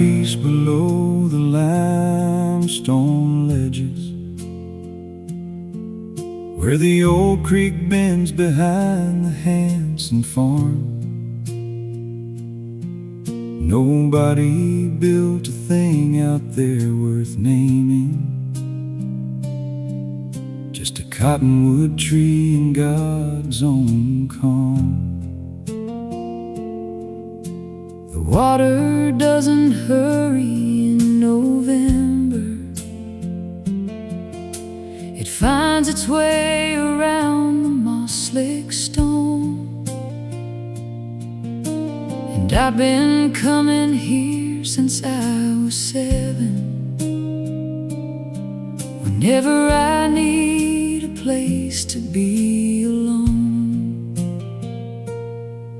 peace below the limestone ledges, where the old creek bends behind the Hanson farm. Nobody built a thing out there worth naming, just a cottonwood tree in God's own calm. The water doesn't hurry in November. It finds its way around the moss-slick stone. And I've been coming here since I was 7. Whenever I need a place to be alone.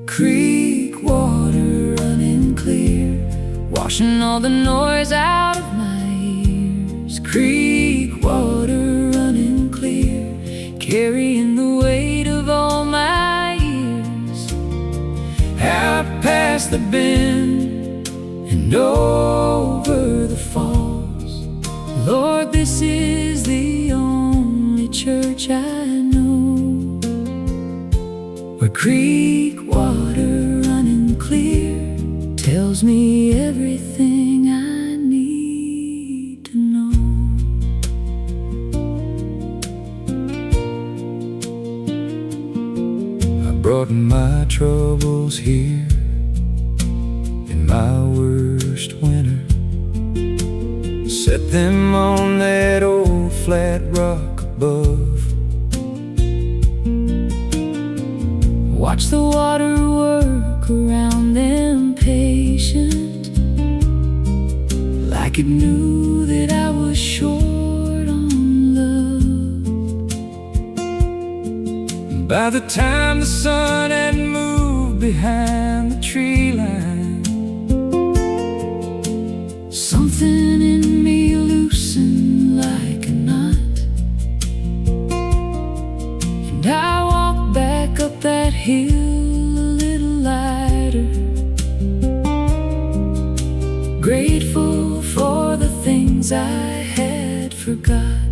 Creek water running clear, washing all the noise out of my ears. Creek water running clear, carrying the weight of all my years. Out past the bend and over the falls. Lord, this is the only church I know, where creek water running clear tells me everything I need to know. I brought my troubles here in my worst winter, set them on that old flat rock above. Watch the water work around them patient, like it knew that I was short on love. By the time the sun had moved behind the tree line, something in me loosened like a knot, and I walked back up that hill a little lighter, grateful for the things I had forgot.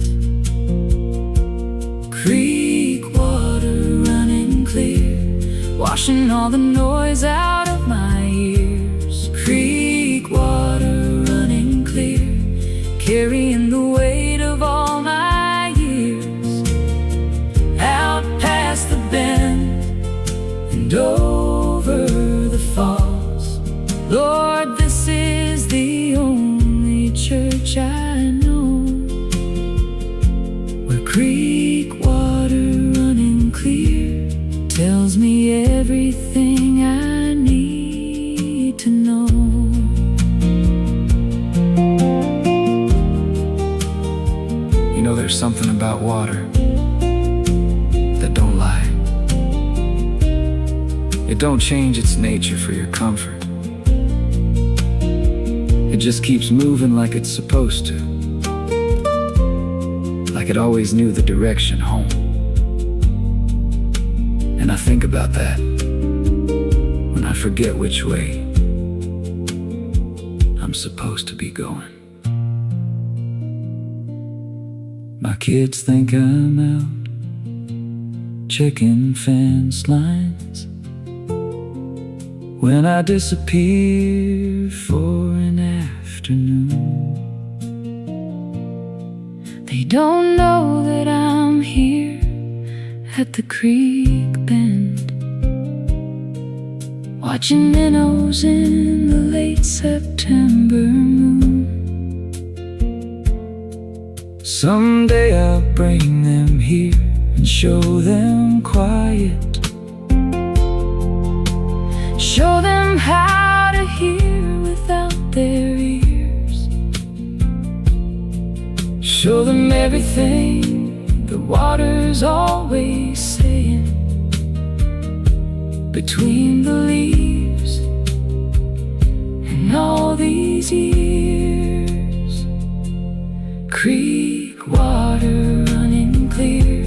Creek water running clear, washing all the noise out of my ears. Creek water running clear, carrying the weight of all my years. Out past the bend and over the falls. Lord, this is the only church I know, where creek water running clear tells me everything I need to know. You know, there's something about water that don't lie. It don't change its nature for your comfort. It just keeps moving like it's supposed to, like it always knew the direction home. And I think about that when I forget which way I'm supposed to be going. My kids think I'm out checking fence lines when I disappear for an afternoon. They don't know that I'm here at the creek bend, watching minnows in the late September moon. Someday I'll bring them here and show them quiet, show them how to hear without their ears, show them everything the water's always saying between the leaves and all these years. Creek water running clear,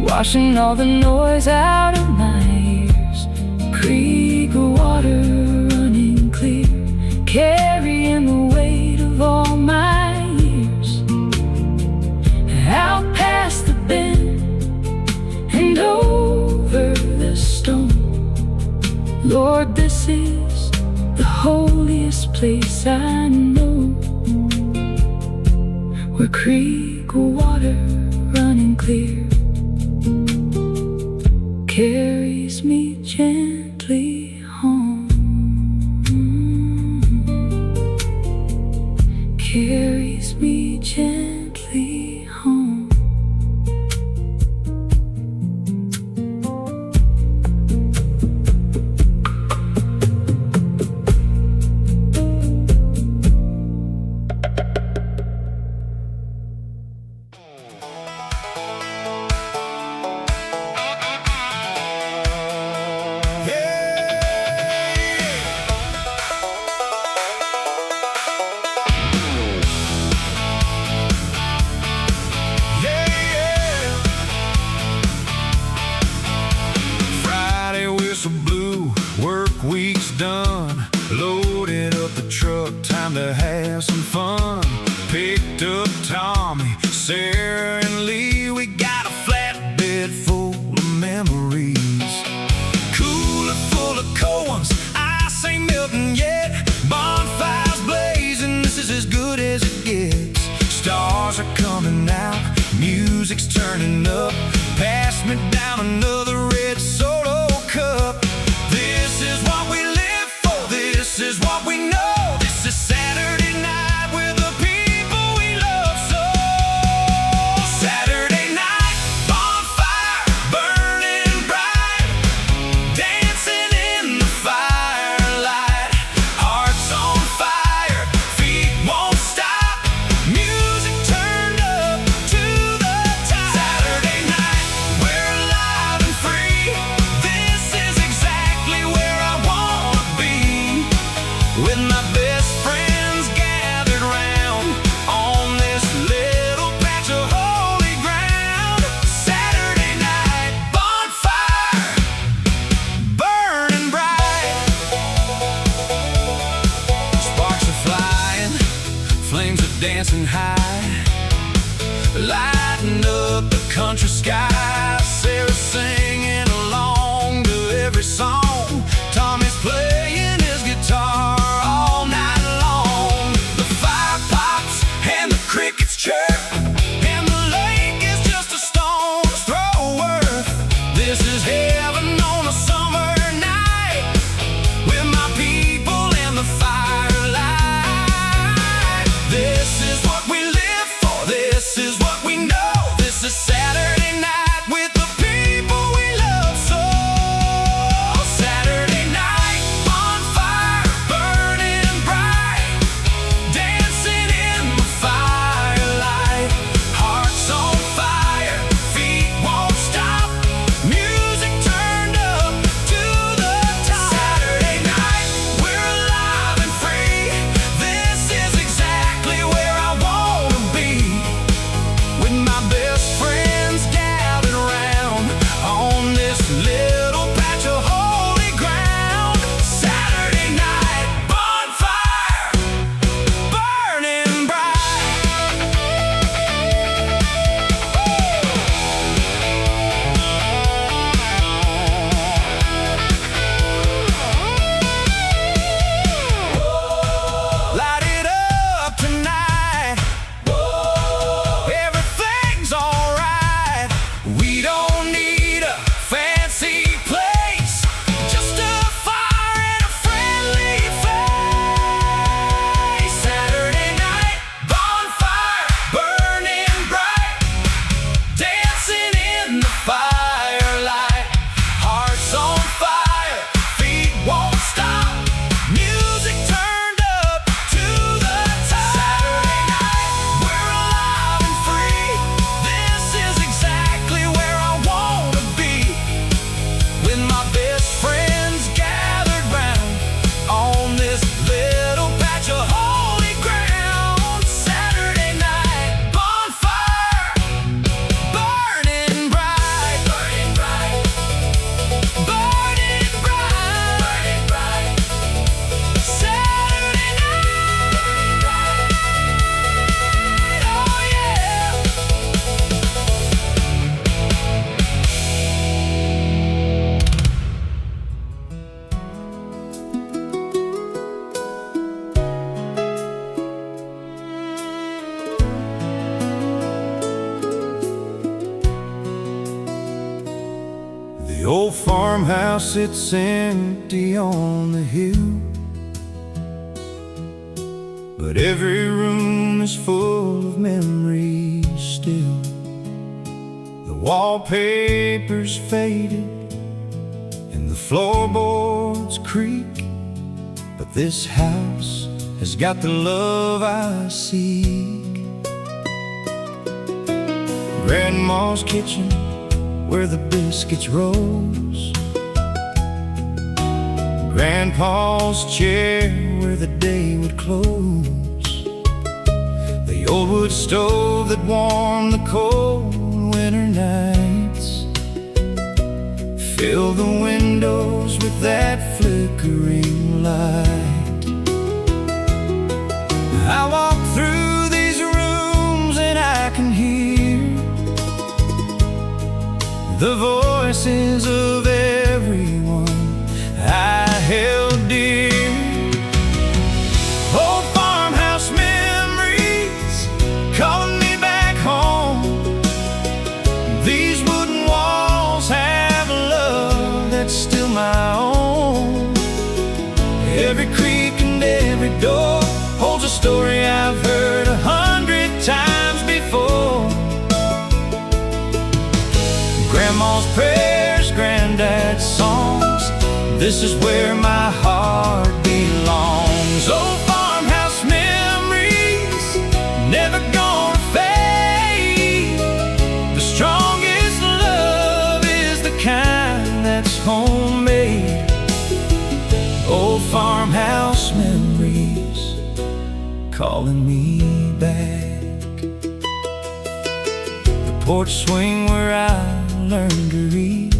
washing all the noise out of my ears. Creek water running clear, carrying the place I know, where creek water running clear carries me gently home, carries me gently home. Week's done, loaded up the truck, time to have some fun. Picked up Tommy, Sarah, and Lee. We got a flatbed full of memories. Cooler full of cold ones, ice ain't melting yet. Bonfires blazing, this is as good as it gets. Stars are coming out, music's turning up. Pass me down another red solo cup. This is what we live for, this is what we know. This is Saturday night with the people we love so. Saturday night, bonfire, burning bright, dancing in the firelight. Hearts on fire, feet won't stop, music turned up to the top. Saturday night, we're alive and free. This is exactly where I wanna be, with my best friends gathered round on this little patch of holy ground. Saturday night, bonfire, burning bright. Sparks are flying, flames are dancing high, lighting up the country sky. Sarah's singing along to every song. Tommy's playing his guitar all night long. The fire pops and the crickets chirp, and the lake is just a stone's throw worth. This is heaven on a summer night, with my people and the firelight. This is what we live for, this is what we know. This is Saturday night with the people we love so. Saturday night, The old farmhouse sits empty on the hill, but every room is full of memories still. The wallpaper's faded and the floorboards creak, but this house has got the love I seek. Grandma's kitchen where the biscuits rose, Grandpa's chair where the day would close, the old wood stove that warmed the cold winter nights, fill the windows with that flickering light. I walk through these rooms and I can hear the voices of everyone I held dear. Old farmhouse memories calling me back home. These wooden walls have a love that's still my own. Every creak and every door holds a story I've heard 100 times before. Grandma's prayers, granddad's songs, this is where my heart belongs. Old farmhouse memories, never gonna fade. The strongest love is the kind that's homemade. Old farmhouse memories calling me back. The porch swing where I learned to read,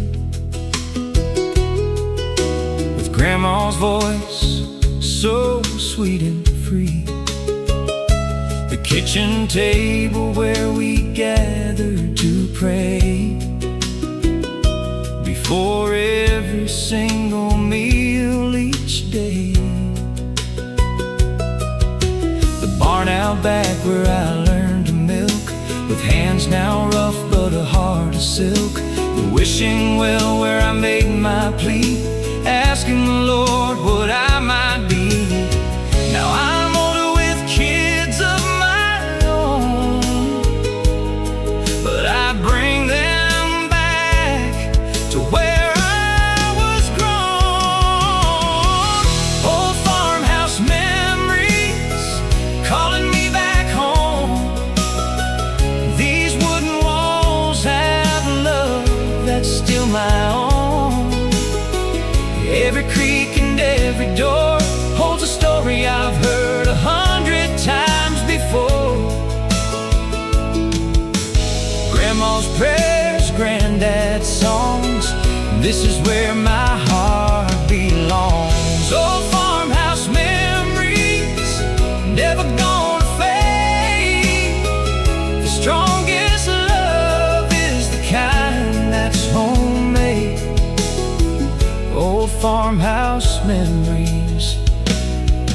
with Grandma's voice so sweet and free. The kitchen table where we gathered to pray before every single meal each day. The barn out back where I learned to milk, with hands now rough but a heart of silk. The wishing well where I made my plea, asking the Lord what I might be. Now I'm older with kids of my own, but I bring them back to where I was grown. Old farmhouse memories calling me back home. These wooden walls have love that's still my own. Every creak and every door holds a story I've heard 100 times before. Grandma's prayers, granddad's songs, this is where my heart belongs. Old farmhouse memories, never gonna fade. The strongest love is the kind that's homemade. Old farmhouse memories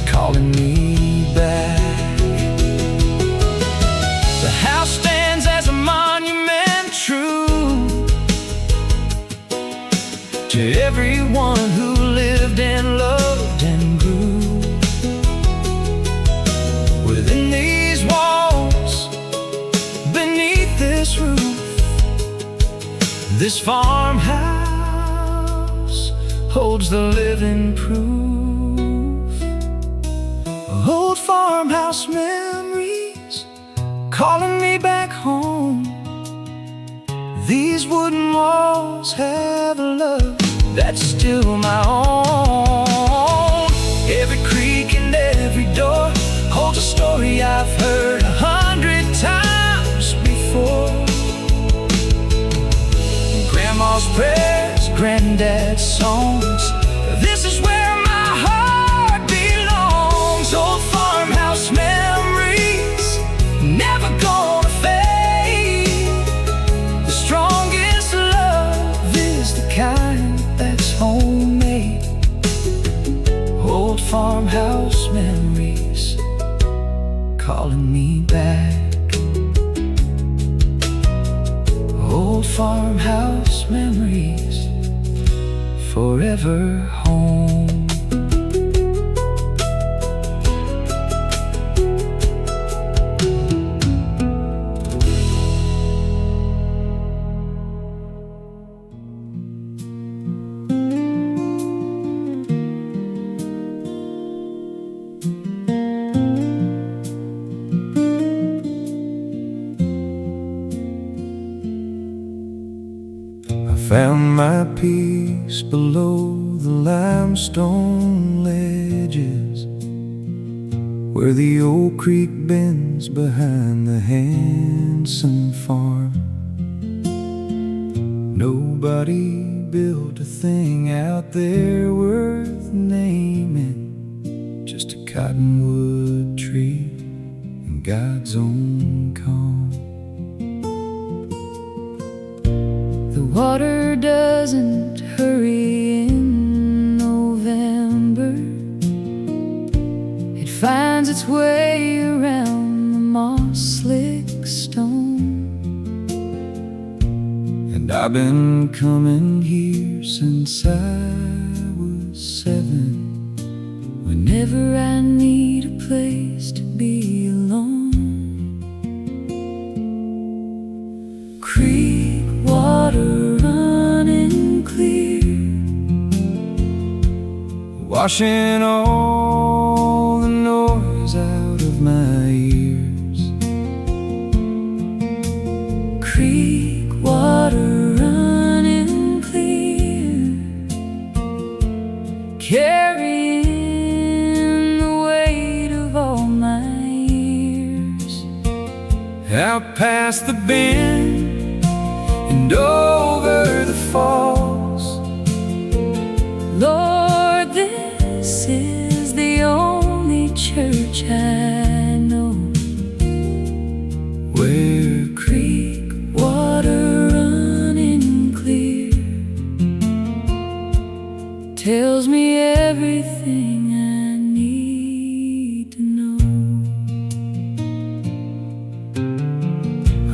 calling me back. The house stands as a monument true to everyone who lived and loved and grew within these walls, beneath this roof. This farmhouse holds the living proof. Old farmhouse memories calling me back home. These wooden walls have a love that's still my own. Every creak and every door holds a story I've heard 100 times before. Grandma's prayers, granddad's songs, this is where my heart belongs. Old farmhouse memories, never gonna fade. The strongest love is the kind that's homemade. Old farmhouse memories calling me back. Old farmhouse memories forever home. Found my peace below the limestone ledges, where the old creek bends behind the Hanson farm. Nobody built a thing out there worth naming, just a cottonwood tree in God's own calm. The water doesn't hurry in November. It finds its way around the moss-slick stone. And I've been coming here since I was 7, Whenever I need a place to be alone. Creek water running clear, washing all the noise out of my ears. creek water running clear, carrying the weight of all my years. Out past the bend and over the falls. Lord, this is the only church I know, Where creek water running clear tells me everything I need to know.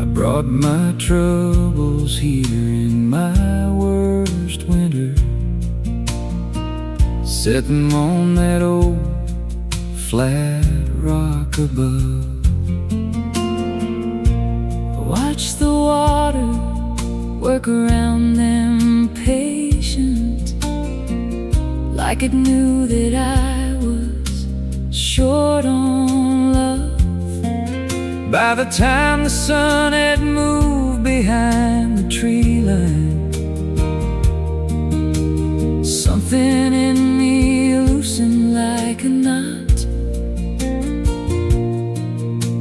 I brought my troubles here in my worst winter, set them on that old flat rock above. Watch the water work around them patient, like it knew that I was short on love. By the time the sun had moved behind the tree line, something in me loosened like a knot,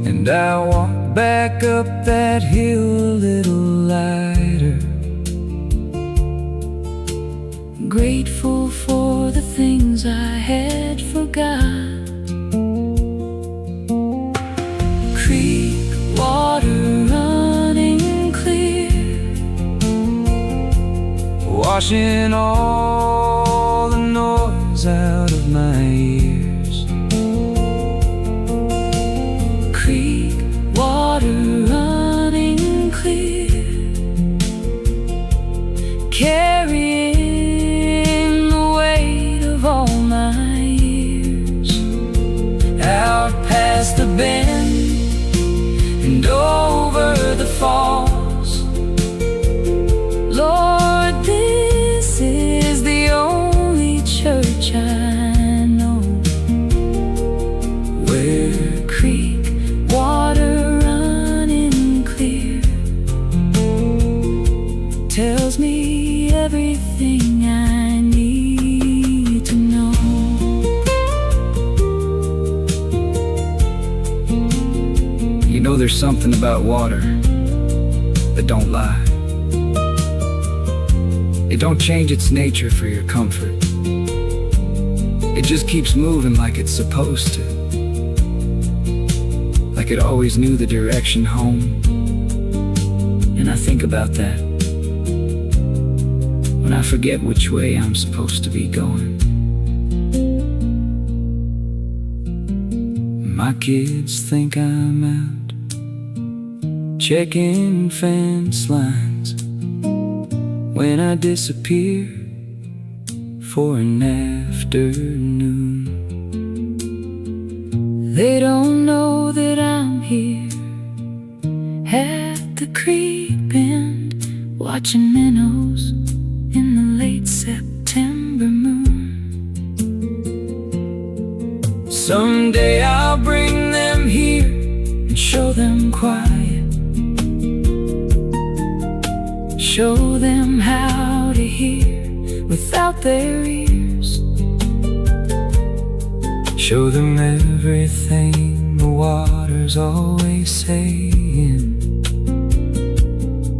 and I walked back up that hill a little lighter, grateful for the things I had forgot. Creek water running clear, washing all the noise out of my ears. creek water running clear, carrying the weight of all my years. Out past the bend and over the falls. Lord, this is the only church I know, Where creek water running clear tells me everything I need to know. you know there's something about water that don't lie. It don't change its nature for your comfort. It just keeps moving like it's supposed to, like it always knew the direction home. And I think about that when I forget which way I'm supposed to be going. My kids think I'm out checking fence lines. When I disappear, for an afternoon. They don't know that I'm here at the creek bend, watching minnows in the late September moon. Someday I'll bring them here and show them quiet, show them how to hear without their ears, show them everything the water's always saying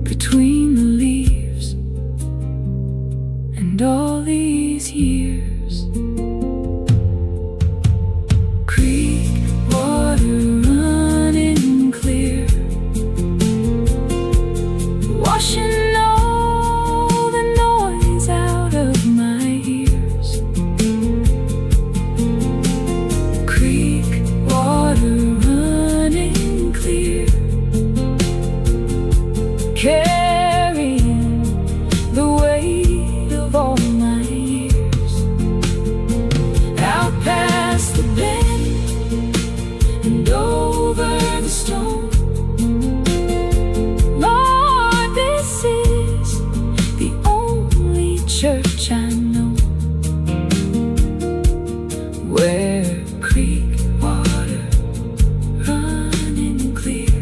between the leaves and all these years. Creek water running clear, washing all the noise out of my ears. Creek water running clear, carrying the weight of all my years. Out past the bend and over the stone, Lord, this is the only church I know where creek water running clear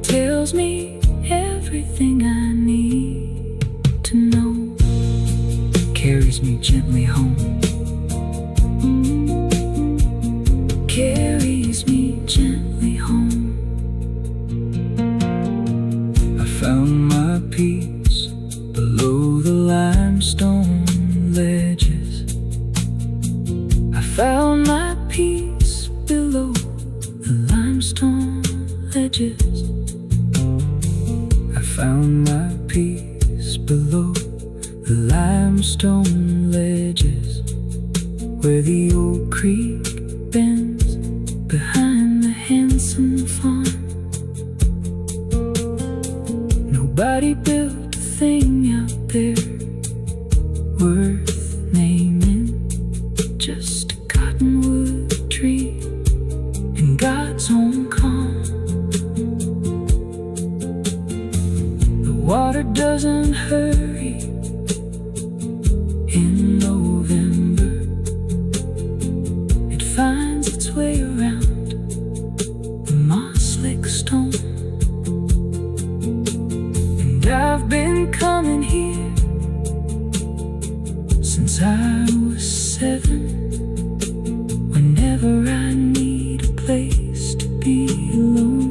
tells me everything I need to know, carries me gently home, carries me gently home. I found my peace below the limestone ledges. I found my peace below the limestone ledges. I found my peace below the limestone ledges, where the old creek bends behind the Hanson farm. Nobody built a thing out there worth naming, just a cottonwood tree in God's own calm. The water doesn't hurry in November, it finds its way around the moss-slick stone. And I've been coming here since I was 7, whenever I need a place to be alone.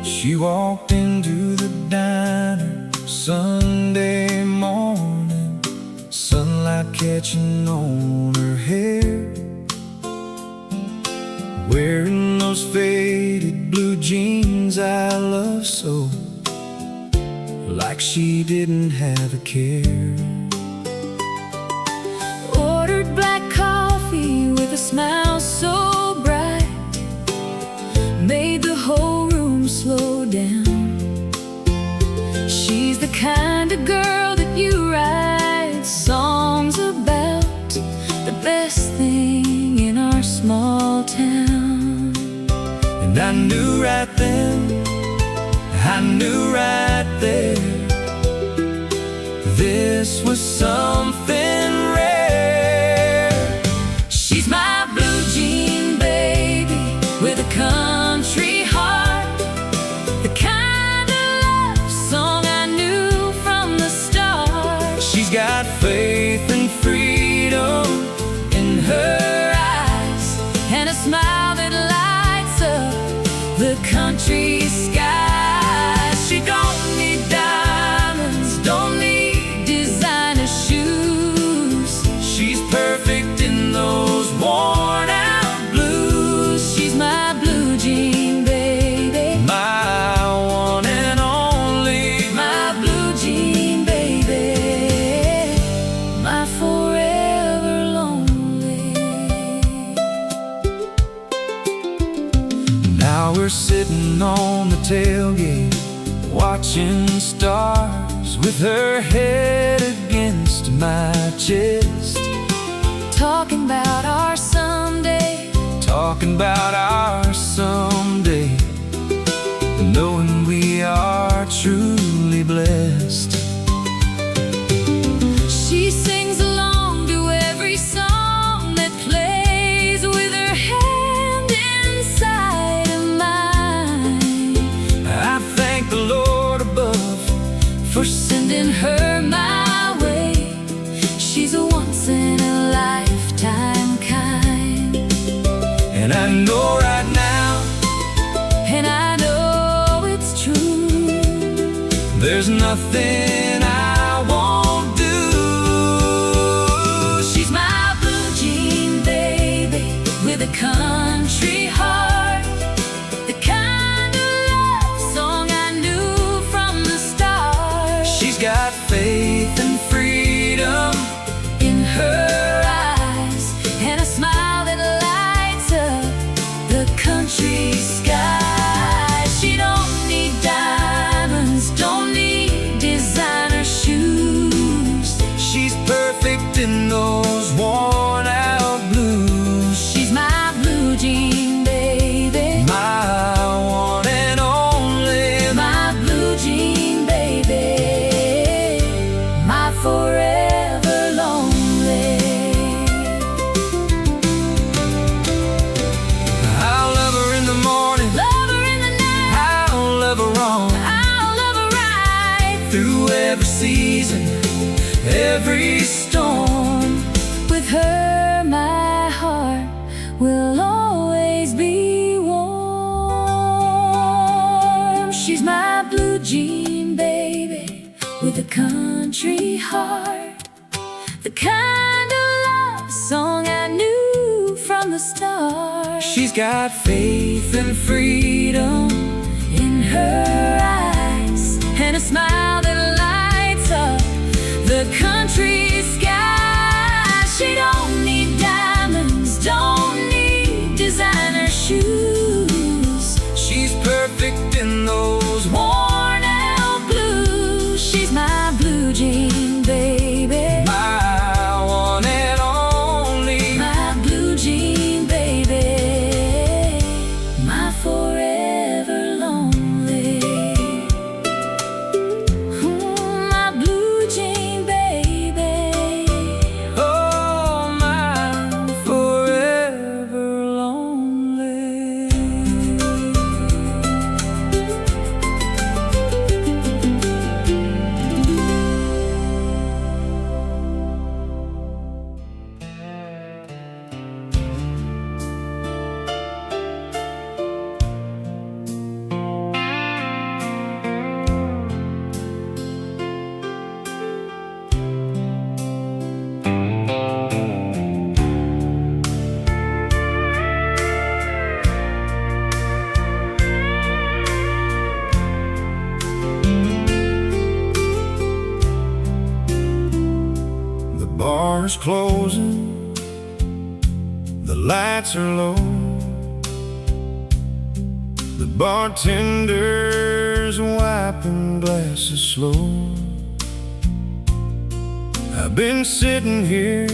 She walked into the diner Sunday morning, sunlight catching on her hair, wearing those faded blue jeans I love so, like she didn't have a care. Ordered black coffee with a smile so bright, made the whole room slow down. She's the kind of girl that you write songs about, the best thing in our small town. And I knew right then, I knew right there, this was something rare. She's my blue jean baby with a country heart, the kind of love song I knew from the start. She's got faith and freedom In her eyes, and a smile that lights up the country sky. She don't need diamonds, don't need designer shoes. She's perfect in those worn out blues. She's my blue jean baby. her sitting on the tailgate, watching stars with her head against my chest. Talking about our someday, talking about our someday, knowing we are truly blessed. She sings along to every song that plays with her hand inside of mine. I thank the Lord above for sending her my way. She's a once in a lifetime kind. and I know right now, And I know it's true, there's nothing I won't do. she's my blue jean baby with a country heart, the kind of love song I knew from the start. She's got faith and freedom In her eyes, and a smile that lights up the country sky. She don't need diamonds, don't need designer shoes. She's perfect in those worn out blues. She's my blue jean baby, My one and only, my blue jean baby, my forever lonely. I'll love her in the morning, Love her in the night, I'll love her on I'll love her right through every season, every storm. with her. My heart will always be warm. She's my blue jean baby with a country heart, the kind of love song I knew from the start. She's got faith and freedom In her eyes, and a smile that lights up the country sky. She don't need diamonds, don't need designer shoes. She's perfect in those Worn out blues. She's my blue jean baby, my one and only. my blue jean baby, my forever lonely. My blue jean baby, Oh, my forever lonely. The bar's closing, the lights are low, the bartender's wiping glasses slow. I've been sitting here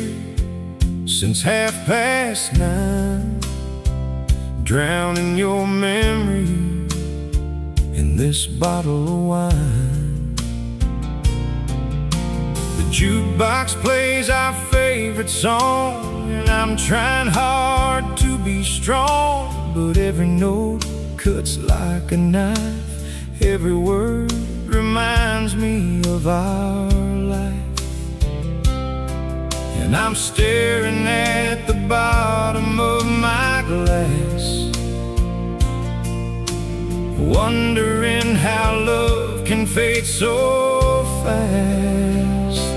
since 9:30, drowning your memory in this bottle of wine. The jukebox plays our favorite song, and I'm trying hard to be strong, but every note cuts like a knife. Every word reminds me of our life, and I'm staring at the bottom of my glass, wondering how love can fade so fast.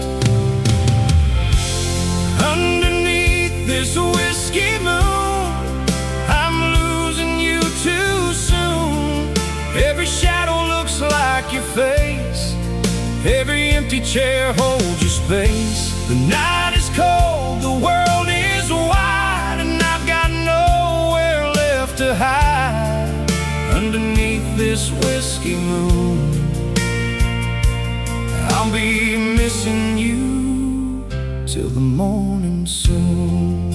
Underneath this whiskey moon, I'm losing you too soon. Every shadow looks like your face, every empty chair holds your space. The night is cold, the world is wide, and I've got nowhere left to hide. missing you till the morning soon.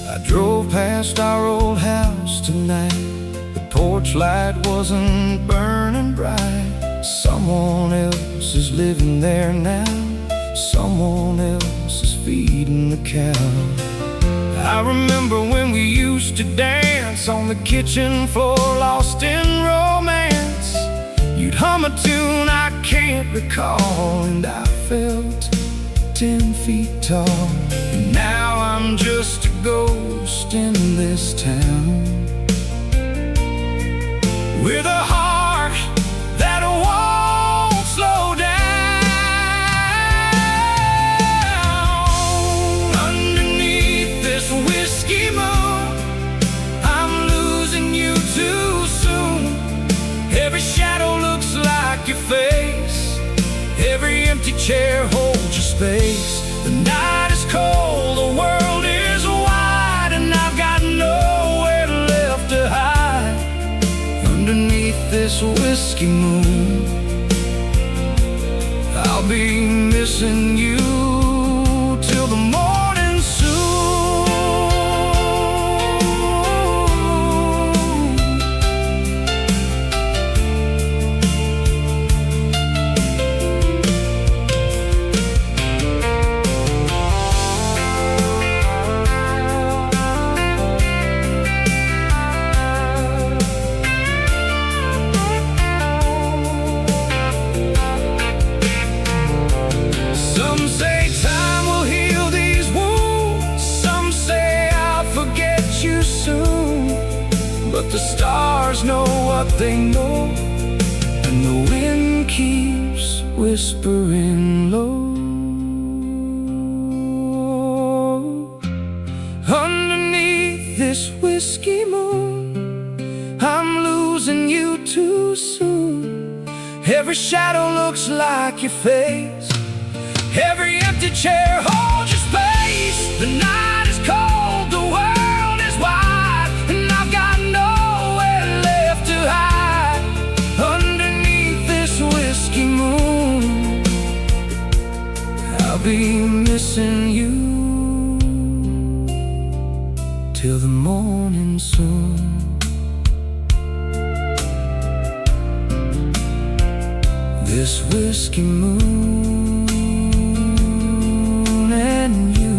I drove past our old house tonight. The porch light wasn't burning bright. Someone else is living there now. Someone else is feeding the cow. I remember when we used to dance on the kitchen floor, lost in romance. You'd hum a tune I can't recall, and I felt 10 feet tall. And now I'm just a ghost in this town, with a heart that won't slow down. Underneath this whiskey moon, I'm losing you too soon. Every shadow looks like your face. Every empty chair holds your space. The night is cold, the world is wide, and I've got nowhere left to hide. Underneath this whiskey moon, I'll be missing you till the morning soon. Some say time will heal these wounds. Some say I'll forget you soon. But the stars know what they know, and the wind keeps whispering low. Underneath this whiskey moon, I'm losing you too soon. Every shadow looks like your face. Every empty chair holds your space. The night is cold, the world is wide, and I've got nowhere left to hide. Underneath this whiskey moon, I'll be missing you till the morning soon. This whiskey moon and you.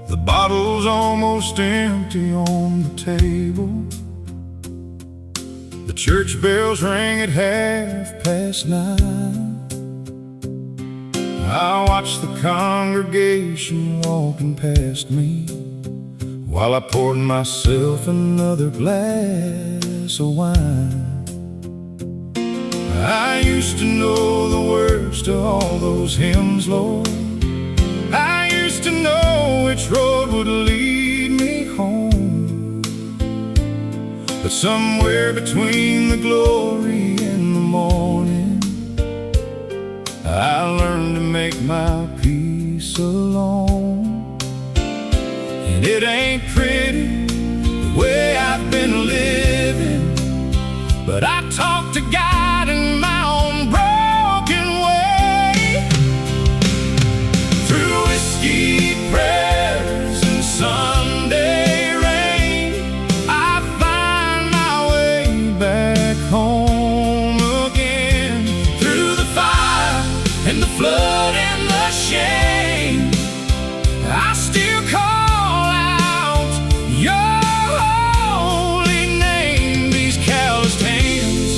The bottle's almost empty on the table. The church bells ring at 9:30. I watch the congregation walking past me while I poured myself another glass of wine. I used to know the words to all those hymns, Lord. I used to know which road would lead me home. But somewhere between the glory and the morning, I learned to make my peace alone. And it ain't pretty the way I've been living, but I talk to God in my own broken way. Through whiskey prayers and Sunday rain, I find my way back home again. Through the fire and the flood and the shame, I still call out your holy name. These calloused hands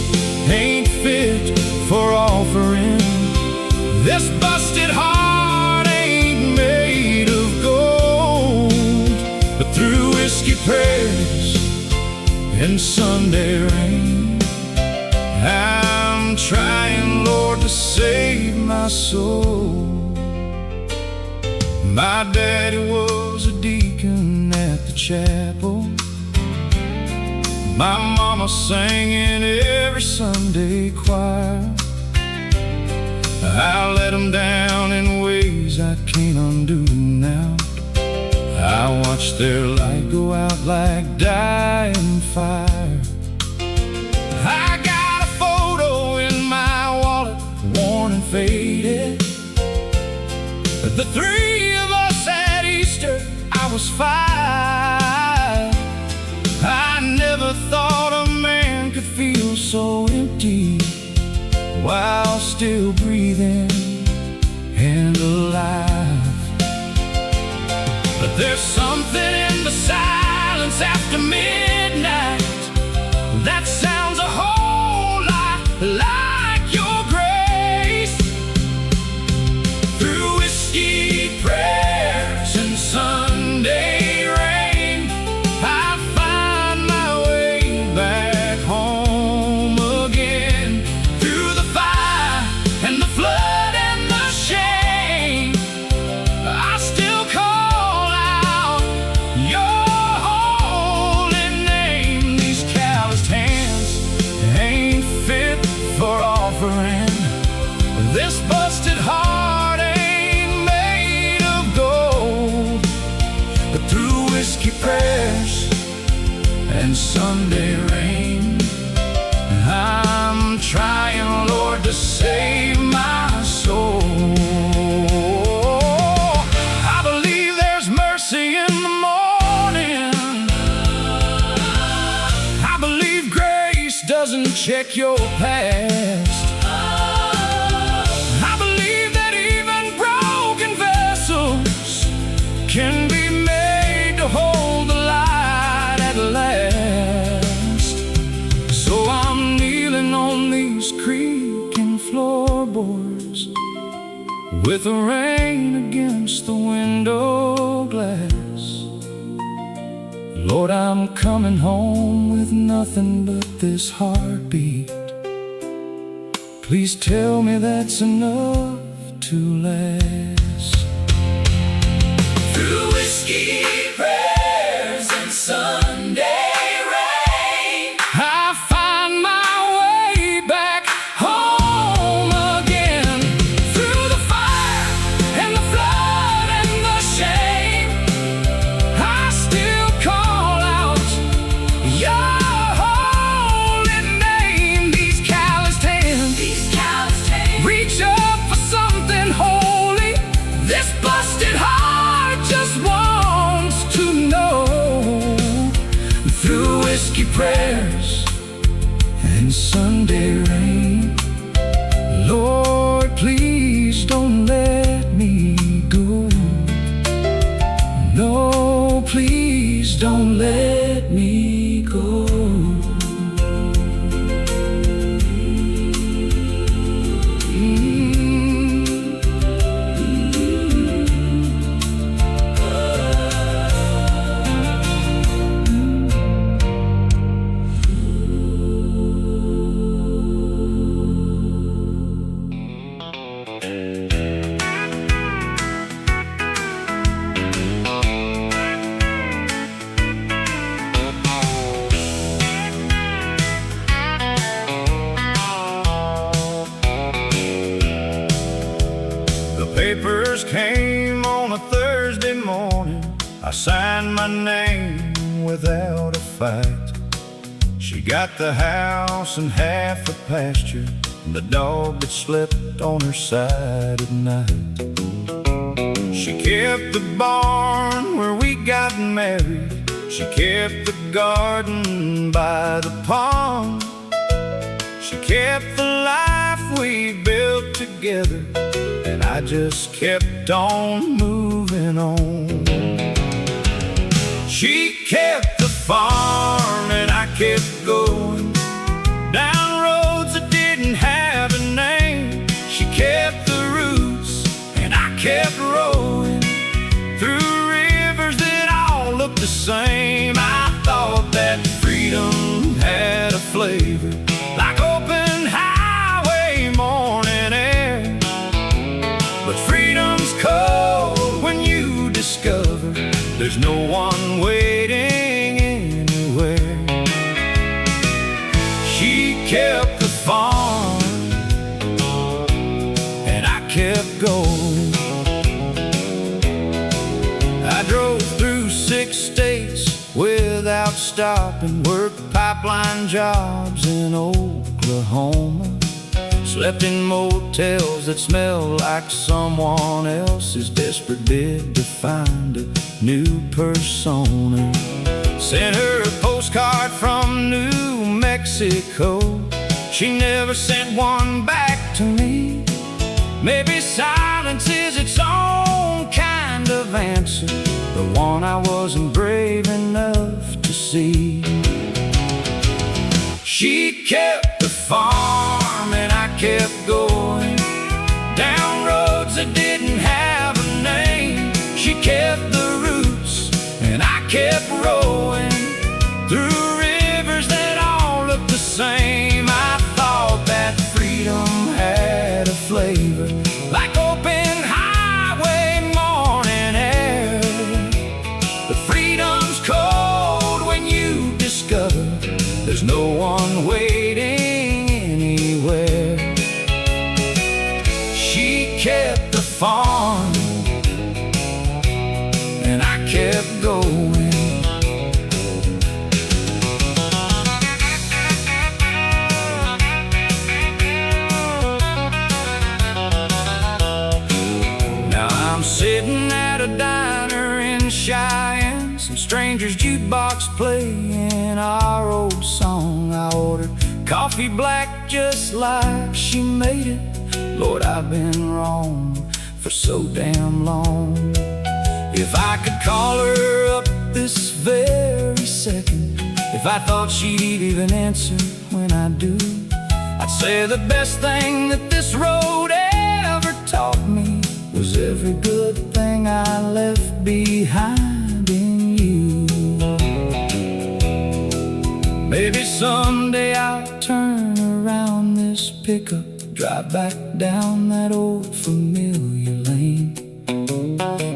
ain't fit for offering. This busted heart ain't made of gold. But through whiskey prayers and Sunday rain, I'm trying, Lord, to save my soul. My daddy was a deacon at the chapel. My mama sang in every Sunday choir. I let them down in ways I can't undo now. I watched their light go out like dying fire. I got a photo in my wallet, worn and faded. The three of us at Easter, I was 5. I never thought a man could feel so empty while still breathing and alive. But there's something in the silence after midnight that sounds a whole lot like your grace. Through whiskey, prayers, and Sunday rain, I find my way back home again. Through the fire and the flood and the shame, I still call out your holy name. These calloused hands ain't fit for offering. This busted heart ain't made of gold. But through whiskey prayers and Sunday rain, I'm trying, Lord, to save my soul. I believe there's mercy in the morning. I believe grace doesn't check your past. I believe that even broken vessels can be made to hold the light at last. So I'm kneeling on these creaking floorboards with the rain against the window glass. Lord, I'm coming home with nothing but this heartbeat. Please tell me that's enough to last. Through whiskey, prayers, and Sunday rain, I find my way back home again. Through the fire and the flood and the shame, I still call out your holy name. These calloused hands reach up for something holy. This busted heart just wants to know. Through whiskey prayers and Sunday rain, Lord, please don't let me go. No, please don't let me go. Papers came on a Thursday morning. I signed my name without a fight. She got the house and half the pasture, and the dog that slept on her side at night. She kept the barn where we got married. She kept the garden by the pond. She kept the life we built together, and I just kept on moving on. She kept the farm and I kept going down roads that didn't have a name. She kept the roots and I kept rowing through rivers that all looked the same. I thought that freedom had a flavor like open highway morning air. But freedom's cold when you discover there's no one waiting anywhere. She kept the farm, and I kept going. I drove through 6 states without stopping, worked pipeline jobs in Oklahoma, slept in motels that smelled like someone else's desperate bid to find a new persona. Sent her a postcard from New Mexico. She never sent one back to me. Maybe silence is its own kind of answer, the one I wasn't brave enough to see. She kept the farm, and I kept going down roads that didn't have a name. She kept the roots, and I kept rowing through rivers that all looked the same. I thought that freedom had a flavor like open highway morning air. But freedom's cold when you discover there's no one waiting anywhere. She kept the farm, and I kept going. Now I'm sitting at a diner in Cheyenne, some stranger's jukebox playing our old song. I ordered coffee black just like she made it. Lord, I've been wrong for so damn long. If I could call her up this very second, if I thought she'd even answer when I do, I'd say the best thing that this road ever taught me was every good thing I left behind in you. Maybe someday I'll turn around this pickup, drive back down that old familiar lane,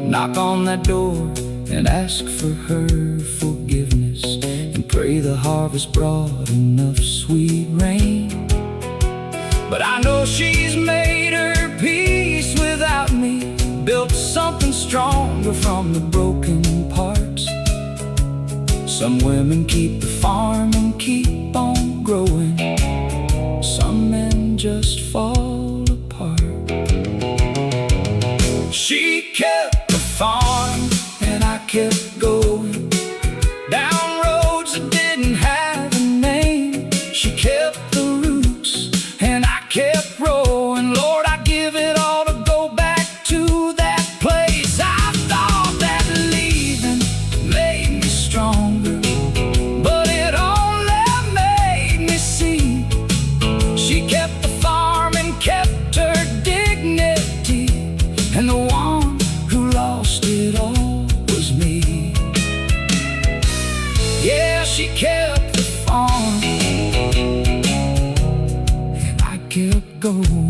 knock on that door and ask for her forgiveness, and pray the harvest brought enough sweet rain. But I know she's made her peace without me, built something stronger from the broken parts. Some women keep the farm and keep on growing. Some men just fall apart. She kept the farm, and I kept going down roads that didn't have a name. She kept the roots, and I kept rowing. Lord, I give it all to go back to that place. I thought that leaving made me stronger, but it only made me see. She kept the farm and kept her dignity, and the one who lost it all was me. Yeah, she kept the farm, and I kept going.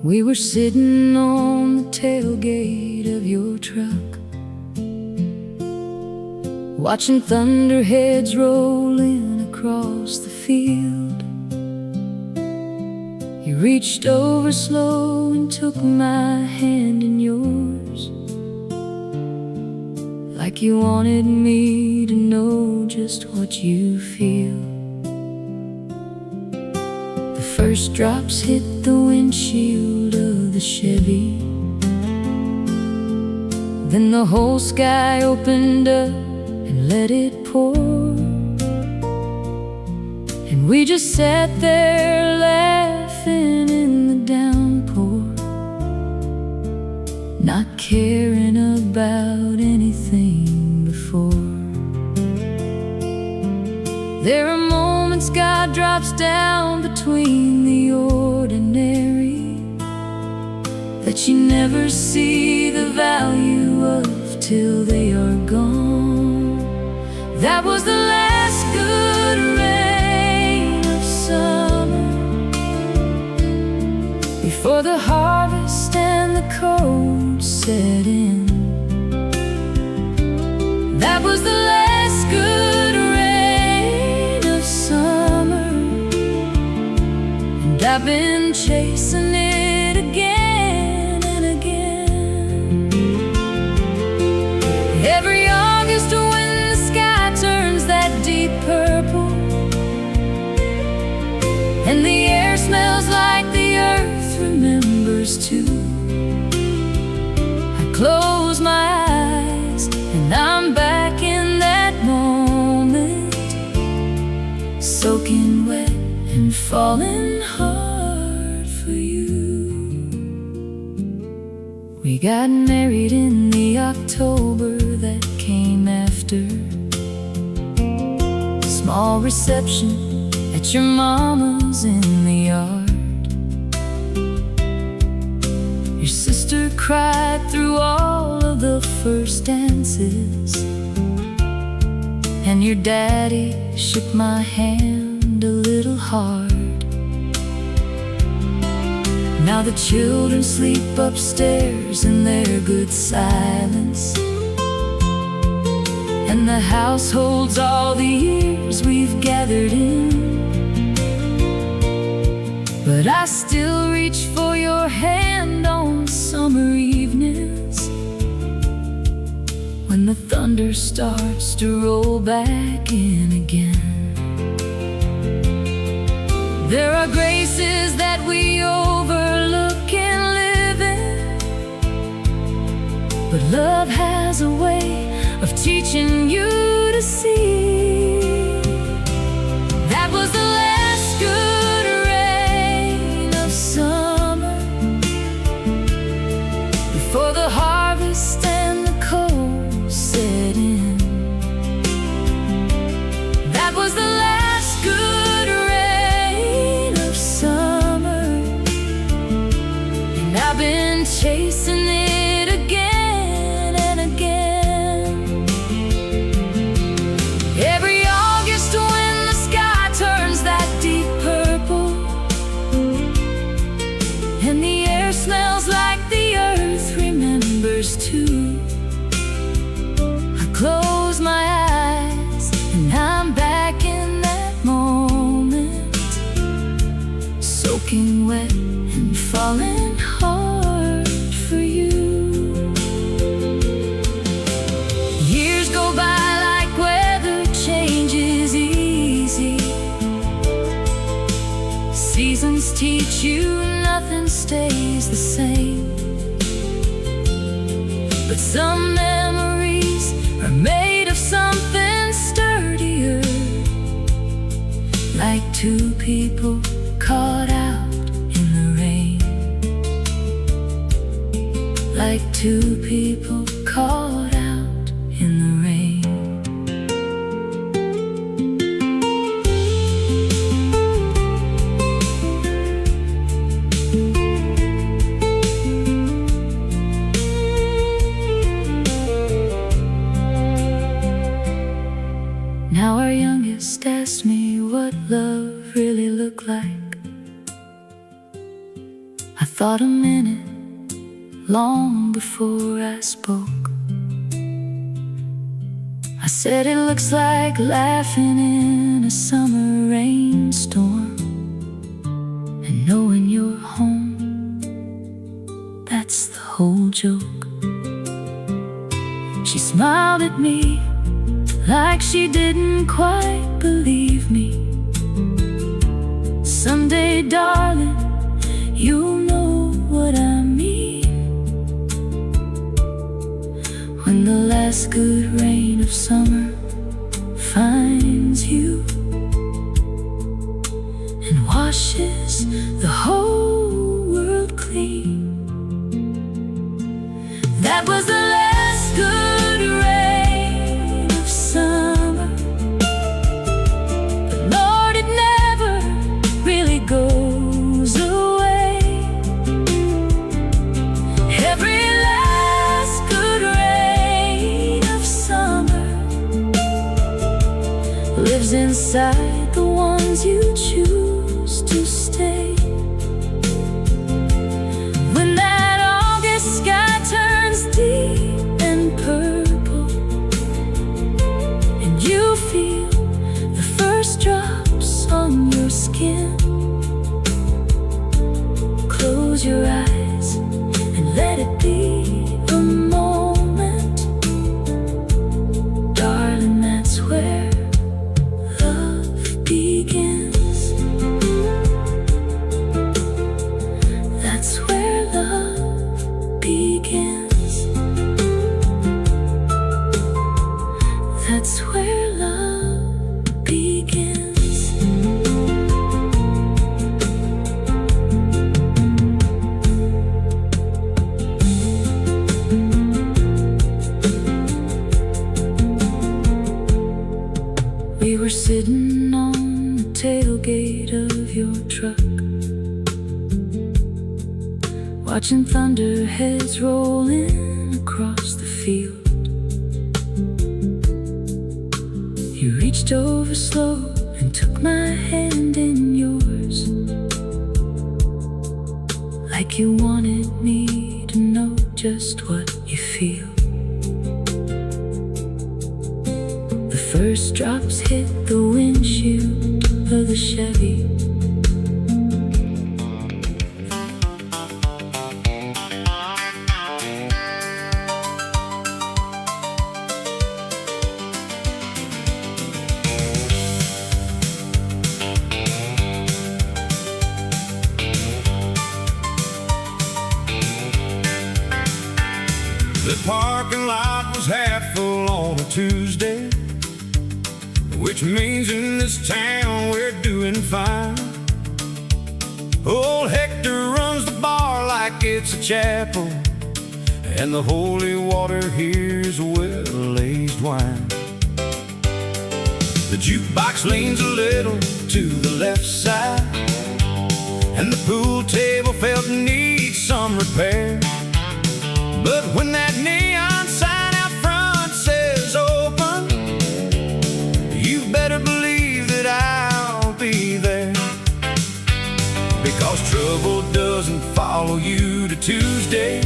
We were sitting on the tailgate of your truck, watching thunderheads roll in across the field. You reached over slow and took my hand in yours, like you wanted me to know just what you feel. The first drops hit the windshield of the Chevy, then the whole sky opened up and let it pour. And we just sat there laughing in the downpour, not caring about anything before. There are moments God drops down between the ordinary that you never see the value of till they are gone. That was the last good rain of summer before the harvest and the cold set in. That was the last good rain of summer, and I've been chasing it again and again. Every August when the sky turns that deep purple and the air smells like the earth remembers too, I close my eyes and I'm back in that moment, soaking wet and falling hard for you. We got married in the October that came after. Small reception at your mama's in the yard. Your sister cried through all of the first dances, and your daddy shook my hand a little hard. Now the children sleep upstairs in their good silence, and the house holds all the years we've gathered in. But I still reach for your hand on summer evenings when the thunder starts to roll back in again. There are graces that we overlook in living, but love has a way of teaching you to see. That was the last good rain of summer before the harvest and the cold set in. That was the last good rain of summer, and I've been chasing it again and again. Every August when the sky turns that deep purple and the air smells like the earth remembers too, I close my eyes and I'm back in that moment, soaking wet and falling hard for you. Years go by like weather changes easy. Seasons teach you nothing stays the same, but some memories are made of something sturdier, like two people caught out in the rain, like two people caught out in the rain. Now our youngest asked me what love really looked like. I thought a minute long before I spoke. I said it looks like laughing in a summer rainstorm and knowing you're home. That's the whole joke. She smiled at me like she didn't quite believe me. Someday, darling, you'll know what I mean, when the last good rain of summer finds you and washes the whole world clean. That was the last good rain of summer lives inside the ones you choose to stay. When that August sky turns deep and purple, and you feel the first drops on your skin, close your eyes and let it be a moment. Darling, that's where love begins. That's where love begins. That's where love begins. We were sitting on the tailgate of your truck, watching thunderheads rolling across the field. You reached over slow and took my hand in yours, like you wanted me to know just what you feel. The first drops hit the windshield of the Chevy. The parking lot was half full on a Tuesday, which means in this town we're doing fine. Old Hector runs the bar like it's a chapel, and the holy water here's well-aged wine. The jukebox leans a little to the left side, and the pool table felt needs some repair. But when that neon sign out front says open, you better believe that I'll be there. Because trouble doesn't follow you to Tuesday,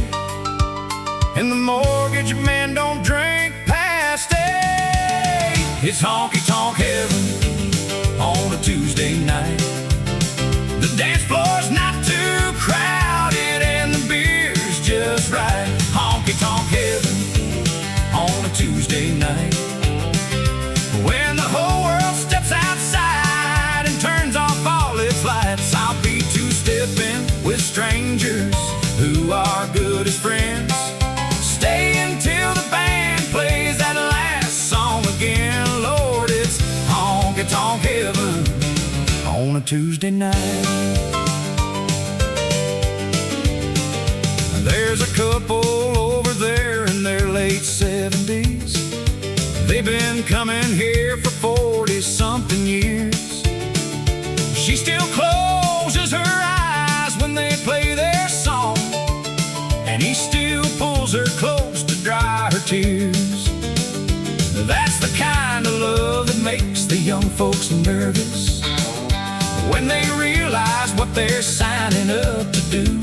and the mortgage man don't drink past 8. It's honky-tonk heaven on a Tuesday night. The dance floor's not too crowded and the beer's just right. Honky-tonk heaven on a Tuesday night, when the whole world steps outside and turns off all its lights. I'll be two-stepping with strangers who are good as friends. Stay until the band plays that last song again. Lord, it's honky-tonk heaven on a Tuesday night. There's a couple over there in their late 70s. They've been coming here for 40-something years. She still closes her eyes when they play their song, and he still pulls her close to dry her tears. That's the kind of love that makes the young folks nervous when they realize what they're signing up to do.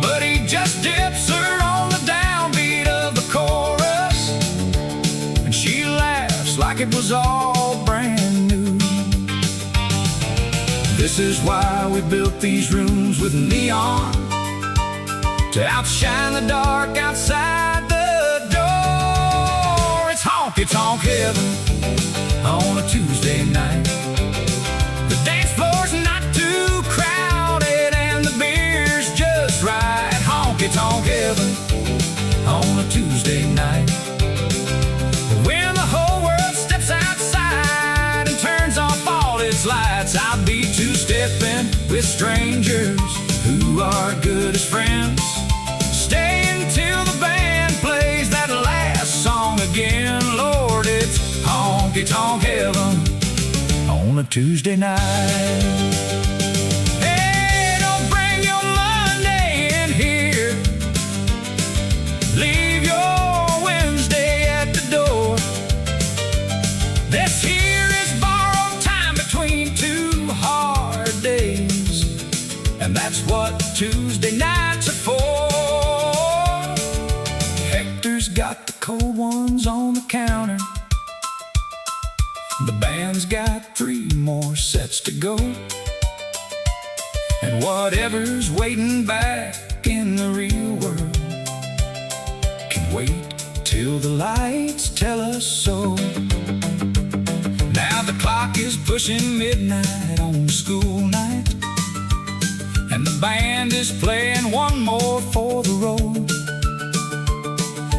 But he just dips her on the downbeat of the chorus, and she laughs like it was all brand new. This is why we built these rooms with neon, to outshine the dark outside the door. It's honky-tonk heaven on a Tuesday night. The dance floor's not too crowded and the beer's just right. Honky-tonk heaven on a Tuesday night, when the whole world steps outside and turns off all its lights. I'll be two-stepping with strangers who are good as friends. Stay until the band plays that last song again. Lord, it's honky-tonk heaven on a Tuesday night. Hey, don't bring your Monday in here. Leave your Wednesday at the door. This here The band's got 3 more sets to go, and whatever's waiting back in the real world can wait till the lights tell us so. Now the clock is pushing midnight on school night, and the band is playing one more for the road.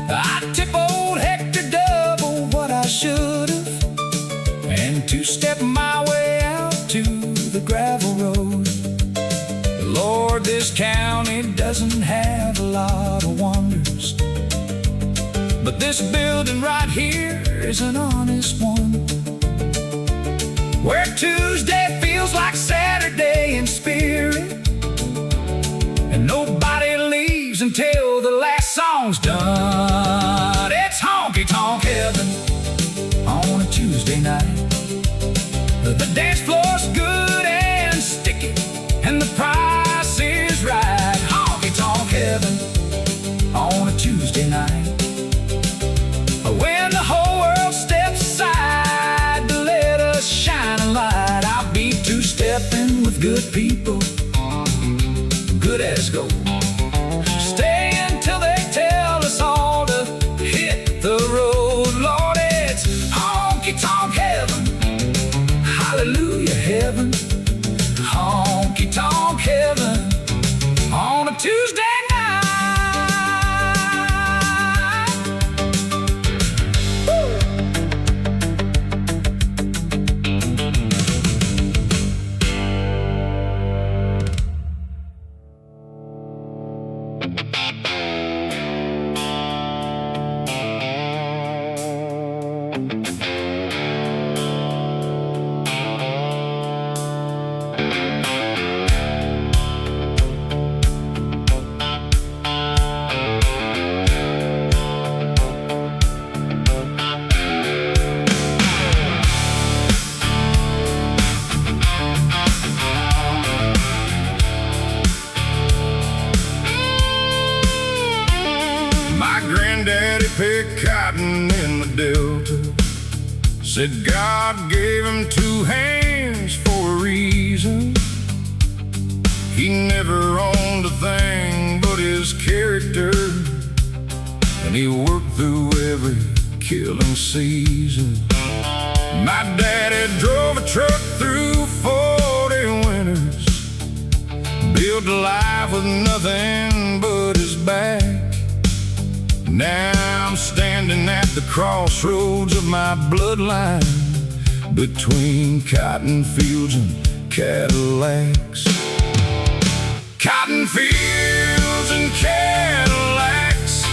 I tip old Hector double what I should've, and 2-step my way out to the gravel road. Lord, this county doesn't have a lot of wonders, but this building right here is an honest one, where Tuesday feels like Saturday in spirit, and nobody leaves until the last song's done. It's honky-tonk heaven on a Tuesday night. The dance floor's good and sticky, and the price is right. Honky-tonk heaven on a Tuesday night, when the whole world steps aside to let us shine a light. I'll be 2-stepping with good people, good as gold, stay until they tell us all to hit the road. Lord, it's honky-tonk heaven, hallelujah heaven, honky-tonk heaven on a Tuesday night. Granddaddy picked cotton in the Delta, said God gave him 2 hands for a reason. He never owned a thing but his character, and he worked through every killing season. My daddy drove a truck through 40 winters, built a life with nothing but his back. Now I'm standing at the crossroads of my bloodline, between cotton fields and Cadillacs. Cotton fields and Cadillacs,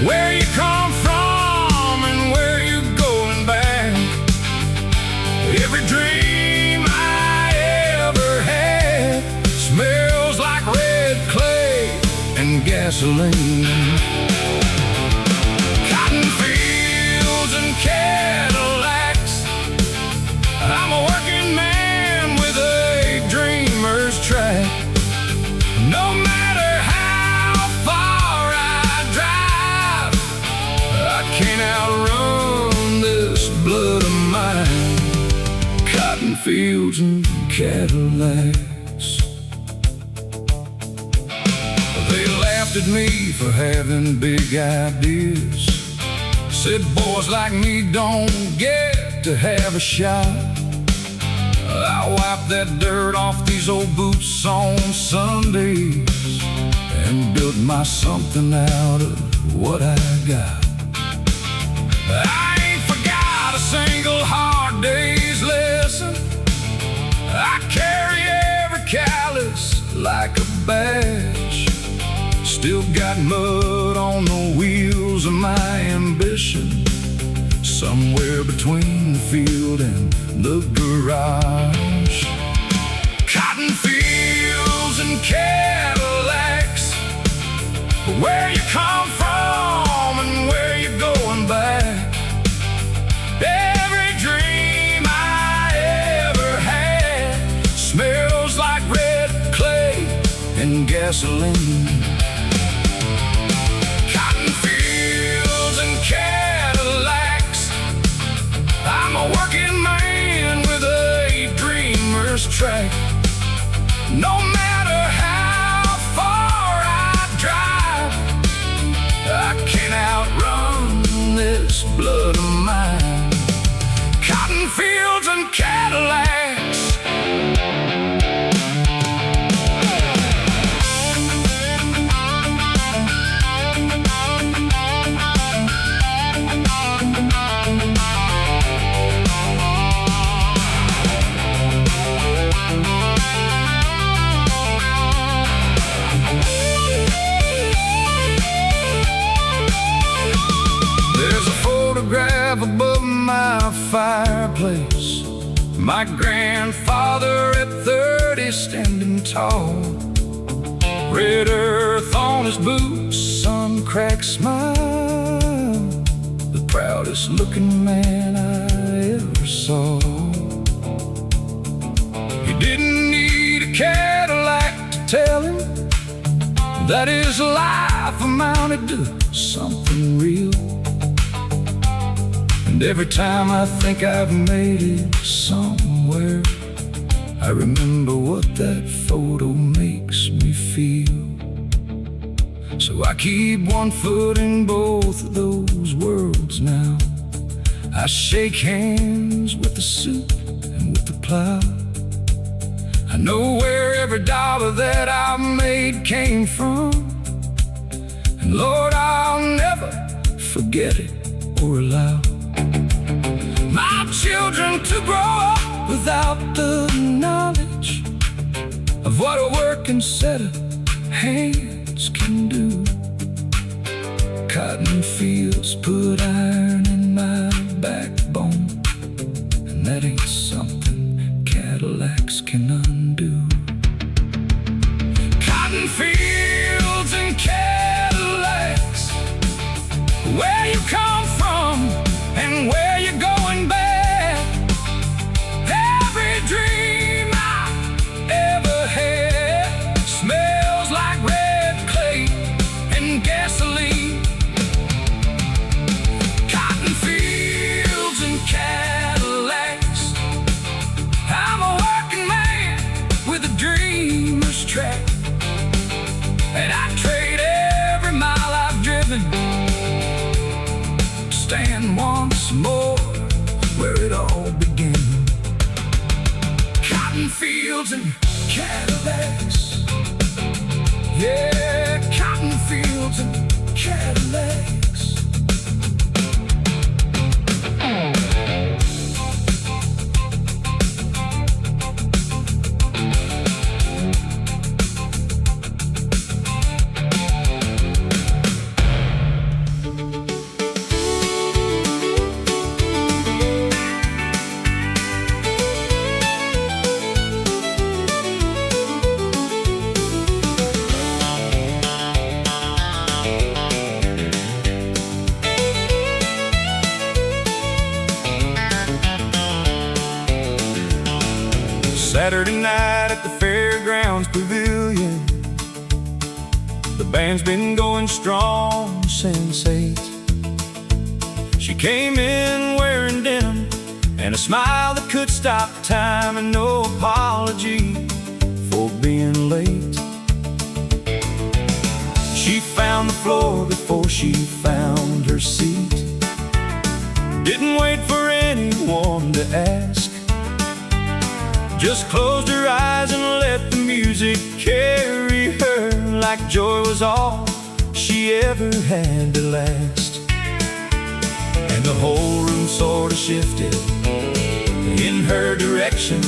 where you come from and where you're going back. Every dream I ever had smells like red clay and gasoline. Cadillacs, I'm a working man with a dreamer's track. No matter how far I drive, I can't outrun this blood of mine. Cotton fields and Cadillacs. They laughed at me for having big ideas, said boys like me don't get to have a shot. I wiped that dirt off these old boots on Sundays and built my something out of what I got. I ain't forgot a single hard day's lesson. I carry every callous like a badge. Still got mud on the wheels of my ambition, somewhere between the field and the garage. Cotton fields and Cadillacs, where you come from and where you're going back. Every dream I ever had smells like red clay and gasoline. Cadillacs, I'm a worker track. No matter how far I drive, I can't outrun this blood of mine. Cotton fields and Cadillacs, above my fireplace, my grandfather at 30 standing tall, red earth on his boots, sun-cracked smile, the proudest looking man I ever saw. He didn't need a Cadillac to tell him that his life amounted to something real. And every time I think I've made it somewhere, I remember what that photo makes me feel. So I keep one foot in both of those worlds now. I shake hands with the suit and with the plow. I know where every dollar that I made came from, and Lord, I'll never forget it or allow my children to grow up without the knowledge of what a working set of hands can do. Cotton fields put iron in my backbone, and that ain't something Cadillacs can undo. Cotton fields and Cadillacs, where you come from and where you're going back. Every dream I ever had smells like red clay and gasoline. Cotton fields and Cadillacs, I'm a working man with a dreamer's track, and I trade every mile I've driven to stand once more where it all began. Cotton fields and Cadillacs, yeah, cotton fields and Cadillacs. Saturday night at the Fairgrounds Pavilion, the band's been going strong since 8. She came in wearing denim and a smile that could stop time, and no apology for being late. She found the floor before she found her seat, didn't wait for anyone to ask, just closed her eyes and let the music carry her, like joy was all she ever had to last. And the whole room sort of shifted in her direction,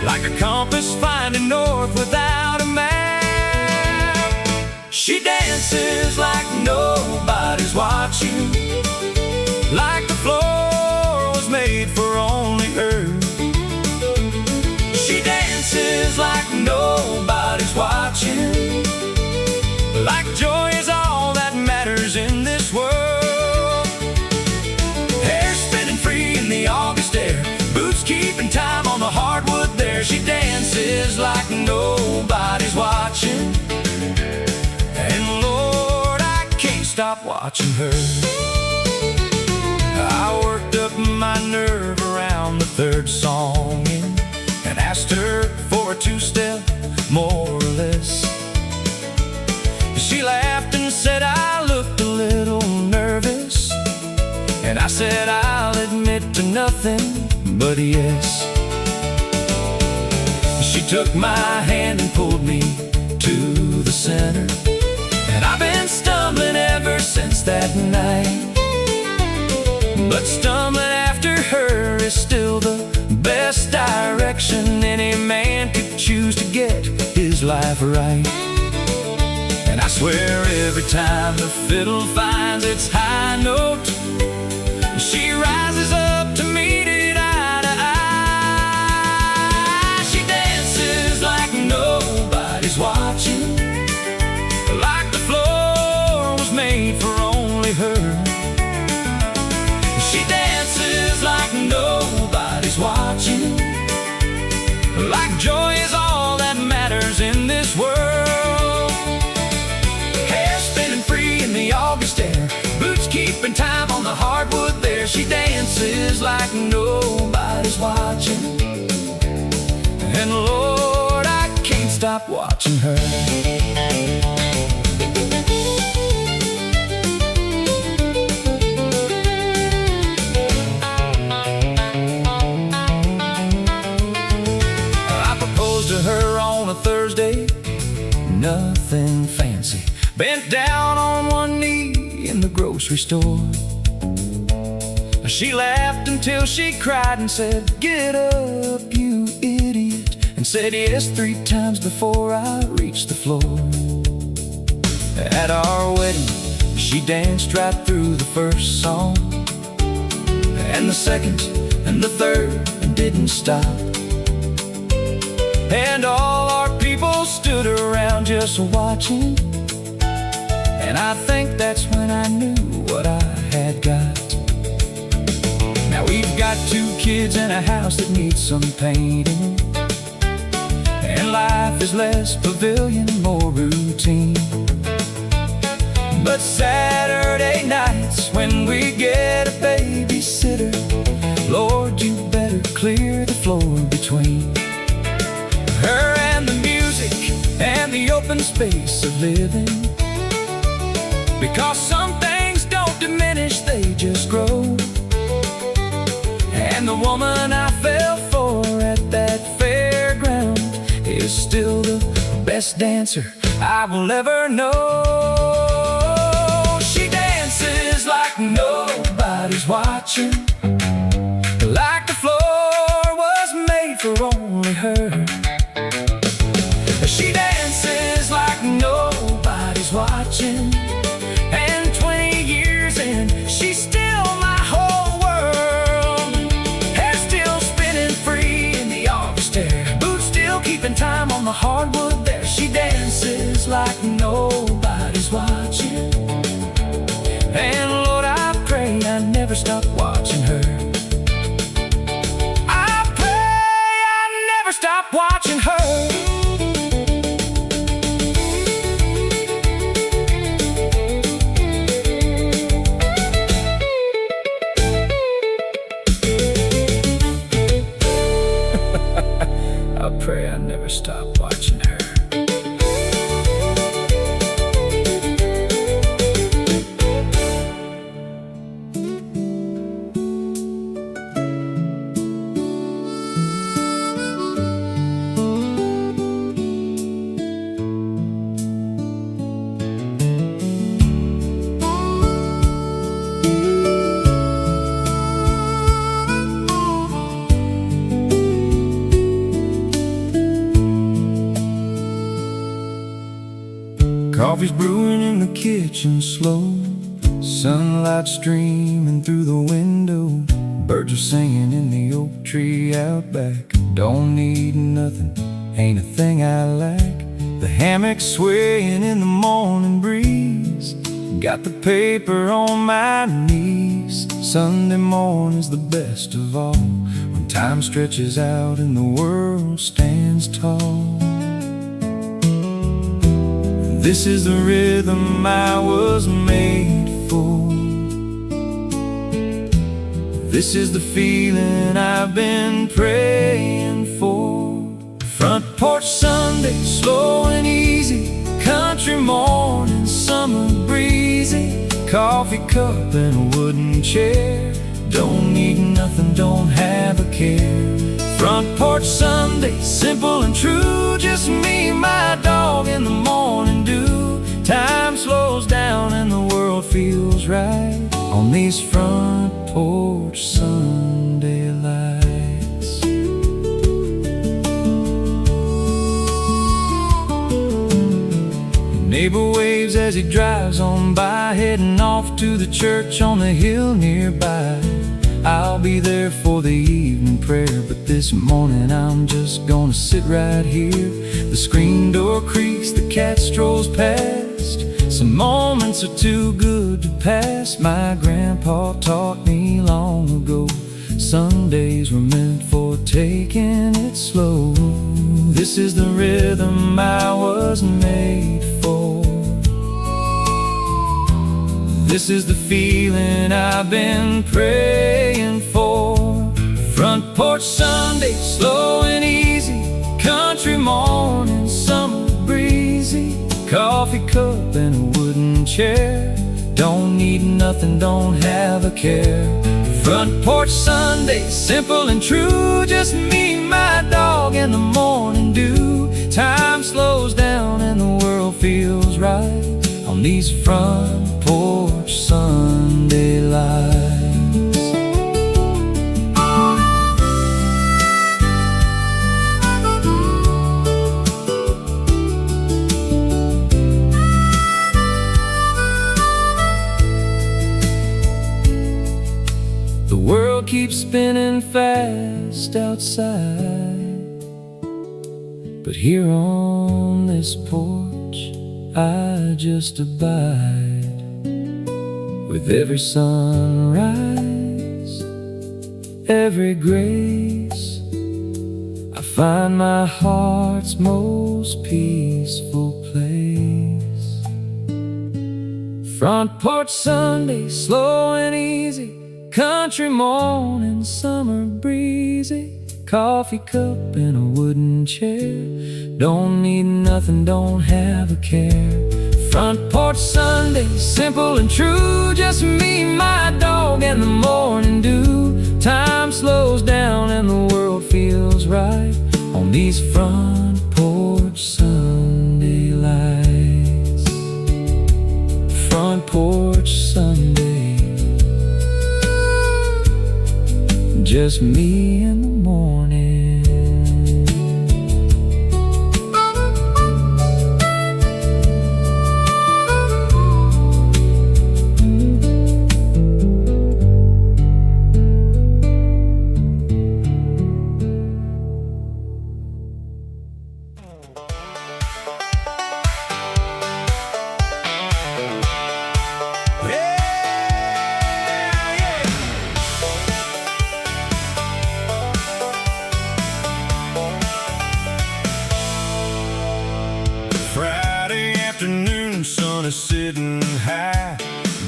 like a compass finding north without a map. She dances like nobody's watching, like the floor was made for only her. She dances like nobody's watching, like joy is all that matters in this world. Hair spinning free in the August air, boots keeping time on the hardwood there. She dances like nobody's watching, and Lord, I can't stop watching her. I worked up my nerve around the third song and asked her for two-step, more or less. She laughed and said I looked a little nervous, and I said I'll admit to nothing but yes. She took my hand and pulled me to the center, and I've been stumbling ever since that night. But stumbling after her is still the best direction any man could choose to get his life right. And I swear every time the fiddle finds its high note, she rises up to meet it eye to eye. She dances like nobody's watching, like the floor was made for only her. She dances like nobody's watching, like joy is all that matters in this world. Hair spinning free in the August air, boots keeping time on the hardwood there. She dances like nobody's watching, and Lord, I can't stop watching her. Thursday, nothing fancy, bent down on one knee in the grocery store. She laughed until she cried and said, "Get up, you idiot," and said yes 3 times before I reached the floor. At our wedding, she danced right through the first song, and the second, and the third, and didn't stop. And all our people stood around just watching, and I think that's when I knew what I had got. Now we've got 2 kids and a house that needs some painting, and life is less pavilion, more routine. But Saturday nights when we get a babysitter, Lord, you better clear the floor between her and the music and the open space of living. Because some things don't diminish, they just grow. And the woman I fell for at that fairground is still the best dancer I will ever know. She dances like nobody's watching, like the floor was made for only her. She dances like nobody's watching, and 20 years in, she's still my whole world. Hair still spinning free in the August air, boots still keeping time on the hardwood there. She dances like nobody's watching, and Lord, I pray I never stop watching her. I pray I never stop watching her. I pray I never stop watching her. Coffee's brewing in the kitchen slow, sunlight streaming through the window. Birds are singing in the oak tree out back. Don't need nothing, ain't a thing I lack. The hammock swaying in the morning breeze, got the paper on my knees. Sunday morning's the best of all, when time stretches out and the world stands tall. This is the rhythm I was made for. This is the feeling I've been praying for. Front porch coffee cup and a wooden chair. Don't need nothing, don't have a care. Front porch Sunday, simple and true. Just me and my dog in the morning dew. Time slows down and the world feels right on these front porch Sunday lights. Neighbor waves as he drives on by, heading off to the church on the hill nearby. I'll be there for the evening prayer, but this morning I'm just gonna sit right here. The screen door creaks, the cat strolls past. Some moments are too good to pass. My grandpa taught me long ago, Sundays were meant for taking it slow. This is the rhythm I was made for. This is the feeling I've been praying for. Front porch Sunday, slow and easy. Country morning, summer breezy. Coffee cup and a wooden chair. Don't need nothing, don't have a care. Front porch Sunday, simple and true. Just me, my dog, and the morning dew. Time slows down and the world feels right on these front porch Sunday lights. The world keeps spinning fast outside, but here on this porch I just abide. With every sunrise, every grace, I find my heart's most peaceful place. Front porch Sunday, slow and easy. Country morning, summer breezy. Coffee cup and a wooden chair. Don't need nothing, don't have a care. Front porch Sunday, simple and true. Just me, my dog, and the morning dew. Time slows down and the world feels right on these front porch Sunday lights. Front porch Sunday, just me in the morning. Sun is sitting high,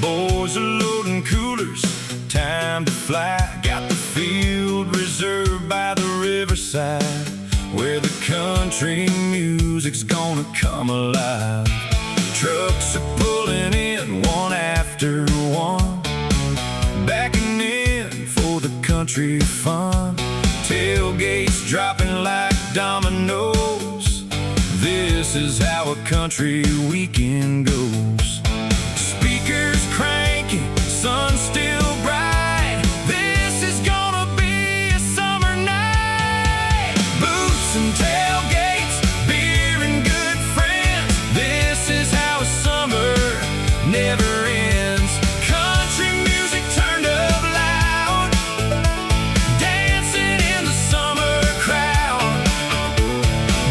boys are loading coolers, time to fly. Got the field reserved by the riverside, where the country music's gonna come alive. Trucks are pulling in one after one, backing in for the country fun. Tailgates dropping like dominoes. This is how a country weekend goes. Speakers cranking, sun still bright. This is gonna be a summer night. Boots and tailgates, beer and good friends. This is how a summer never ends. Country music turned up loud, dancing in the summer crowd.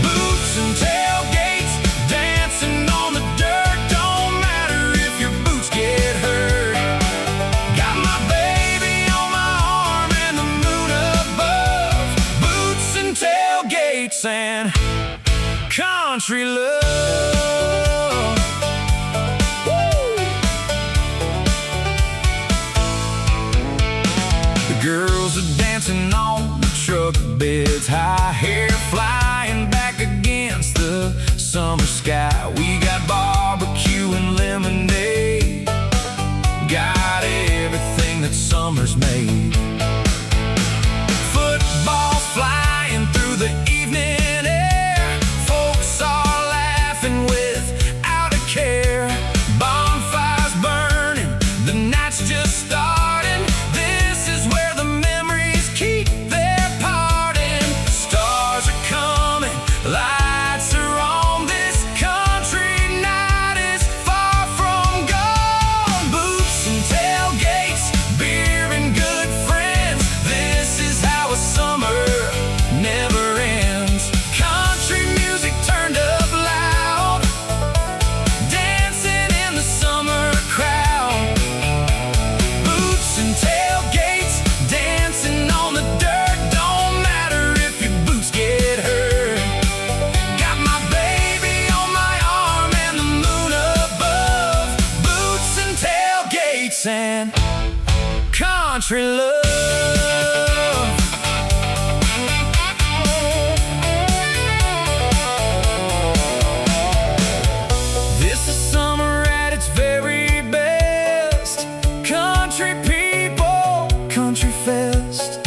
Boots and tailgates, dancing on the dirt. Don't matter if your boots get hurt. Got my baby on my arm and the moon above. Boots and tailgates and country love. The girls are dancing on the truck beds, high hair flying back against the summer sky. We got barbecue and lemonade, country love. This is summer at its very best. Country people, country fest.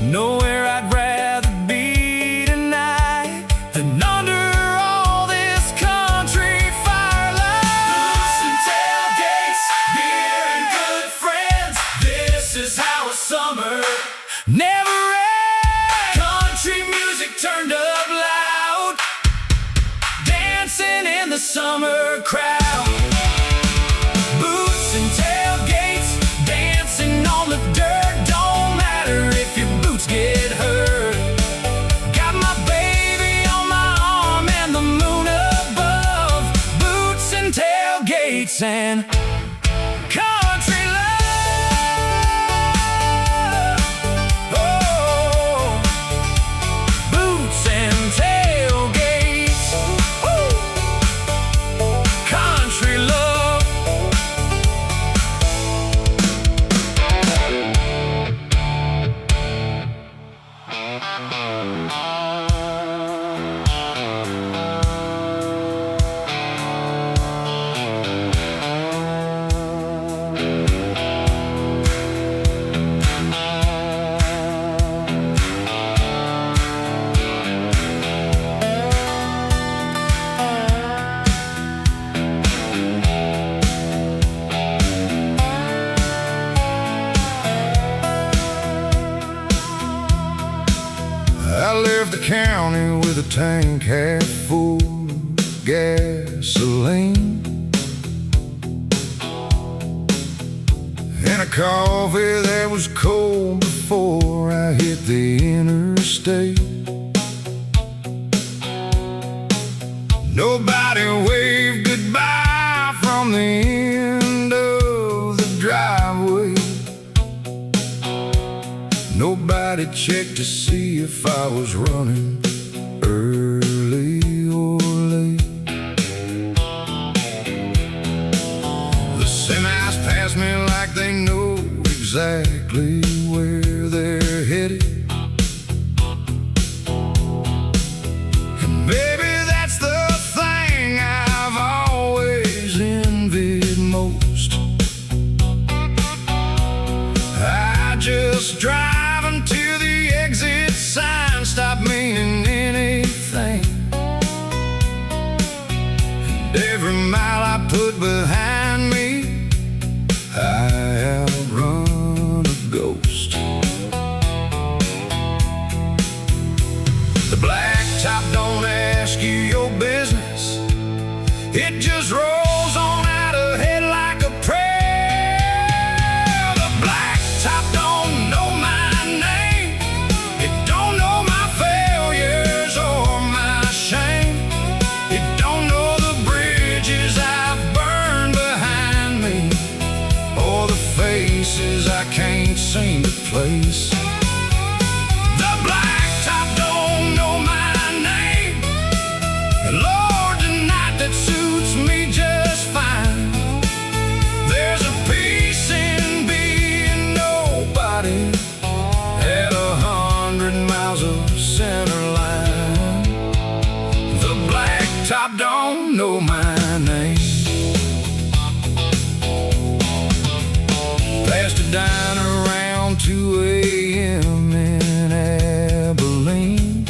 Nowhere I'd rather be tonight than under all this country firelight. Boots and tailgates, beer and good friends. This is how a summer never ends. Country music turned up loud, dancing in the summer crowd. Boots and tailgates, dancing on the dirt. Don't matter if your boots get hurt. Got my baby on my arm and the moon above. Boots and tailgates and country love. Oh, boots and tailgates, woo. Country love. I left the county with a tank half full of gasoline and a coffee that was cold before I hit the interstate. Nobody waved goodbye from the end of the driveway. Nobody checked to see if I was running early or late. The semis pass me like they know exactly where they're headed. And maybe that's the thing I've always envied most. I just drive until the exit sign stop meaning anything. And every mile I put behind me, I outrun a ghost. The blacktop don't ask you your business. It just rolls on out ahead like a prayer. The blacktop don't know my name. It don't know my failures or my shame. It don't know the bridges I've burned behind me or the faces I can't seem to place. The blacktop don't know my name. And Lord, tonight that suits me just fine. There's a peace in being nobody at 100 miles of center line. The blacktop don't know my name. Passed it down around 2 a.m. in Abilene.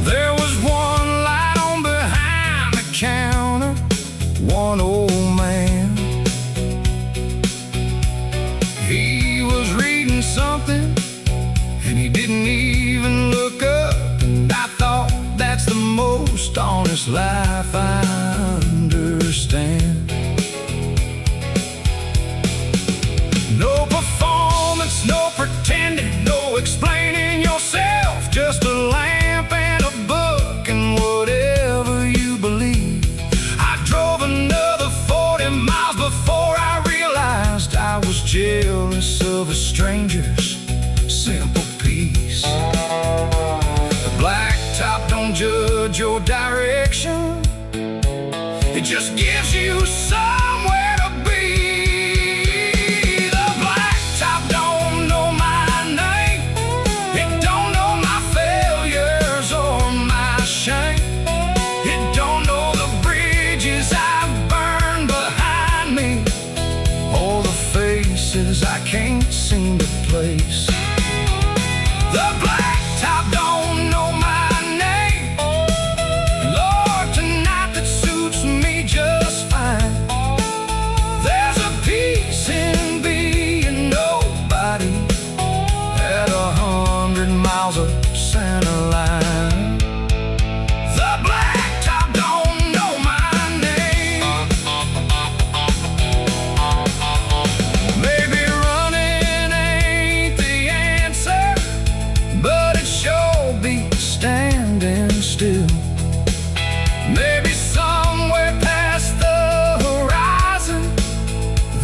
There was one light on behind the counter, one old man. He was reading something and he didn't even look up. And I thought that's the most honest life I understand. No performance, no pretending, no explaining yourself. Just a lamp and a book and whatever you believe. I drove another 40 miles before I realized I was jealous of a stranger's simple peace. The blacktop don't judge your direction. It just gives you somewhere to be. place. The blacktop don't know my name. Lord, tonight that suits me just fine. There's a peace in being nobody at 100 miles of center line. The blacktop don't know my name. Maybe running ain't the answer, but it sure beats standing still. Maybe somewhere past the horizon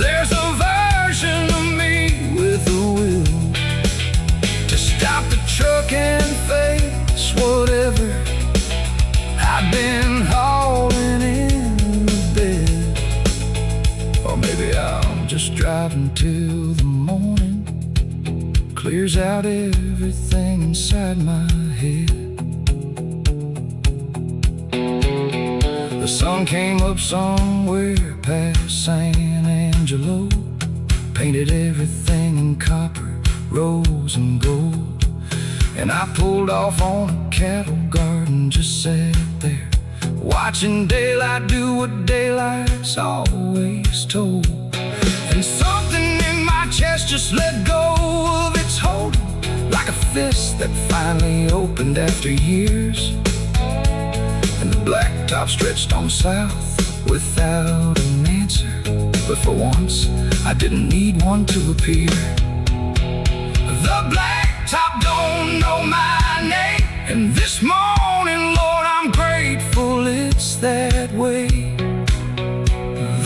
there's a version of me with a will to stop the truck and face whatever I've been hauling in the bed. Or maybe I'm just driving till the morning clears out everything inside my head. The sun came up somewhere past San Angelo, painted everything in copper, rose and gold. And I pulled off on a cattle guard and just sat there, watching daylight do what daylight's always told. And something in my chest just let go of its hold, like a fist that finally opened after years. And the blacktop stretched on south without an answer, but for once I didn't need one to appear. The blacktop don't know my name, and this morning, Lord, I'm grateful it's that way.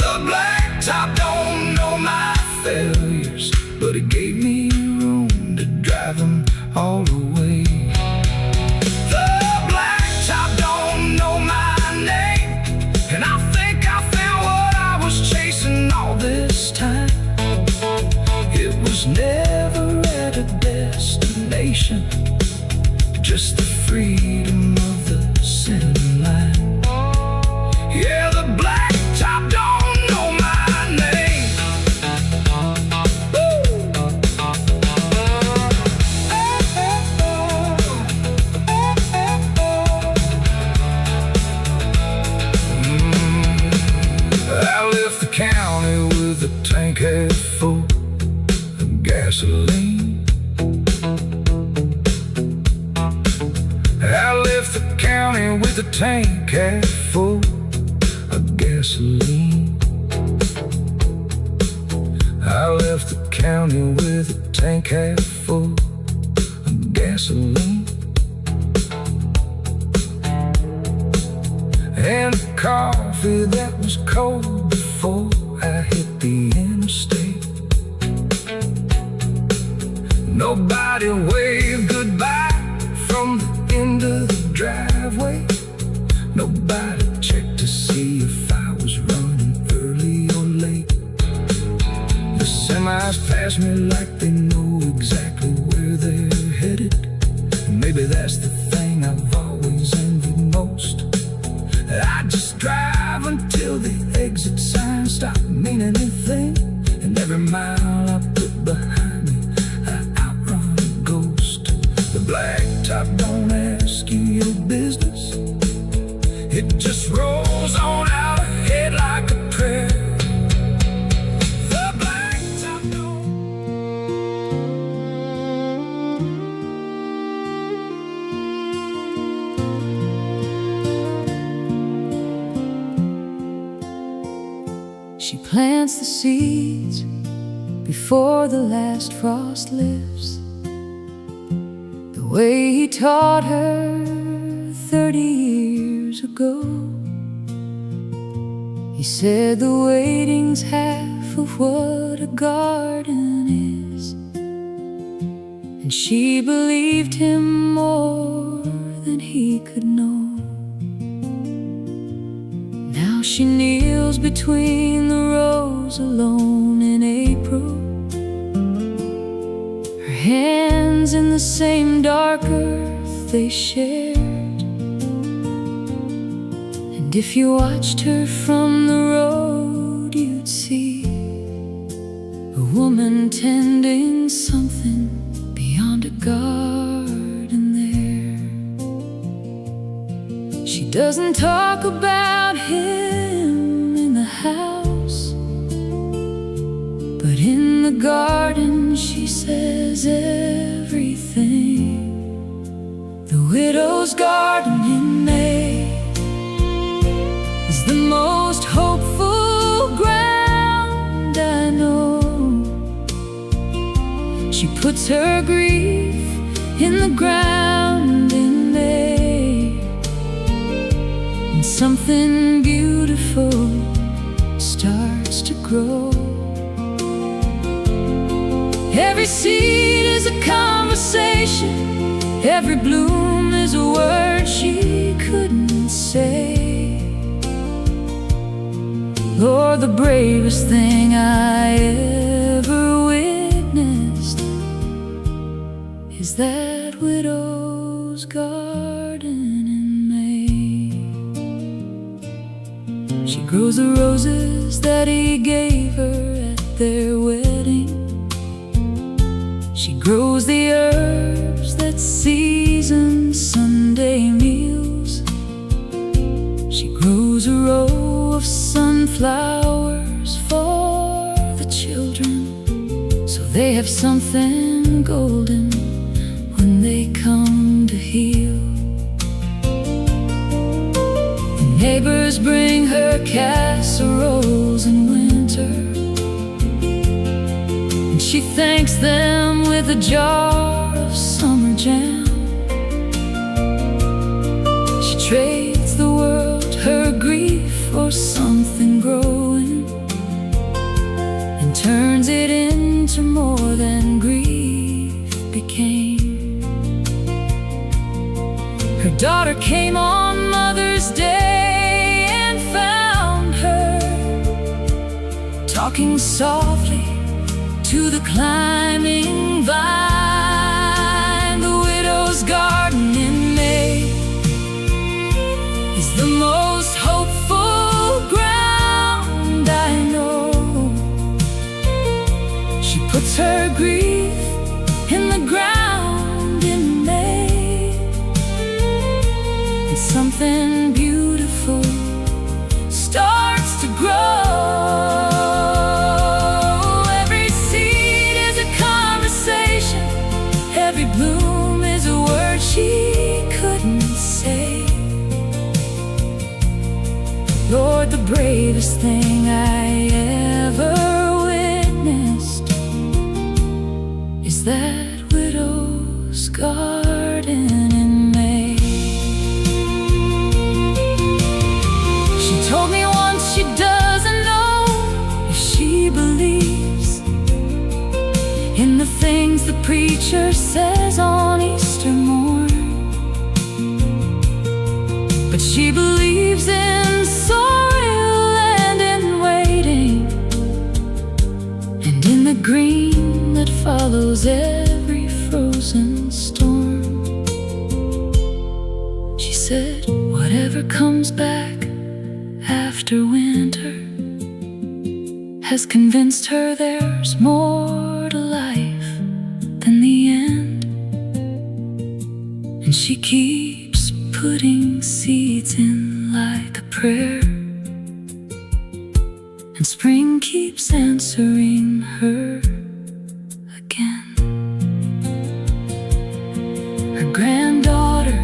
The blacktop don't know my failures, but it gave me room to drive them all away. The blacktop don't know my name, and I think I found what I was chasing all this time. It was never at a destination, just the freedom of the center line. Yeah, the blacktop don't know my name. I left the county with a tank half full of gasoline. I left the county with a tank half full of gasoline. I left the county with a tank half full of gasoline. And a coffee that was cold before I hit the interstate. Nobody waved goodbye from the end of the driveway. Nobody checked to see if I was running early or late. The semis pass me like they know exactly where they're headed. And maybe that's the thing I've always envied most. I just drive until the exit sign stopped meaning anything, and every mile I put behind me I outrun a ghost. The blacktop don't ask you your business, it just rolls on out ahead like a prayer. The blacktop don't. She plants the seeds before the last frost lifts, the way he taught her 30 years ago. He said the waiting's half of what a garden is, and she believed him more than he could know. Now she kneels between the rows alone in April, her hands in the same dark earth they shared. And if you watched her from the road, you'd see a woman tending something doesn't talk about him in the house, but in the garden she says everything. The widow's garden in May is the most hopeful ground I know. She puts her grief in the ground in May, and something beautiful starts to grow. Every seed is a conversation, every bloom is a word she couldn't say. Lord, the bravest thing I ever witnessed is that widow's garden in May. She grows the roses that he gave her at their wedding. She grows the herbs that season Sunday meals. She grows a row of sunflowers for the children, so they have something golden when they come to heal. The neighbors bring her casseroles in winter, and she thanks them with a jar of summer jam. She trades the world, her grief, for something growing, and turns it into more than grief became. Her daughter came on Mother's Day and found her talking softly to the climbing vine. The widow's garden in May is the most hopeful ground I know. She puts her grief in the ground in May, and something beautiful starts to grow. Every seed is a conversation, every bloom is a word she couldn't say. Lord, the bravest thing I ever witnessed is that widow's garden in May. She told me once she doesn't know if she believes in the things the preacher says on Easter morn, but she believes in soil and in waiting, and in the green that follows every frozen storm. She said, whatever comes back after winter has convinced her there's more to life than the end, and she keeps putting seeds in like a prayer, and spring keeps answering her again. Her granddaughter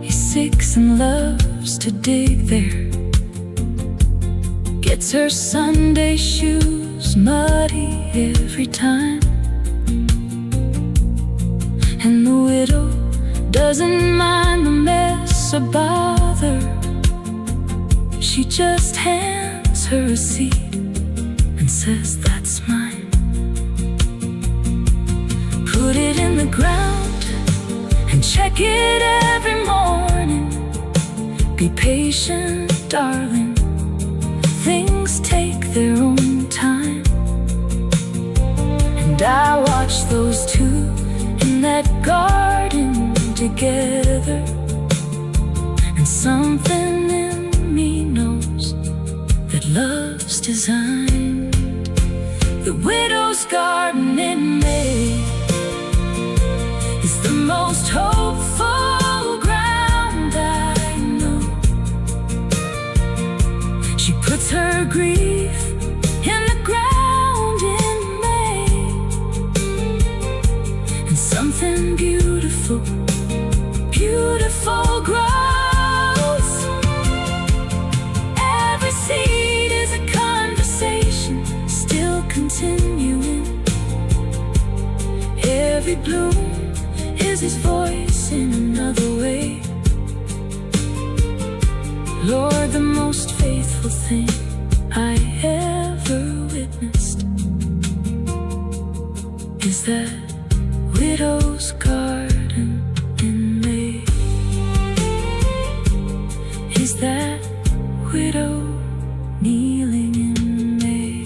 is 6 and loves to dig there, gets her Sunday shoes muddy every time, and the widow doesn't mind the mess or bother. She just hands her a seed and says, that's mine. Put it in the ground and check it every morning. Be patient, darling, things take their own time. And I watch those two in that garden together, and something in me knows that love's designed. The widow's garden in May is the most hopeful ground I know. something beautiful, beautiful grows. Every seed is a conversation, still continuing. Every bloom is his voice in another way. Lord, the most faithful thing I ever witnessed is that widow's garden in May. Is that widow kneeling in May?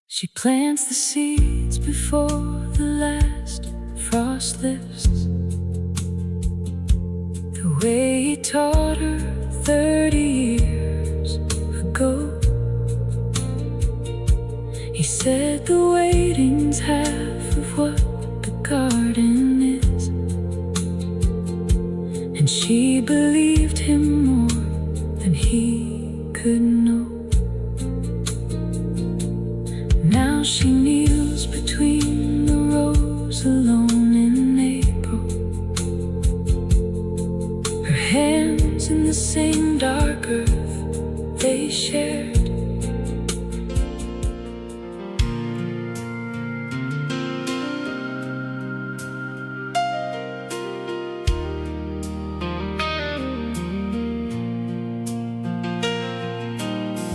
She plants the seeds before the last frost lifts, the way he taught her 30 years ago. He said the waiting's half of what the garden is, and she believed him more than he could know. Now she kneels between the rows alone in April, her hands in the same dark earth they shared.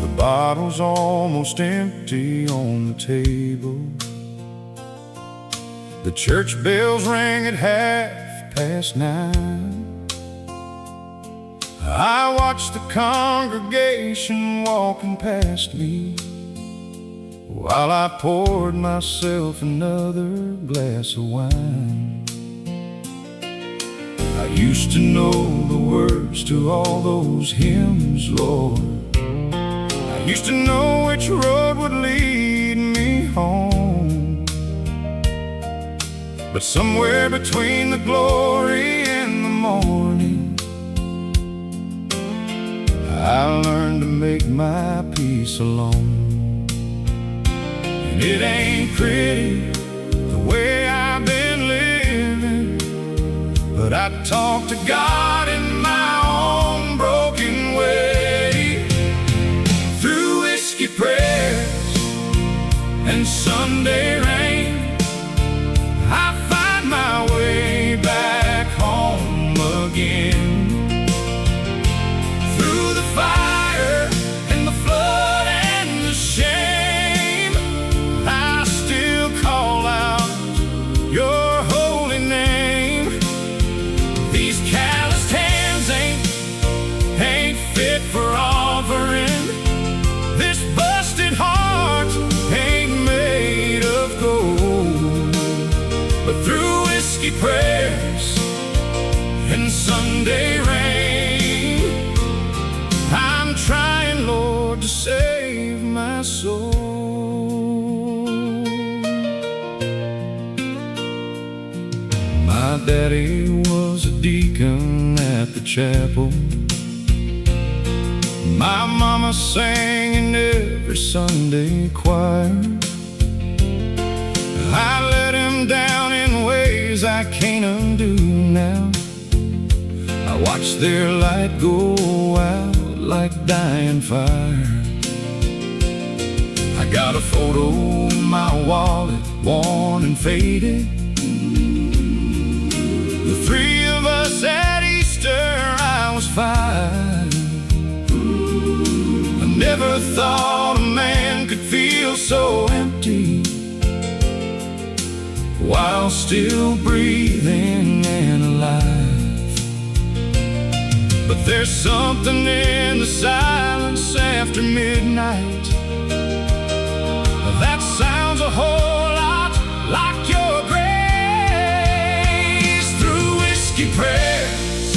The bottle's almost empty on the table. The church bells rang at 9:30. I watched the congregation walking past me while I poured myself another glass of wine. I used to know the words to all those hymns, Lord. I used to know which road would lead me home. But somewhere between the glory and the morning, I learned to make my peace alone. And it ain't pretty the way I've been living, but I talk to God in my own broken way, through whiskey prayers and Sunday rain. I find my way back home again. Through the fire and the flood and the shame, I still call out your holy name. These calloused hands ain't fit for offering. This busted heart ain't made of gold. But through whiskey prayers and Sunday rain, I'm trying, Lord, to save my soul. My daddy was a deacon at the chapel. My mama sang in every Sunday choir. I let him down in ways I can't undo now. I watch their light go out like dying fire. I got a photo in my wallet, worn and faded. The three of us at Easter, I was 5. I never thought a man could feel so empty while still breathing and alive. But there's something in the silence after midnight that sounds a whole lot like your grace. Through whiskey prayers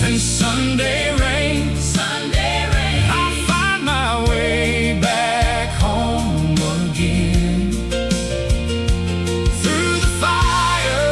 and Sunday rain, I find my way back home again. Through the fire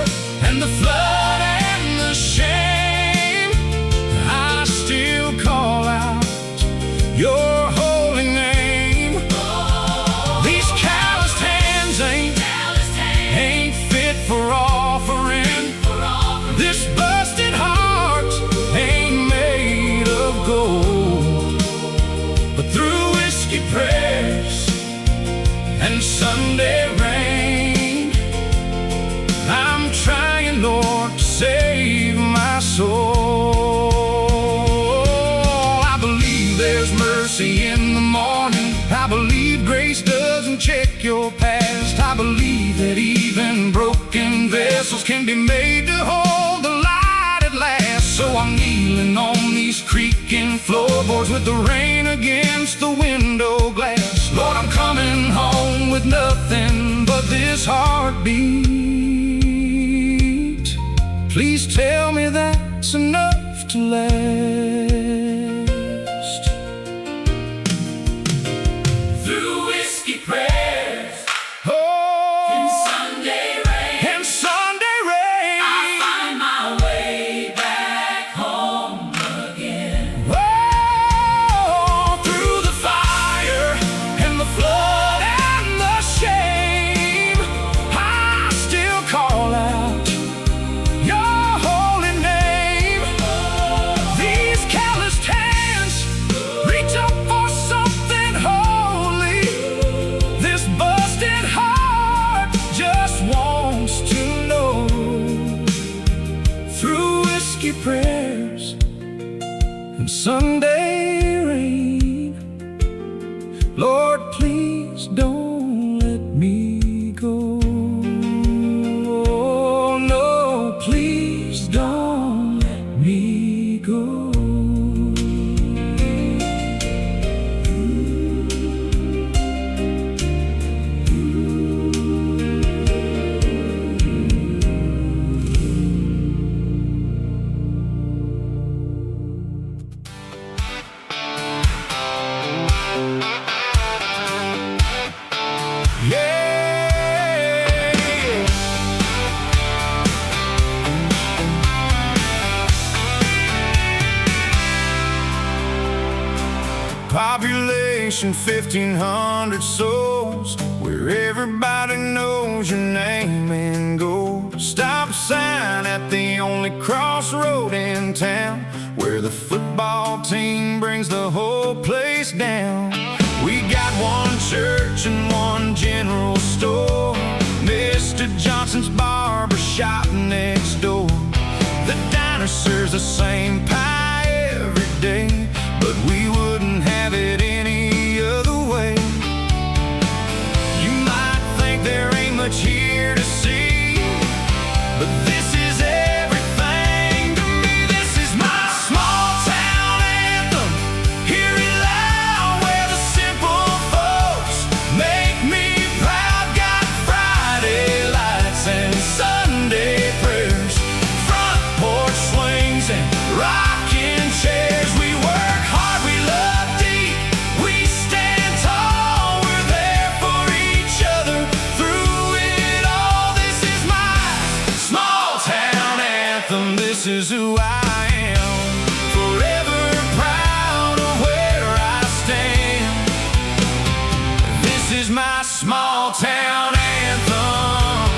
Lord, save my soul. I believe there's mercy in the morning. I believe grace doesn't check your past. I believe that even broken vessels can be made to hold the light at last. So I'm kneeling on these creaking floorboards with the rain against the window glass. Lord, I'm coming home with nothing but this heartbeat. Please tell me that's enough to last. Through whiskey prayers Oh, and Sunday rain, and Sunday rain, I find my way back home again. oh, through the fire and the flood and the shame, I still call out your holy name. These calloused hands reach up for something holy. This busted heart just wants to know. Through whiskey prayers and Sunday rain, Lord, please don't let me go. Oh, no, please don't let me go. Yeah. Population 1,500 souls, where everybody knows your name and goes. Stop sign at the only crossroad in town, where the football team brings the whole place down. We got one church and one general store, Mr. Johnson's barber shop next door. The diner serves the same pie every day, but we wouldn't have it any other way. You might think there ain't much here to see, but this is everything to me. This is my small town anthem. Hear it loud, where the simple folks make me proud. Got Friday lights and Sunday prayers, front porch swings and rocking chairs. We work hard, we love deep, we stand tall. We're there for each other through it all. This is my small town anthem. This is who I am, forever proud of where I stand. This is my small town anthem.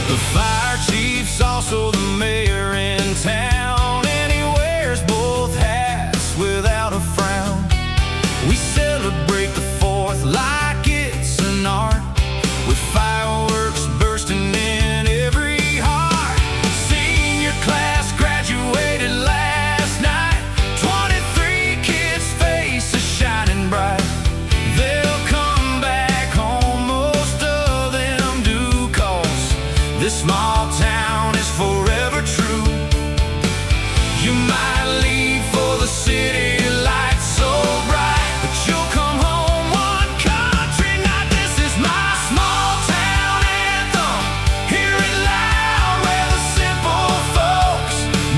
The fire chief's also the mayor in town, and he wears both hats without a frown. We celebrate the 4th like it's an art, with fireworks bursting in every heart. Senior class graduated last night, 23 kids' faces shining bright. They'll come back home, most of them do, 'cause this small town is forever true. You might leave for the city lights so bright, but you'll come home one country night. This is my small town anthem. Hear it loud, where the simple folks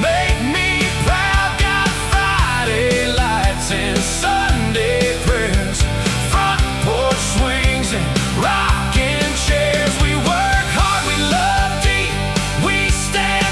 make me proud. Got Friday lights and Sunday prayers, front porch swings and rocking chairs. We work hard, we love deep, we stand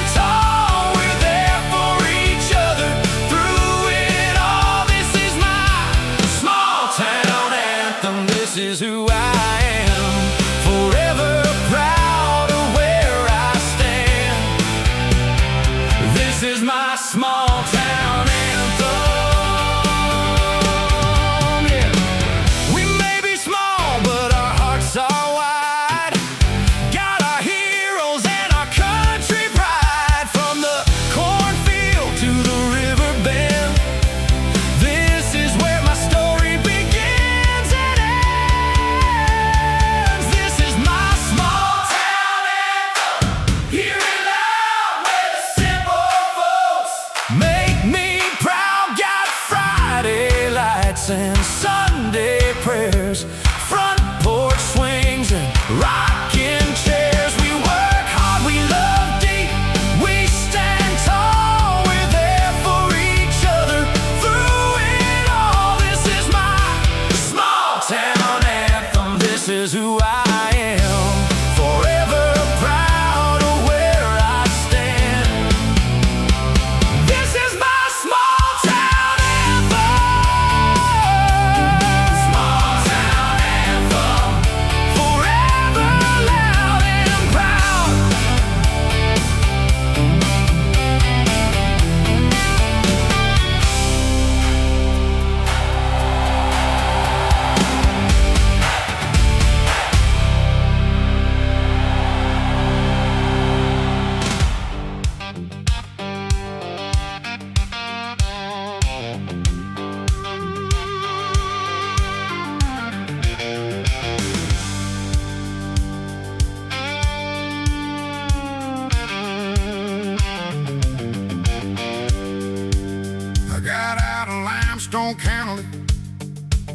on County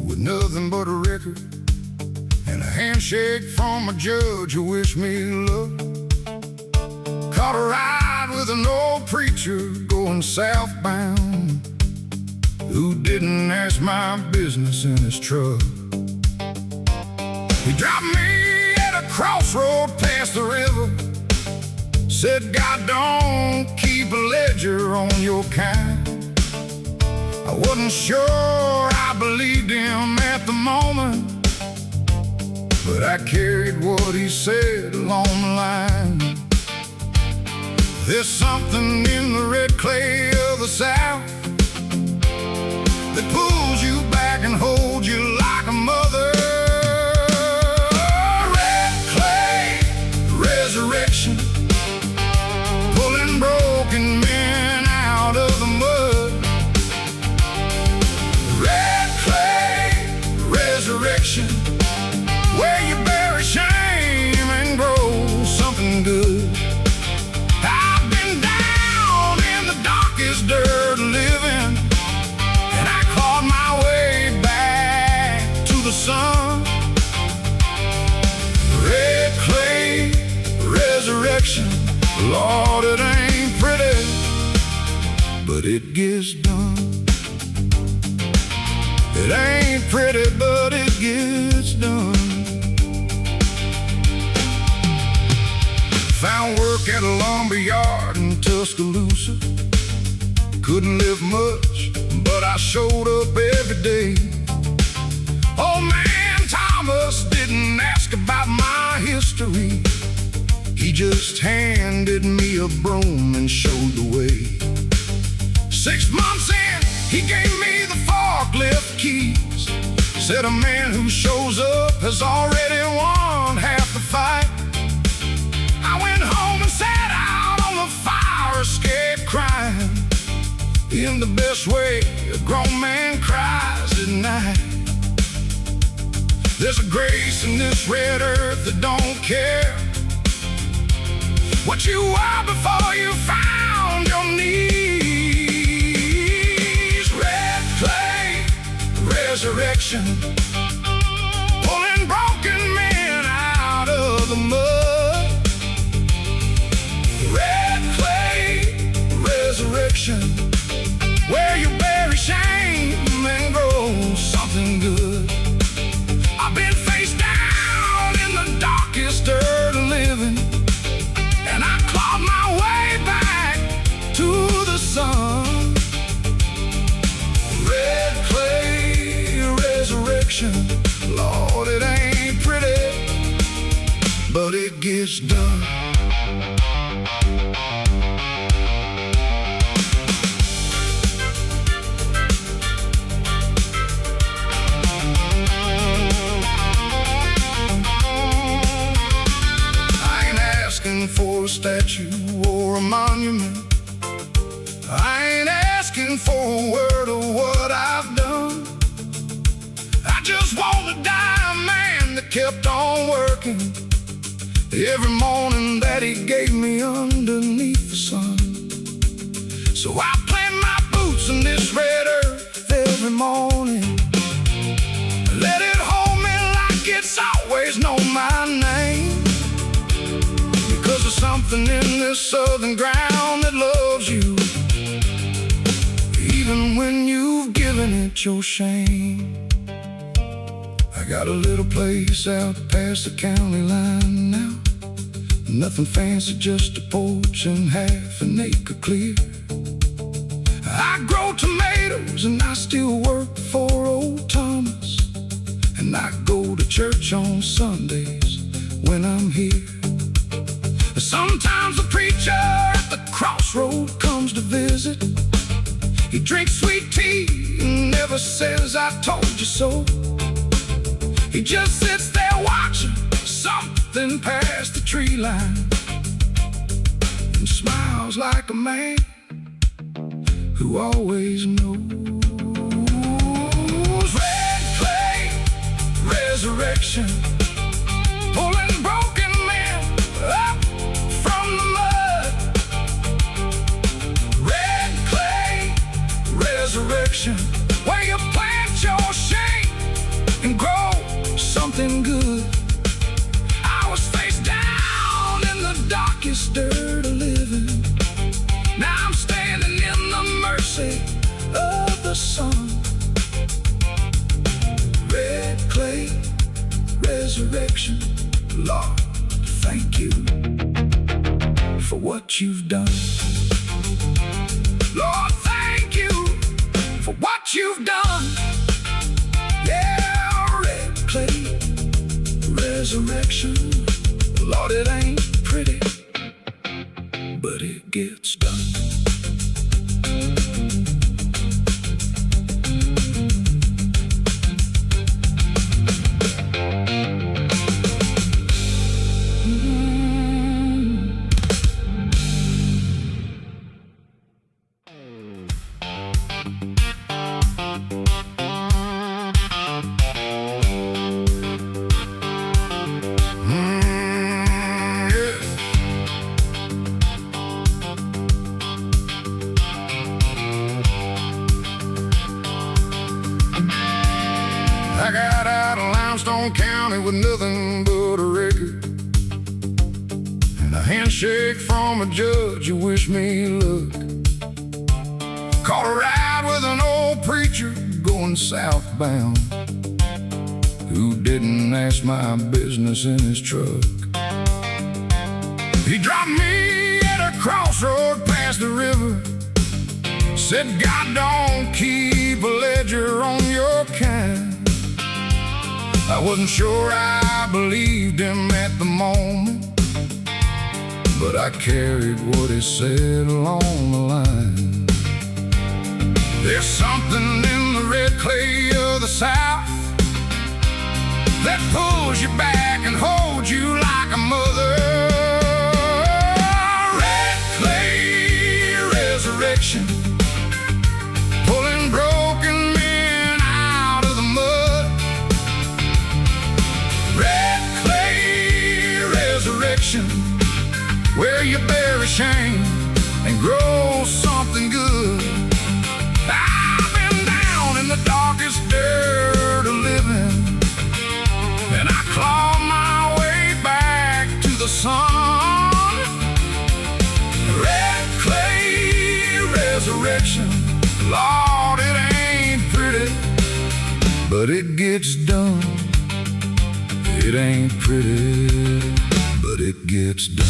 with nothing but a record and a handshake from a judge who wished me luck. Caught a ride with an old preacher going southbound who didn't ask my business in his truck. He dropped me at a crossroad past the river, said, God don't keep a ledger on your kind. I wasn't sure I believed him at the moment, but I carried what he said along the line. There's something in the red clay of the South that pulls you back and holds you like a mother. Red clay, resurrection, pulling broken men out of the mud. Red clay, resurrection, where you bury shame and grow something good. I've been down in the darkest dirt living, and I clawed my way back to the sun. Red clay, resurrection, Lord, it ain't pretty, but it gets done. It ain't pretty, but it gets done. Found work at a lumber yard in Tuscaloosa. Couldn't live much, but I showed up every day. Old man Thomas didn't ask about my history. He just handed me a broom and showed the way. 6 months in, he gave me the forklift keys. Said a man who shows up has already won half the fight. I went home and sat out on the fire escape crying, in the best way a grown man cries at night. There's a grace in this red earth that don't care what you are before you found your knees. Red clay, resurrection, pulling broken men out of the mud. Red clay, resurrection, where you bury shame and grow something good. I've been face down in the darkest dirt living, and I clawed my way back to the sun. Red clay, resurrection, Lord, it ain't pretty, but it gets done. For a statue or a monument, I ain't asking for a word of what I've done. I just want to die a man that kept on working every morning that he gave me underneath the sun. So I plant my boots in this red earth every morning, let it hold me like it's always known my name. Because there's something in this southern ground that loves you, even when you've given it your shame. I got a little place out past the county line now. Nothing fancy, just a porch and half an acre clear. I grow tomatoes and I still work for old Thomas, and I go to church on Sundays when I'm here. Sometimes the preacher at the crossroad comes to visit. He drinks sweet tea and never says I told you so. He just sits there watching something past the tree line and smiles like a man who always knows. Red clay, resurrection, pulling broken men up from the mud. Red clay, resurrection, where you darkest dirt of living. Now I'm standing in the mercy of the sun. Red clay, resurrection, Lord, thank you for what you've done. Lord, thank you for what you've done. Yeah, red clay, resurrection, Lord, it ain't pretty, but it gets done. I got out of Limestone County with nothing but a record and a handshake from a judge who wished me luck. Caught a ride with an old preacher going southbound who didn't ask my business in his truck. He dropped me at a crossroad past the river, said, God don't keep a ledger on your kind. I wasn't sure I believed him at the moment, but I carried what he said along the line. There's something in the red clay of the South that pulls you back and holds you like a mother. Red clay resurrection, pulling broken men out of the mud. Red clay resurrection, where you bury shame and grow something good. I've been down in the darkest dirt of living, and I clawed my way back to the sun. Red clay resurrection, Lord, it ain't pretty, but it gets done. It ain't pretty, but it gets done.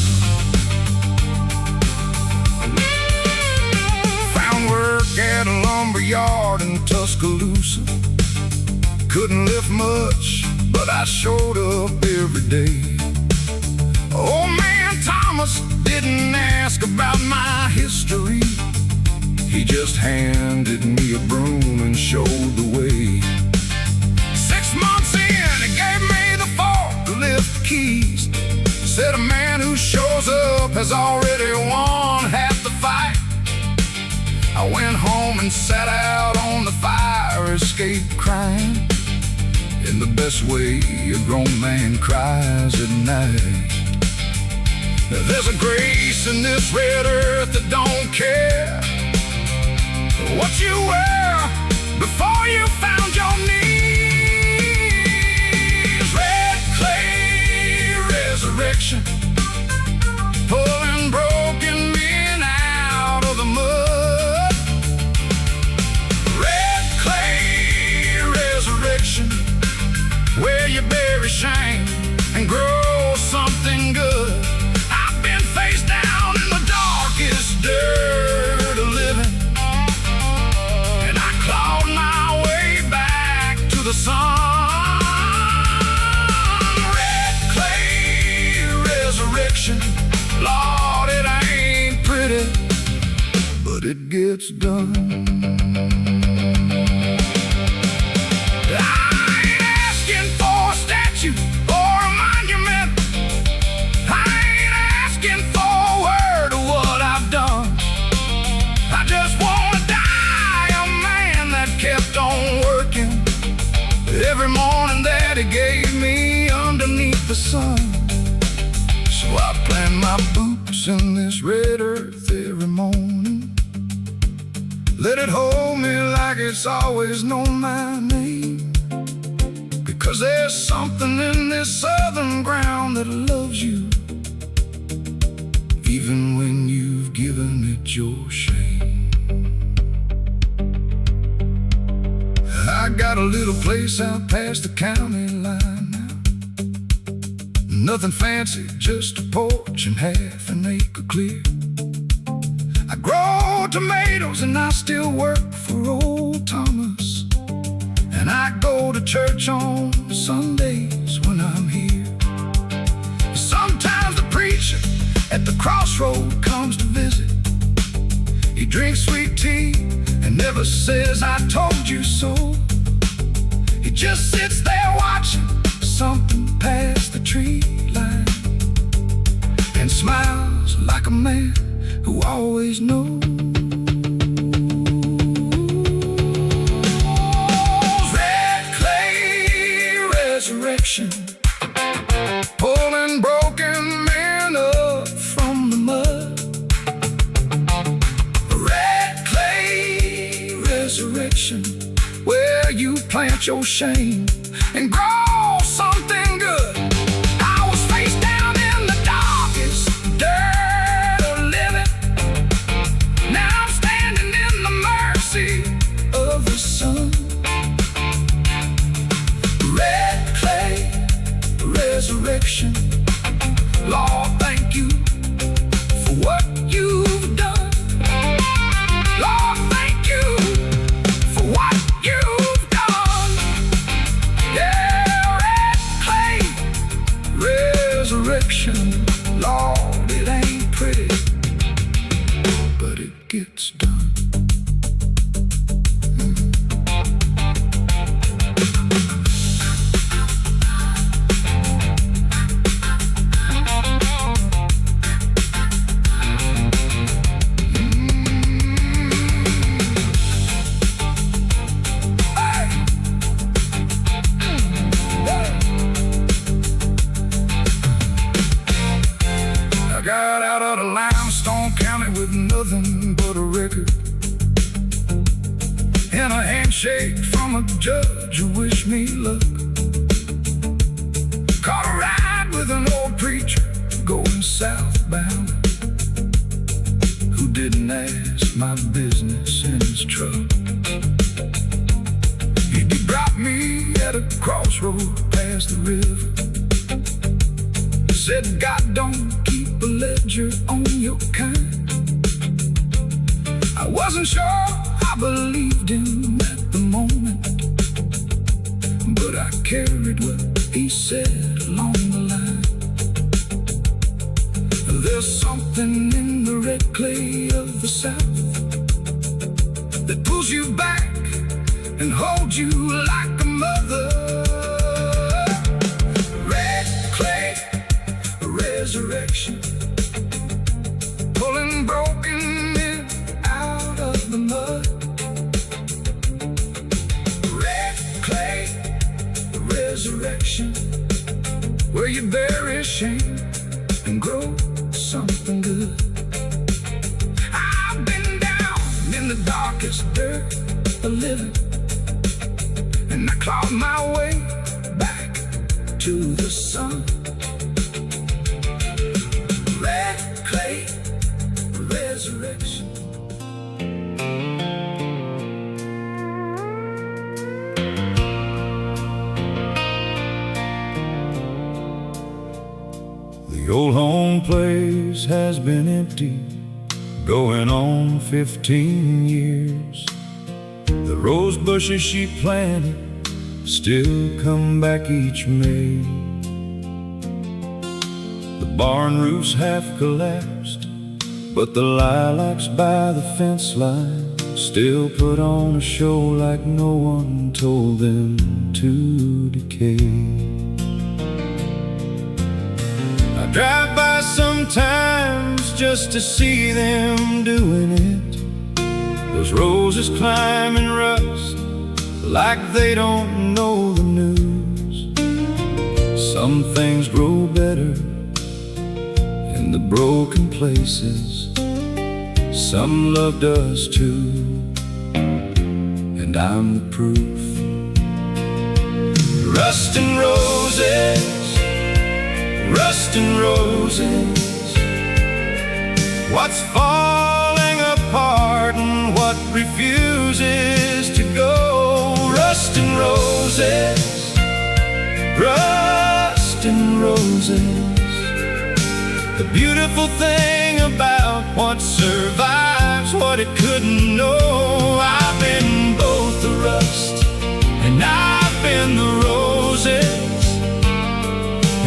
Found work at a lumber yard in Tuscaloosa. Couldn't lift much, but I showed up every day. Old man Thomas didn't ask about my history. He just handed me a broom and showed the way. 6 months in, he gave me the forklift keys. Said a man who shows up has already won half the fight. I went home and sat out on the fire escape crying in the best way a grown man cries at night. There's a grace in this red earth that don't care what you were before you found your knees. Red clay resurrection, pulling broken men out of the mud. Red clay resurrection, where you bury shame and grow something good. I've been face down in the darkest dirt of living, and I clawed my way back to the sun. Red clay resurrection, Lord, it ain't pretty, but it gets done. I ain't asking for a statue or a monument. I ain't asking for a word of what I've done. I just wanna die a man that kept on working every morning that he gave me underneath the sun. So I plant my boots in this red earth every morning. Let it hold me like it's always known my name, because there's something in this southern ground that loves you. even when you've given it your shame. I got a little place out past the county line now. Nothing fancy, just a porch and half an acre clear. I grow tomatoes and I still work for old Thomas, and I go to church on Sundays when I'm here. Sometimes the preacher at the crossroad comes to visit. He drinks sweet tea and never says I told you so. He just sits there watching something pass the tree line and smiles like a man who always knows. Red clay resurrection, pulling broken men up from the mud. Red clay resurrection, where you plant your shame and grow something good. I was face down in the darkest dirt of living. Now I'm standing in the mercy of the sun. Red clay resurrection, Lord, thank you for what you've done. Lord, thank you for what you've done. Yeah, red clay resurrection, Lord, it ain't pretty, but it gets done. I got out of the limestone county with nothing but a record and a handshake from a judge who wished me luck. Caught a ride with an old preacher going southbound, who didn't ask my business in his truck. He dropped me at a crossroad past the river. Said, God don't keep a ledger on your kind. I wasn't sure I believed him at the moment, but I carried what he said along the line. There's something in the red clay of the South that pulls you back and holds you like a mother. Red clay resurrection, pulling broken men out of the mud. Red clay resurrection, where you bury shame and grow something good. I've been down in the darkest dirt of living, and I clawed my way back to the sun. Red clay resurrection. The old home place has been empty, going on 15 years. The rose bushes she planted still come back each May. The barn roof's half collapsed, but the lilacs by the fence line still put on a show like no one told them to decay. I drive by sometimes just to see them doing it. Those roses climb and rust like they don't know the news. Some things grow better in the broken places. Some loved us too, and I'm the proof. Rust and roses, rust and roses, What's falling apart and what refuses to go? Rust and roses, rust and roses. The beautiful thing about what survives what it couldn't know. I've been both the rust and I've been the roses,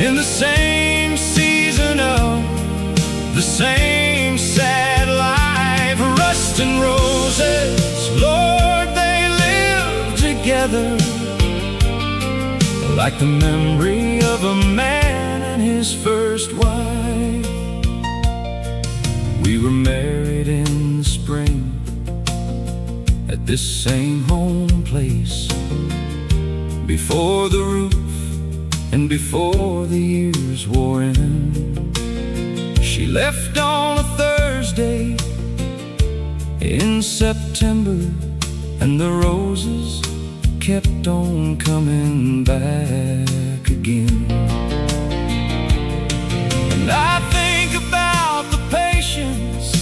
in the same season of the same sad life. Rust and roses, Lord, they live together, like the memory of a man and his first wife. We were married in the spring at this same home place, before the roof and before the years wore in. She left on a Thursday in September, and the roses kept on coming back again. And I think about the patience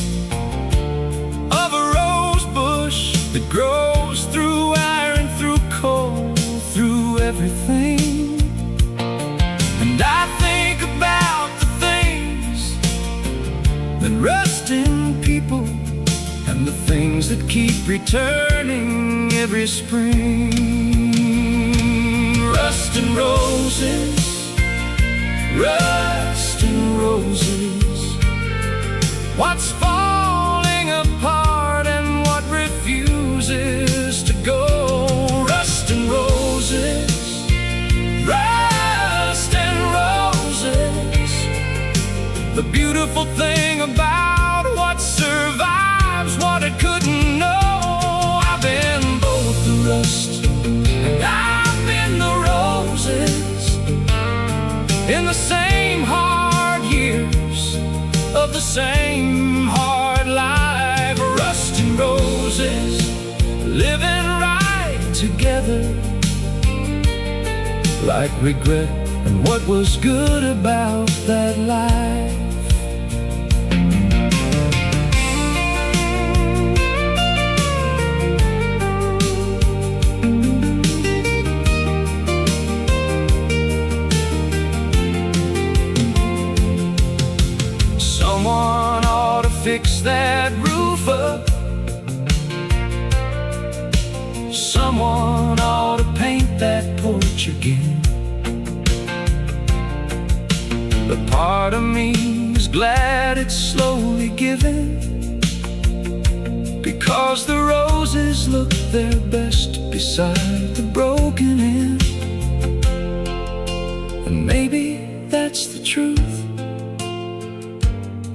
of a rose bush that grows through iron, through coal, through everything. And I think about the things that rust in people, and the things that keep returning every spring. Rust and roses, rust and roses. What's falling apart and what refuses to go? Rust and roses, rust and roses. The beautiful thing about what survives what it couldn't know. I've been both the rust and I've been the roses, in the same hard years of the same hard life. Rust and roses, living right together, like regret and what was good about that life. Someone ought to fix that roof up. Someone ought to paint that porch again. But part of me is glad it's slowly giving, because the roses look their best beside the broken end. And maybe that's the truth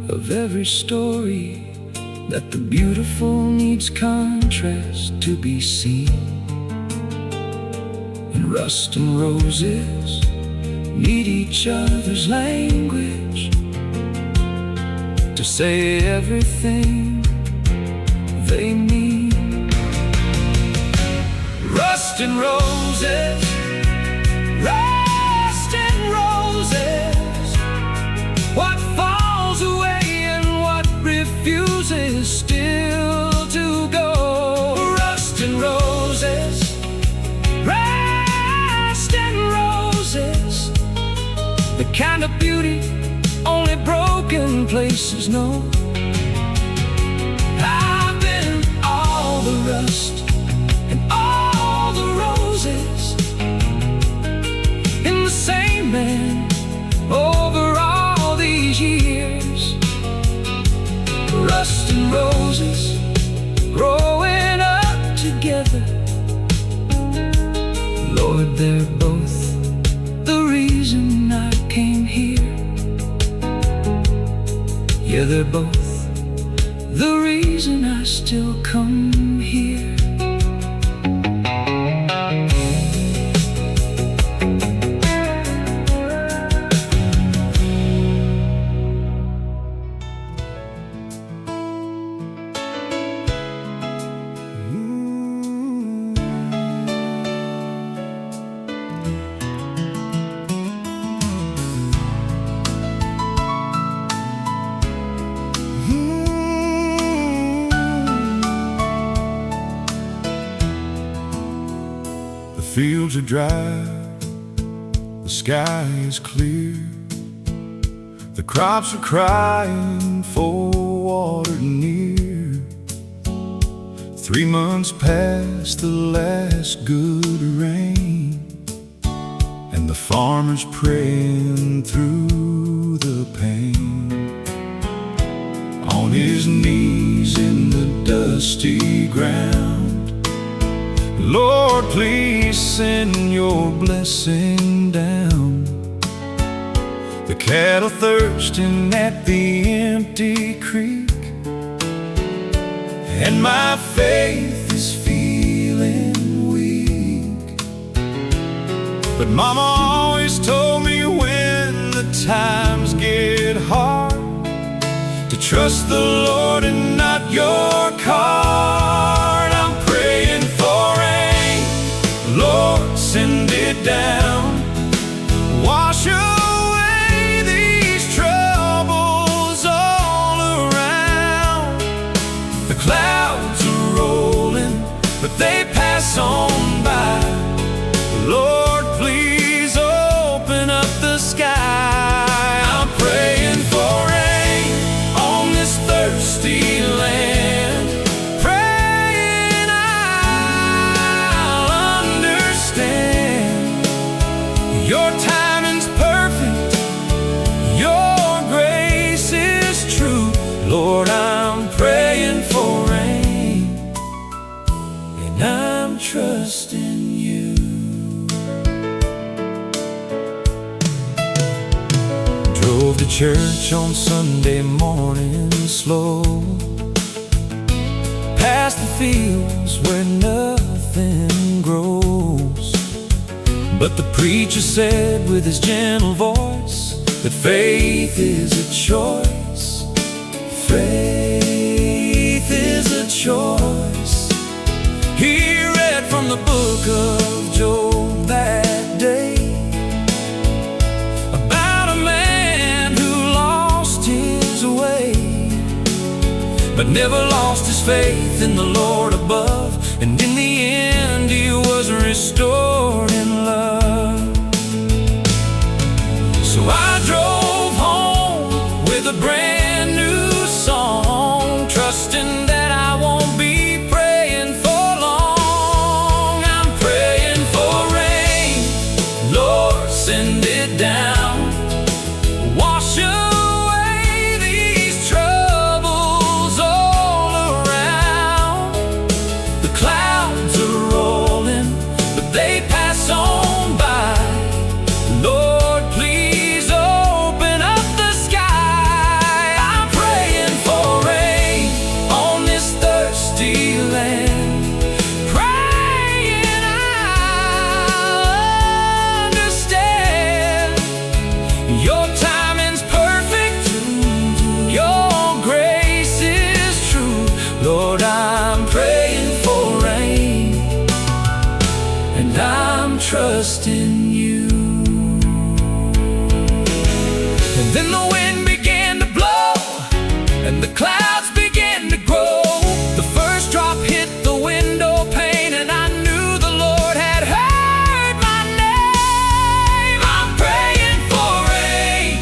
of every story, that the beautiful needs contrast to be seen. And rust and roses need each other's language to say everything they mean. Rust and roses, rust and roses. What falls away and what refuses still to go? Rust and roses, rust and roses. The kind of beauty only broken places know. I've been all the rust and all the roses, in the same man over all these years. Rust and roses growing up together. Lord, they're both the reason I came here. Yeah, they're both the reason I still come here. fields are dry, the sky is clear, the crops are crying for water near. 3 months past the last good rain, and the farmer's praying through the pain. On his knees in the dusty ground, Lord, please send your blessing down. The cattle thirsting at the empty creek, and my faith is feeling weak. But Mama always told me when the times get hard to trust the Lord and not your card. I'm praying for rain, Lord, send it down. Wash away these troubles all around. The clouds are rolling, but they pass on by. Lord, please open up the sky. I'm praying for rain on this thirsty land, praying I'll understand. Your timing's perfect, your grace is true. Lord, I'm praying for rain, and I'm trusting you. Drove to church on Sunday morning slow, past the fields where nothing grows. But the preacher said with his gentle voice that faith is a choice. Faith is a choice. He read from the book of Job that day, about a man who lost his way, but never lost his faith in the Lord above. And in the end he was restored in love. So I drove home with a brand new song, trusting that I won't be praying for long. I'm praying for rain, Lord, send it down. Wash away these troubles all around. The clouds are rolling, but they pass on by. Lord, please open up the sky. I'm praying for rain on this thirsty land, praying I'll understand. Your timing's perfect, your grace is true. Lord, I'm praying for rain, and I'm trusting you. And then the wind began to blow, and the clouds began to grow. The first drop hit the window pane, and I knew the Lord had heard my name. I'm praying for rain,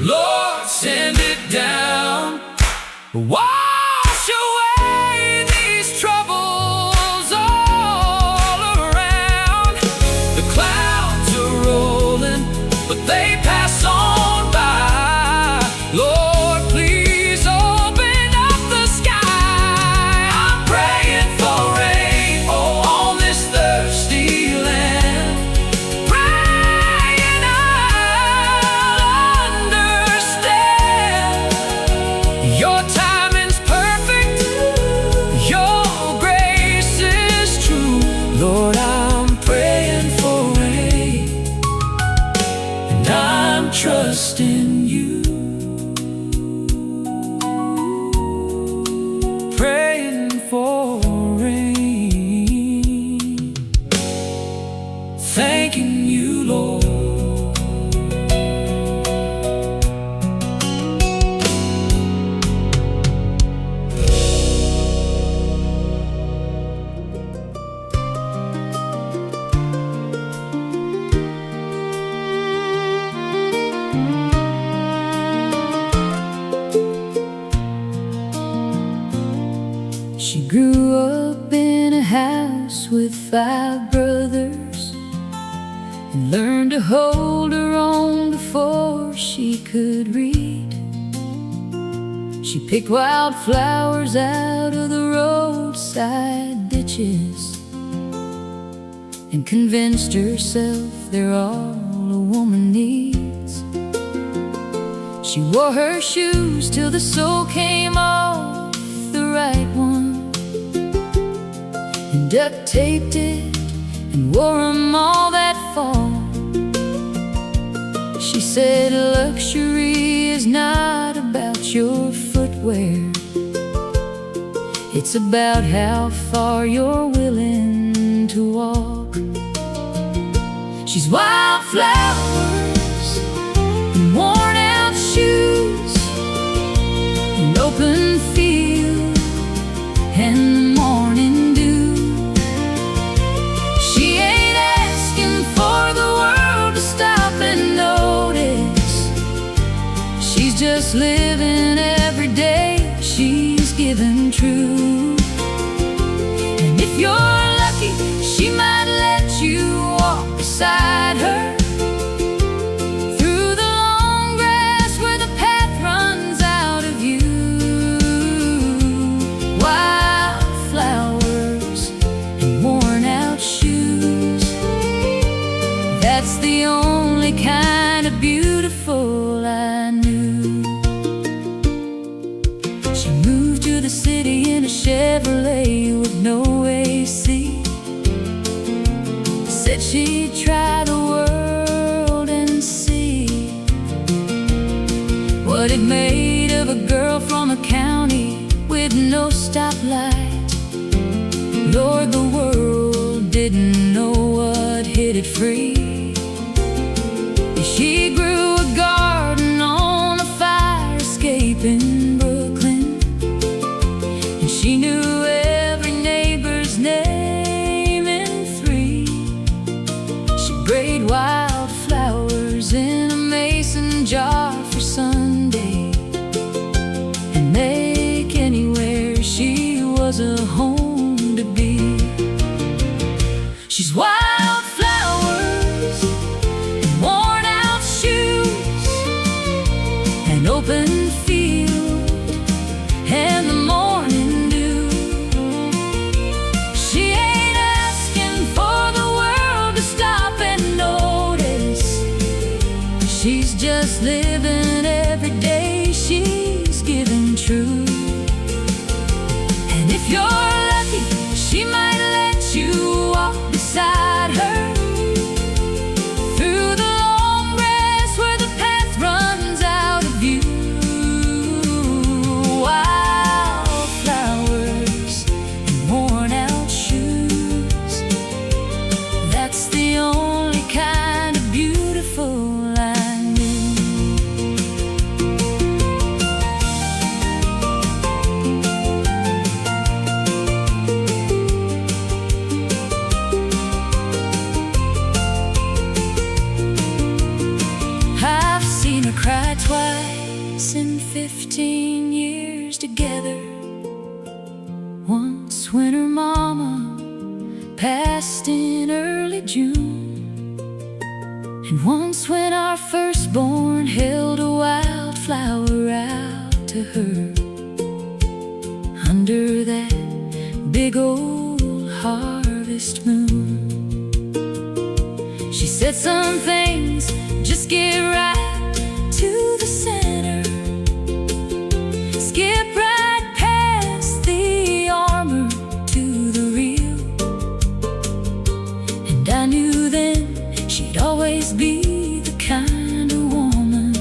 Lord, send it down. Wash away these troubles all around. The clouds are rolling, but they pass on by. Lord, please open up the sky. I'm praying for rain, oh, on this thirsty land, praying I'll understand. Your timing's perfect, your grace is true. Lord, I'm praying for rain, and I'm trusting you. Praying for rain, thanking you, Lord. She grew up in a house with 5 brothers and learned to hold her own before she could read. She picked wildflowers out of the roadside ditches and convinced herself they're all a woman needs. She wore her shoes till the sole came off the right one, and duct taped it and wore 'em all that fall. She said luxury is not about your footwear, it's about how far you're willing to walk. She's wildflowers and worn out shoes, an open field and the morning dew. She ain't asking for the world to stop and notice. She's just living every day, she's giving true. And if you're lucky, she might let you walk beside her through the long grass where the path runs out of you. Wildflowers and worn out shoes, that's the only kind of beautiful I knew. She moved to the city in a Chevrolet with no AC. Said she'd try the world and see what it made of a girl from a county with no stoplight. Lord, the world didn't know what hit it free. She grew a garden on a fire escape in Brooklyn, and she knew every neighbor's name in 3. She braid wildflowers in a mason jar for Sunday and make anywhere she was a home to be. She's wildflowers and worn out shoes, an open field and the morning dew. She ain't asking for the world to stop and notice. She's just living every day, she's giving true. And if you're lucky, she might let you walk beside her through the long grass where the path runs out of view. Wildflowers and worn out shoes, that's the only kind of beautiful I knew. I've seen her cry twice in 15 years together. Once when her mama passed in early June, and once when our firstborn held a wildflower out to her under that big old harvest moon. She said some things just get right to the center, skip right past the armor to the real. And I knew then she'd always be the kind of woman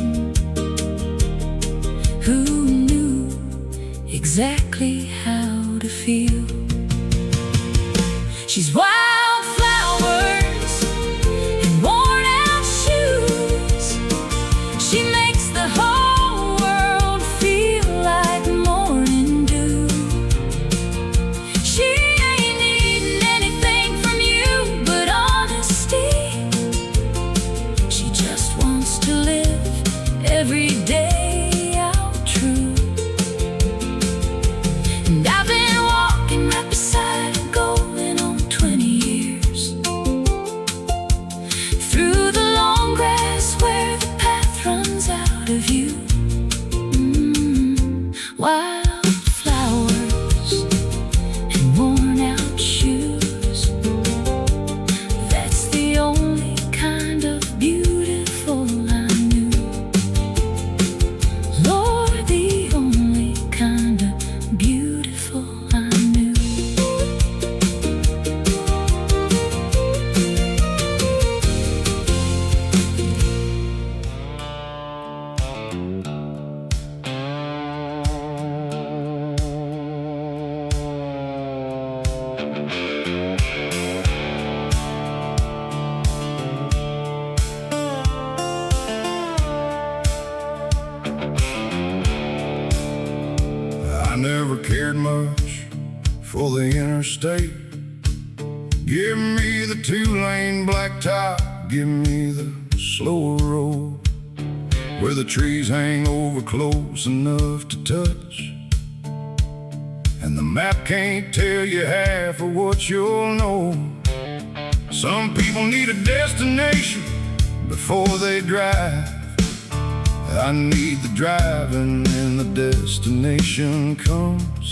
who knew exactly how to feel. She's wildflowers and worn out shoes. She makes the whole world feel like morning dew. She ain't needing anything from you but honesty. She just wants to live every day out true. wildflowers and worn out shoes. That's the only kind of beautiful I knew. Lord, the only kind of beautiful I knew. I never cared much for the interstate. Give me the two-lane blacktop, give me the slower road, where the trees hang over close enough to touch, and the map can't tell you half of what you'll know. Some people need a destination before they drive. I need the driving and the destination comes.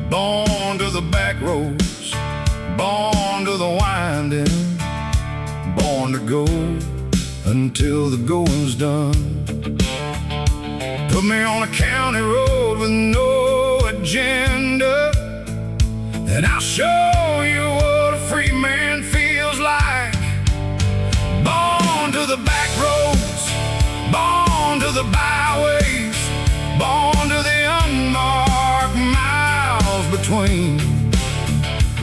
Born to the back roads, born to the winding, born to go until the going's done. Put me on a county road with no agenda, and I'll show you what a free man feels like. Born to the back roads, born to the byways, born to the unmarked miles between,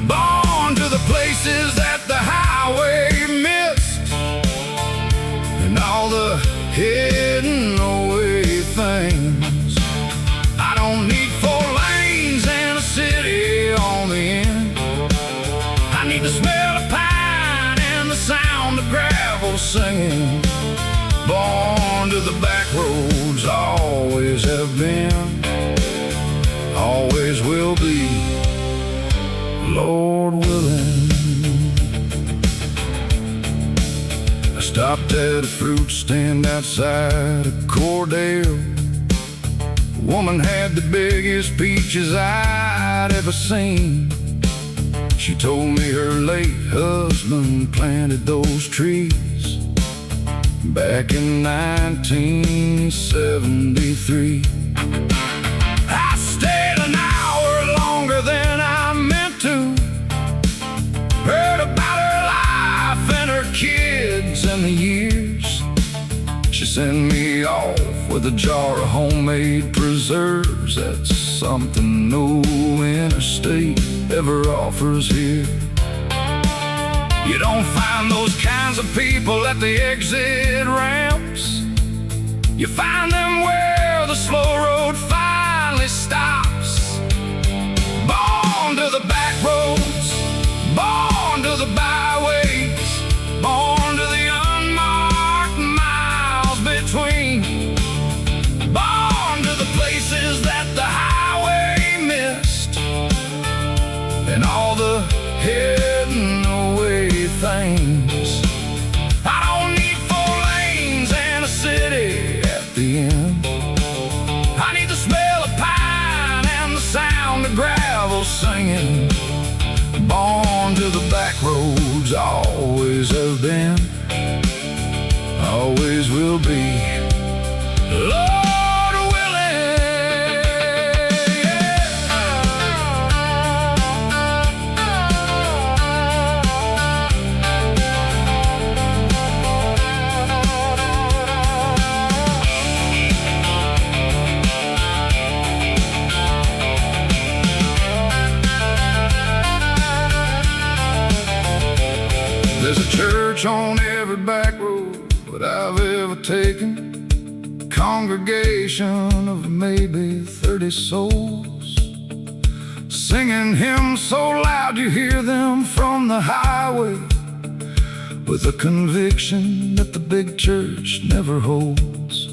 born to the places that the highway missed, and all the hidden away things. I don't need 4 lanes and a city on the end. I need the smell of pine and the sound of gravel singing. Born to the back roads, always have been, always will be, Lord willing. I stopped at a fruit stand outside of Cordell. The woman had the biggest peaches I'd ever seen. She told me her late husband planted those trees back in 1973. I stayed an hour longer than I meant to. Heard about her life and her kids and the years. She sent me off with a jar of homemade preserves. That's something no interstate ever offers here. You don't find those kinds of people at the exit ramps. You find them where the slow road finally stops. Born to the back roads, born to the byways, born to the unmarked miles between, born to the places that the highway missed, and all the hidden away things. I don't need 4 lanes and a city at the end. I need the smell of pine and the sound of gravel singing. Born to the back roads, always have been, always will be, Lord willing. There's a church on every back road that I've ever taken. Congregation of maybe 30 souls, singing hymns so loud you hear them from the highway, with a conviction that the big church never holds.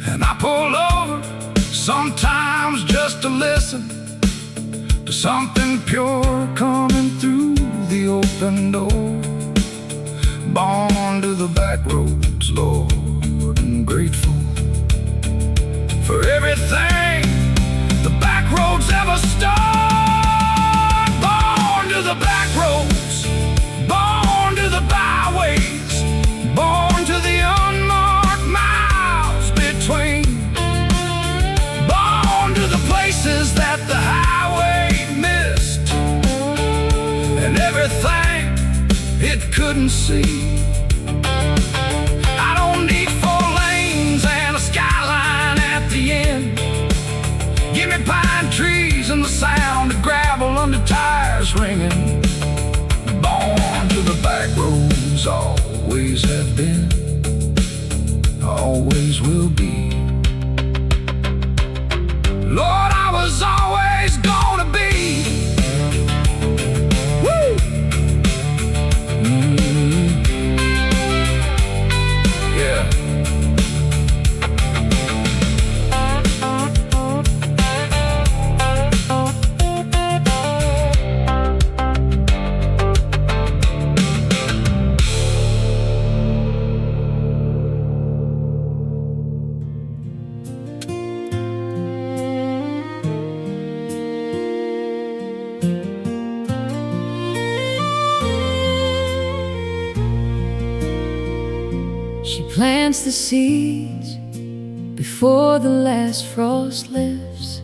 And I pull over sometimes just to listen to something pure coming through the open door. Born to the back roads, Lord, and grateful for everything a star, born to the back roads, born to the byways, born to the unmarked miles between, born to the places that the highway missed, and everything it couldn't see. I don't need 4 lanes and a skyline at the end. Give me pine trees and the sound of gravel under tires ringing. Born to the back roads, always have been, always will be. Lord, I was always gonna be. Woo! Yeah. She plants the seeds before the last frost lifts,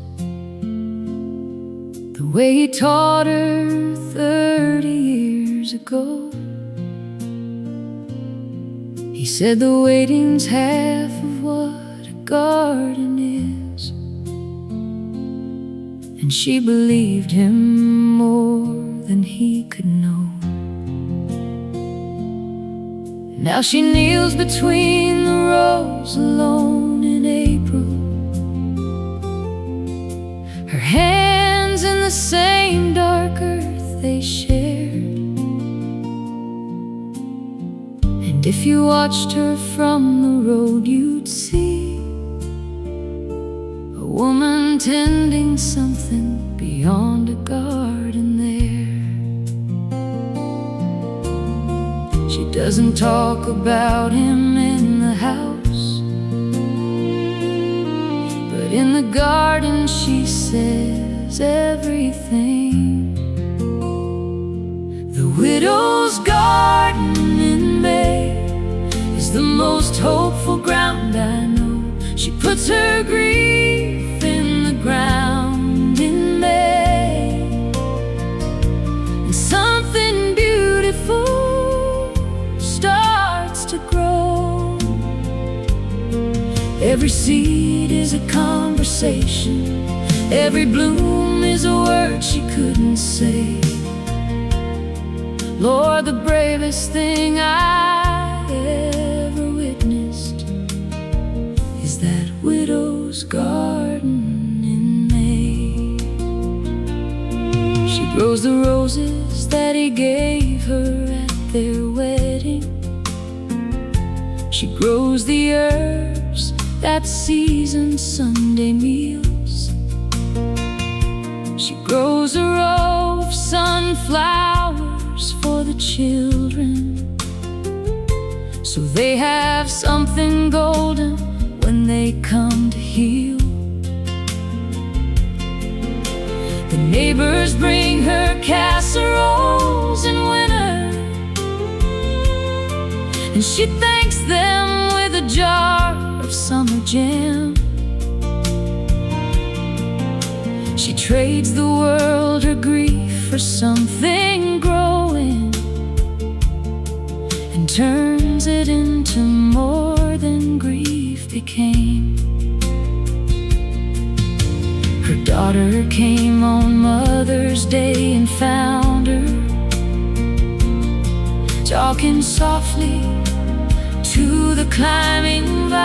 the way he taught her 30 years ago. He said the waiting's half of what a garden is, and she believed him more than he could know. Now she kneels between the rows alone in April, her hands in the same dark earth they shared. And if you watched her from the road, you'd see a woman tending something beyond a garden there. She doesn't talk about him in the house, but in the garden she says everything. The widow's garden in May is the most hopeful ground I know. She puts her grief in the ground in May, and something beautiful starts to grow. Every seed is a conversation, every bloom is a word she couldn't say. Lord, the bravest thing I ever witnessed is that widow's garden in May. She grows the roses that he gave her at their wedding. She grows the herbs that season Sunday meals. She grows a row of sunflowers for the children, so they have something golden when they come to heal. The neighbors bring her casseroles in winter, and she thanks them with a jar of summer jam. She trades the world her grief for something growing, and turns it into more than grief became. Her daughter came on Mother's Day and found her talking softly to the climbing vine.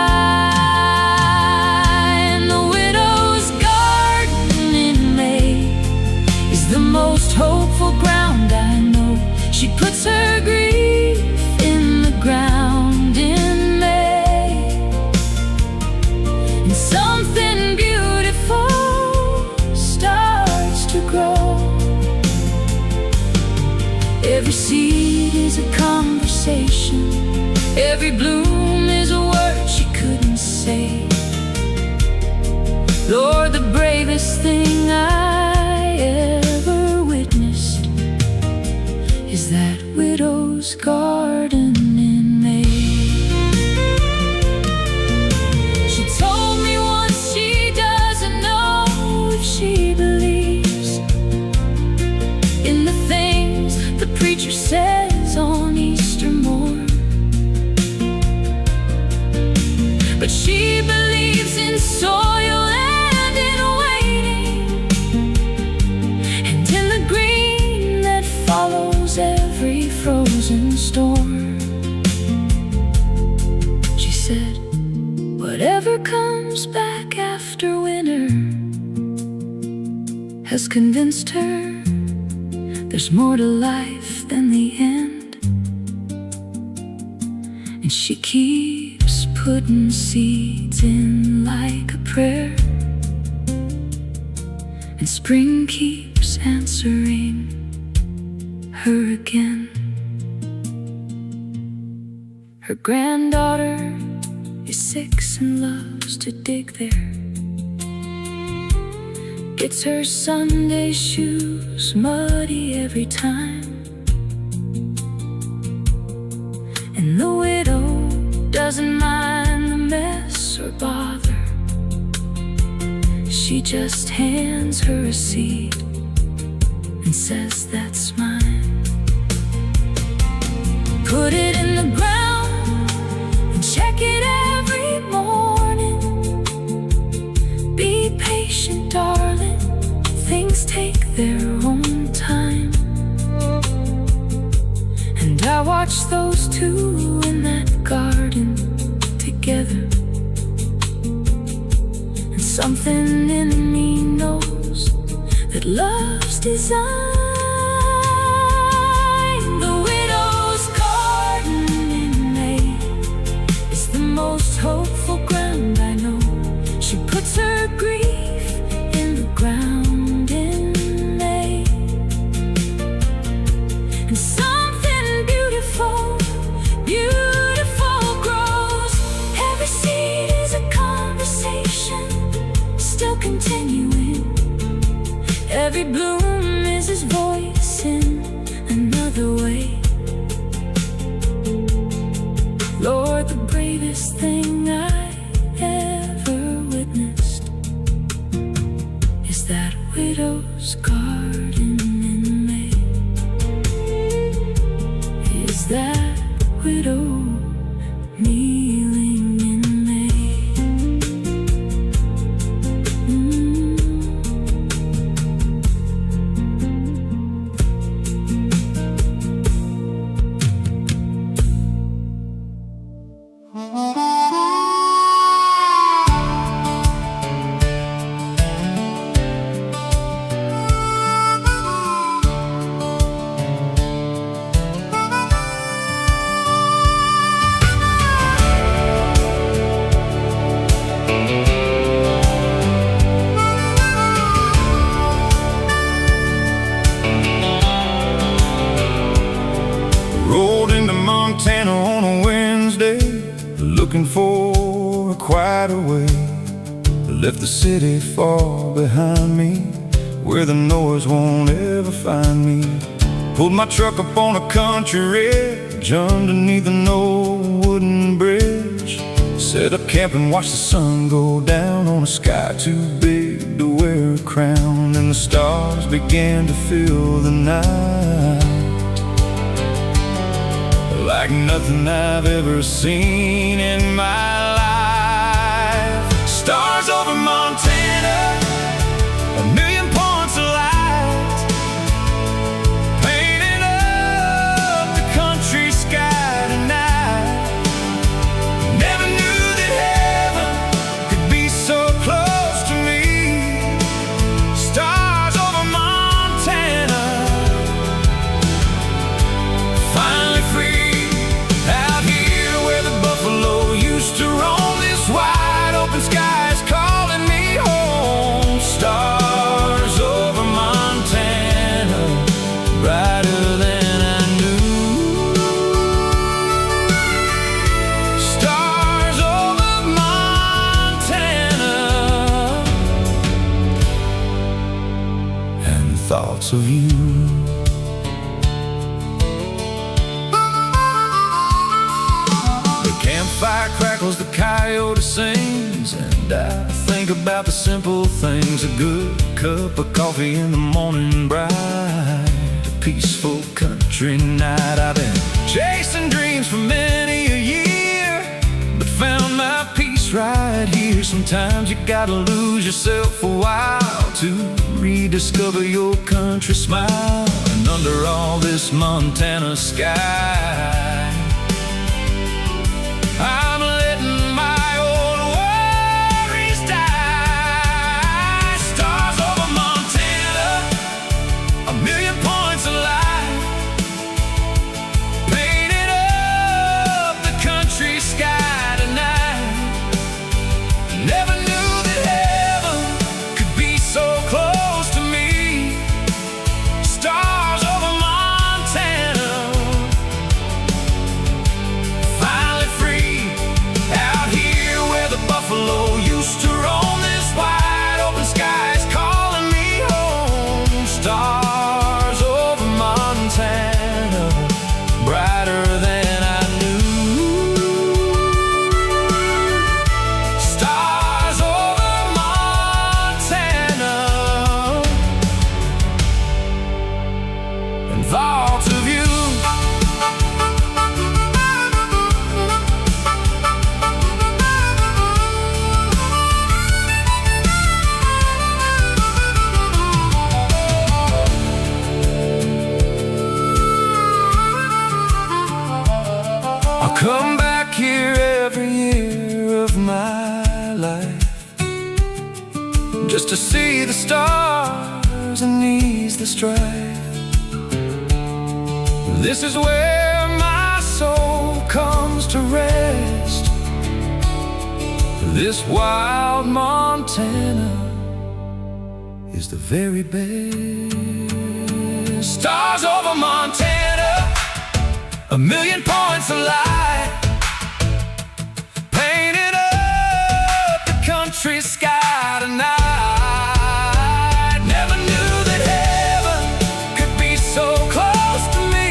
The widow's garden in May is the most hopeful ground I know. She puts her grief in the ground in May, and something beautiful starts to grow. Every seed is a conversation, every bloom is a word she couldn't say. Lord, the bravest thing I widow's garden in May. She told me once she doesn't know if she believes in the things the preacher says on Easter morn, but she believes in soil and in waiting, and in the green that follows every frozen storm. She said, whatever comes back after winter has convinced her there's more to life than the end, and she keeps putting seeds in like a prayer, and spring keeps answering her again. Her granddaughter is 6 and loves to dig there, gets her Sunday shoes muddy every time, and the widow doesn't mind the mess or bother. She just hands her a seed and says, that's mine. Put it in the ground and check it every morning. Be patient, darling, things take their own time. And I watch those two in that garden together, and something in me knows that love's design. The widow's garden in May is the most hopeful ground I know. She puts her grief in the ground in May, and something beautiful, beautiful grows. Every seed is a conversation still continuing. Every bloom is his voice in another way. Lord, the bravest thing I ever witnessed is that widow's garden in May. Is that widow kneeling in May? Rolled into Montana on a Wednesday, looking for a quieter way. Left the city far behind me, where the noise won't ever find me. Pulled my truck up on a country ridge, underneath an old wooden bridge. Set up camp and watched the sun go down on a sky too big to wear a crown. And the stars began to fill the night like nothing I've ever seen in my life. Stars over Montana, a million points of light, painting up the country sky tonight. Never knew that heaven could be so close to me. Stars over Montana, finally free. Out here where the buffalo used to roam, this wide open sky is calling me home. Stars over Montana, brighter than I knew. Stars over Montana, and thoughts of you. think about the simple things. A good cup of coffee in the morning bright, a peaceful country night. I've been chasing dreams for many a year, but found my peace right here. Sometimes you gotta lose yourself a while to rediscover your country smile. And under all this Montana sky, I'm letting my old worries die. Stars over Montana, a million points of light, painted up the country sky tonight. Never knew that heaven could be so close to me. Stars over Montana, finally free. Out here where the buffalo used to roam, this wide open sky is calling me home. Stars over Montana, brighter than I knew. Stars over Montana, and thoughts of you. I'll come back here every year of my life, just to see the stars and ease the strife. This is where my soul comes to rest. This wild Montana is the very best. Stars over Montana, a million points of light, painted up the country sky tonight. Never knew that heaven could be so close to me.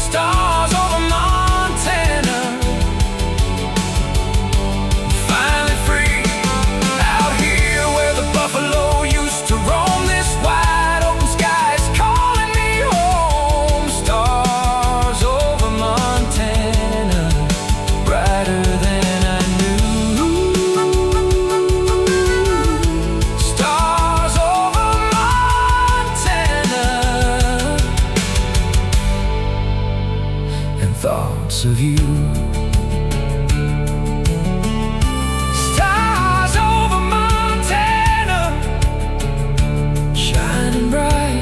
Stars over Montana, finally free. Out here where the buffalo used to roam, this wide open sky is calling me home. Stars over Montana, brighter than I knew. Stars over Montana, and thoughts of you. Stars over Montana, shining bright.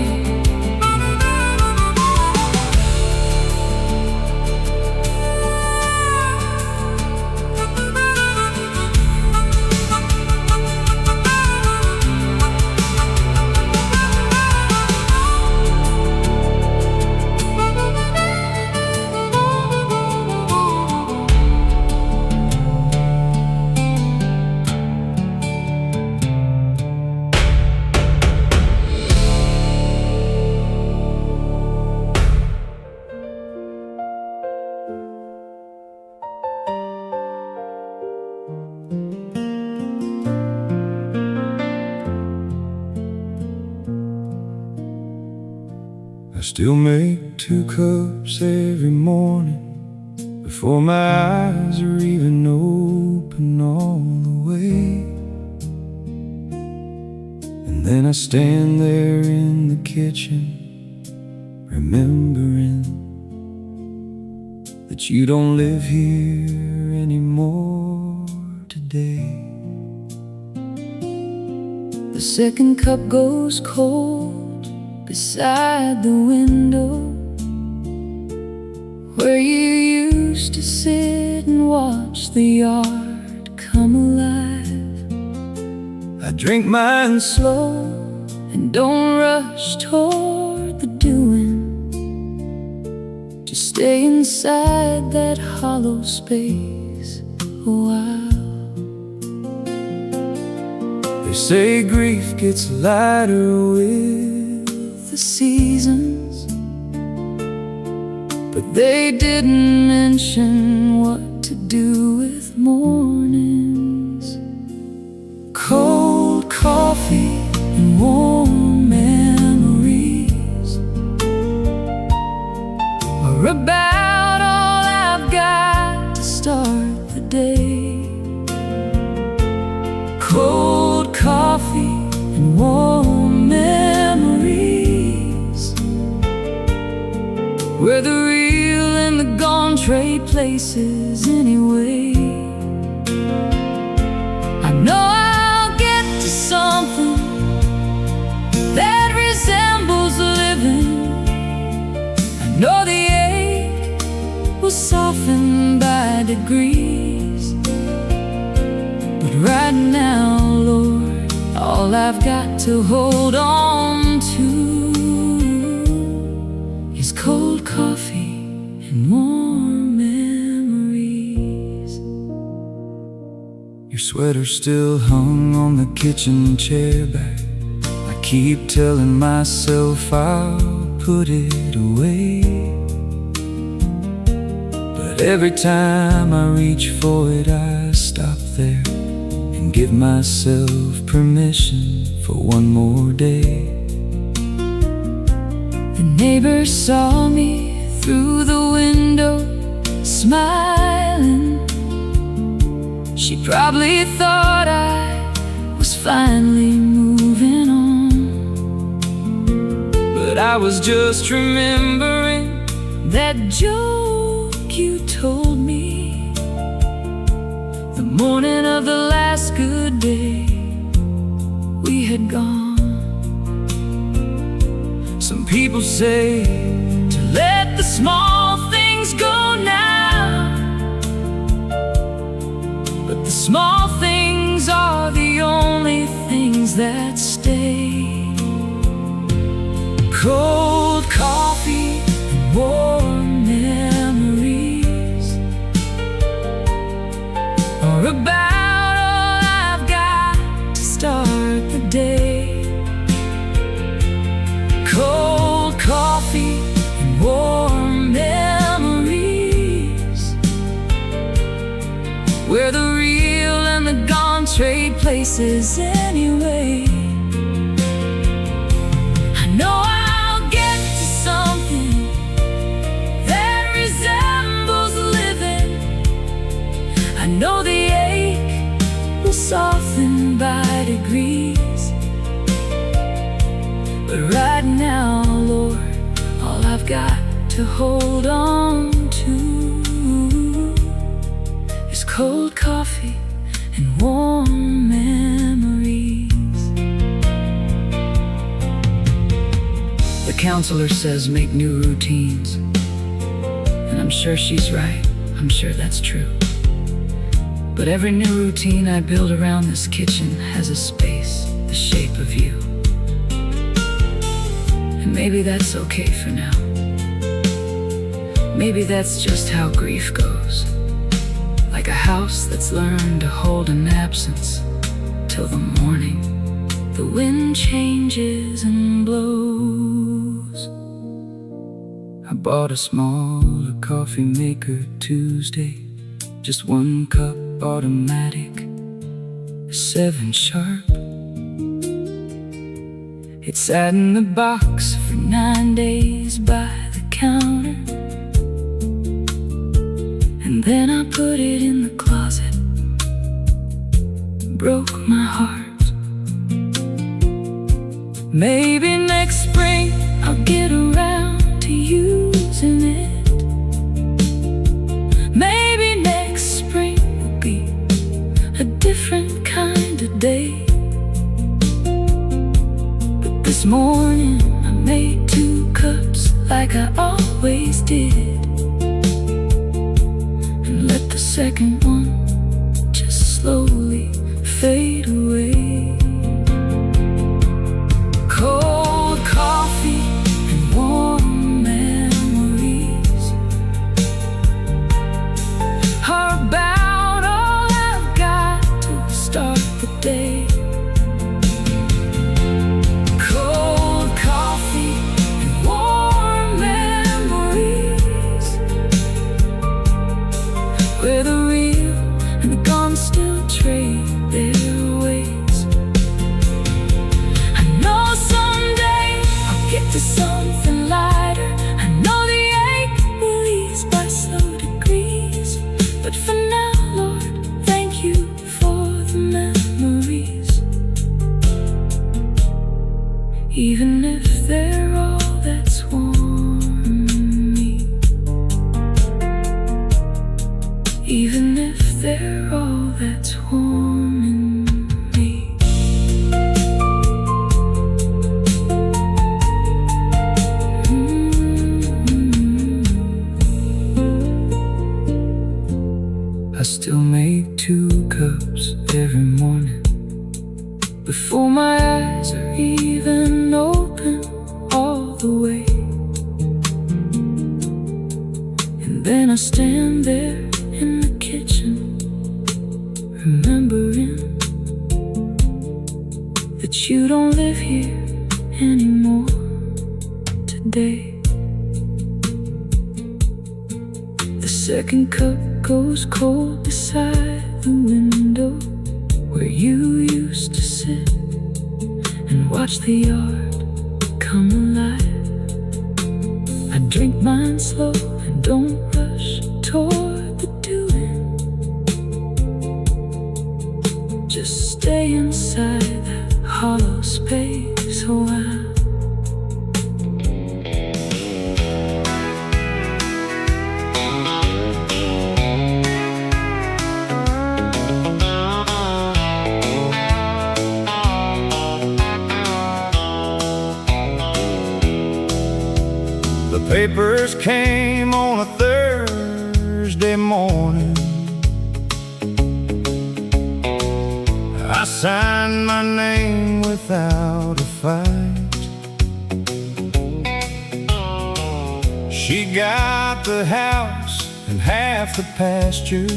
I still make 2 cups every morning before my eyes are even open all the way. And then I stand there in the kitchen, remembering that you don't live here anymore today. The second cup goes cold beside the window where you used to sit and watch the yard come alive. I drink mine Slow and don't rush toward the doing. Just stay inside that hollow space a while. They say grief gets lighter with The seasons, but they didn't mention what to do with mornings. trade places anyway. I know I'll get to something that resembles living. I know the ache will soften by degrees. But right now, Lord, all I've got to hold on to is cold coffee and warm memories. Your sweater still hung on the kitchen chair back. I keep telling myself I'll put it away, but every time I reach for it, I stop there and give myself permission for one more day. The neighbor saw me through the window, smiling. She probably thought I was finally moving on, but I was just remembering that joke you told me the morning of the last good day we had gone. Some people say to let the small things go now, but the small things are the only things that stay. Cold coffee and warm memories are about all I've got to start the day. Cold coffee and warm memories, where the real and the gone trade places anyway. I know I'll get to something that resembles living. I know the ache will soften by degrees, but right now, Lord, all I've got to hold on to is cold coffee and warm memories. The counselor says make new routines, and I'm sure she's right. I'm sure that's true. But every new routine I build around this kitchen has a space, the shape of you. And maybe that's okay for now. Maybe that's just how grief goes, like a house that's learned to hold an absence till the morning the wind changes and blows. I bought a smaller coffee maker Tuesday, just 1 cup automatic, 7 sharp. It sat in the box for 9 days by the counter, and then I put it in the closet. Broke my heart. Maybe next spring I'll get around to using it. Maybe next spring will be a different kind of day. But this morning I made 2 cups like I always did, and let the second one just slowly fade away. Cold coffee and warm memories are about all I've got to start the day. Cold coffee and warm memories, where the real and the gone still trade their ways. I know someday I'll get to something lighter. I know the ache will ease by slow degrees, but for now, Lord, thank you for the memories, even if they're all that's warm me. they're all that's warm in me. I still make 2 cups every morning before my eyes are even open all the way. And then I stand there in the kitchen, remembering that you don't live here anymore today. The second cup goes cold beside the window where you used to sit and watch the yard come alive. I drink mine slow and don't rush toward the doing. Just stay inside that hollow space a while. The papers came on a Thursday morning. I signed my name without a fight. She got the house and half the pasture,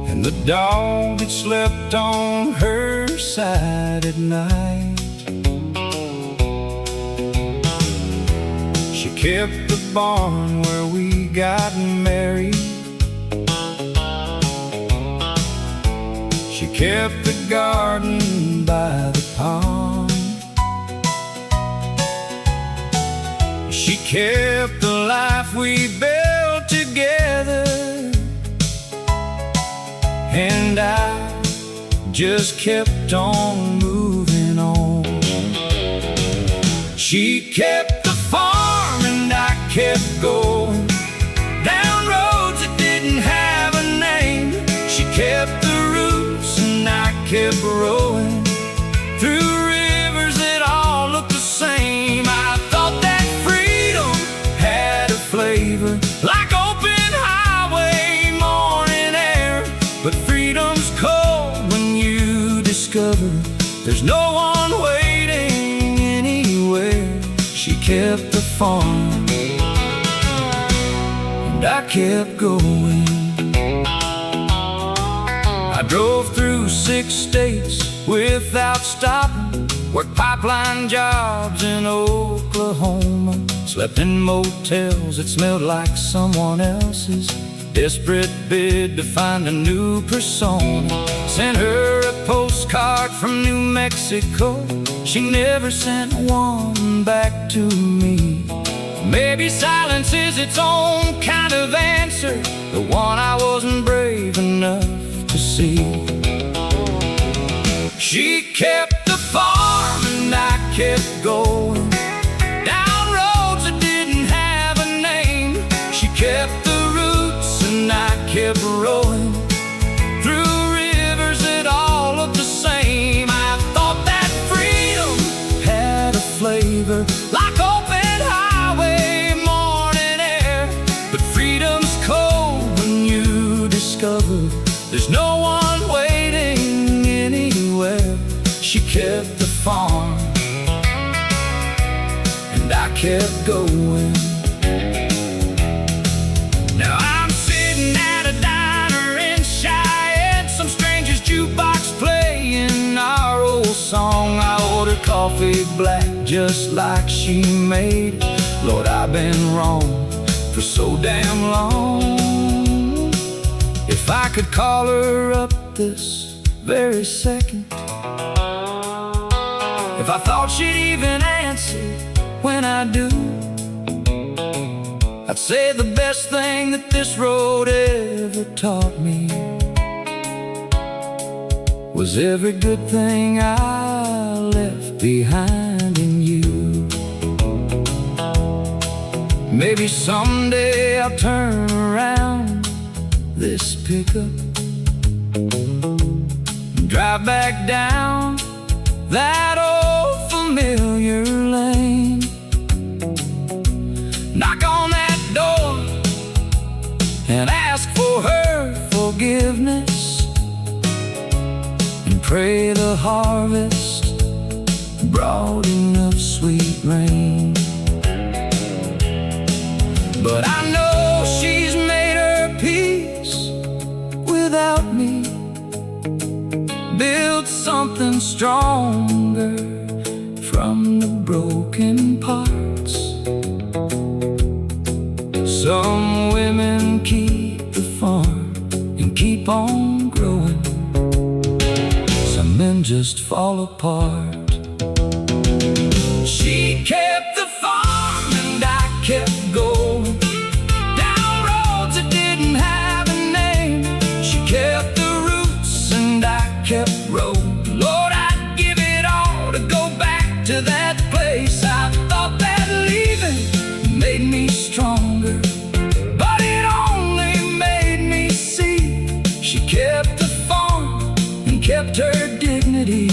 and the dog that slept on her side at night. She kept the barn where we got married. She kept the garden by the pond. She kept the life we built together, and I just kept on moving on. She kept the farm and I kept going down roads that didn't have a name. She kept the roots and I kept rowing through rivers that all looked the same. I thought that freedom had a flavor like open highway morning air, but freedom's cold when you discover there's no one waiting anywhere. She kept the farm and I kept going. I drove through 6 states without stopping, worked pipeline jobs in Oklahoma, slept in motels that smelled like someone else's, desperate bid to find a new persona. Sent her a postcard from New Mexico, she never sent one back to me. Maybe silence is its own kind of answer, the one I wasn't brave enough to see. She kept the farm and I kept going down roads that didn't have a name. She kept the roots and I kept rowing through rivers that all looked the same. I thought that freedom had a flavor like open highway morning air, but freedom's cold when you discover there's no one waiting anywhere. She kept the farm and I kept going. Now I'm sitting at a diner in Cheyenne, some stranger's jukebox playing our old song. I ordered coffee black just like she made it. Lord, I've been wrong for so damn long. If I could call her up this very second, if I thought she'd even answer when I do, I'd say the best thing that this road ever taught me was every good thing I left behind in you. Maybe someday I'll turn around this pickup, drive back down that old familiar lane, knock on that door and ask for her forgiveness, and pray the harvest brought enough sweet rain. But I know she's made her peace without me, built something stronger from the broken parts. Some women keep the farm and keep on growing, some men just fall apart. She kept the farm and I kept going down roads that didn't have a name. She kept the roots and I kept rolling. Lord, I'd give it all to go back to that place. I thought that leaving made me stronger, but it only made me see she kept the farm and kept her dignity,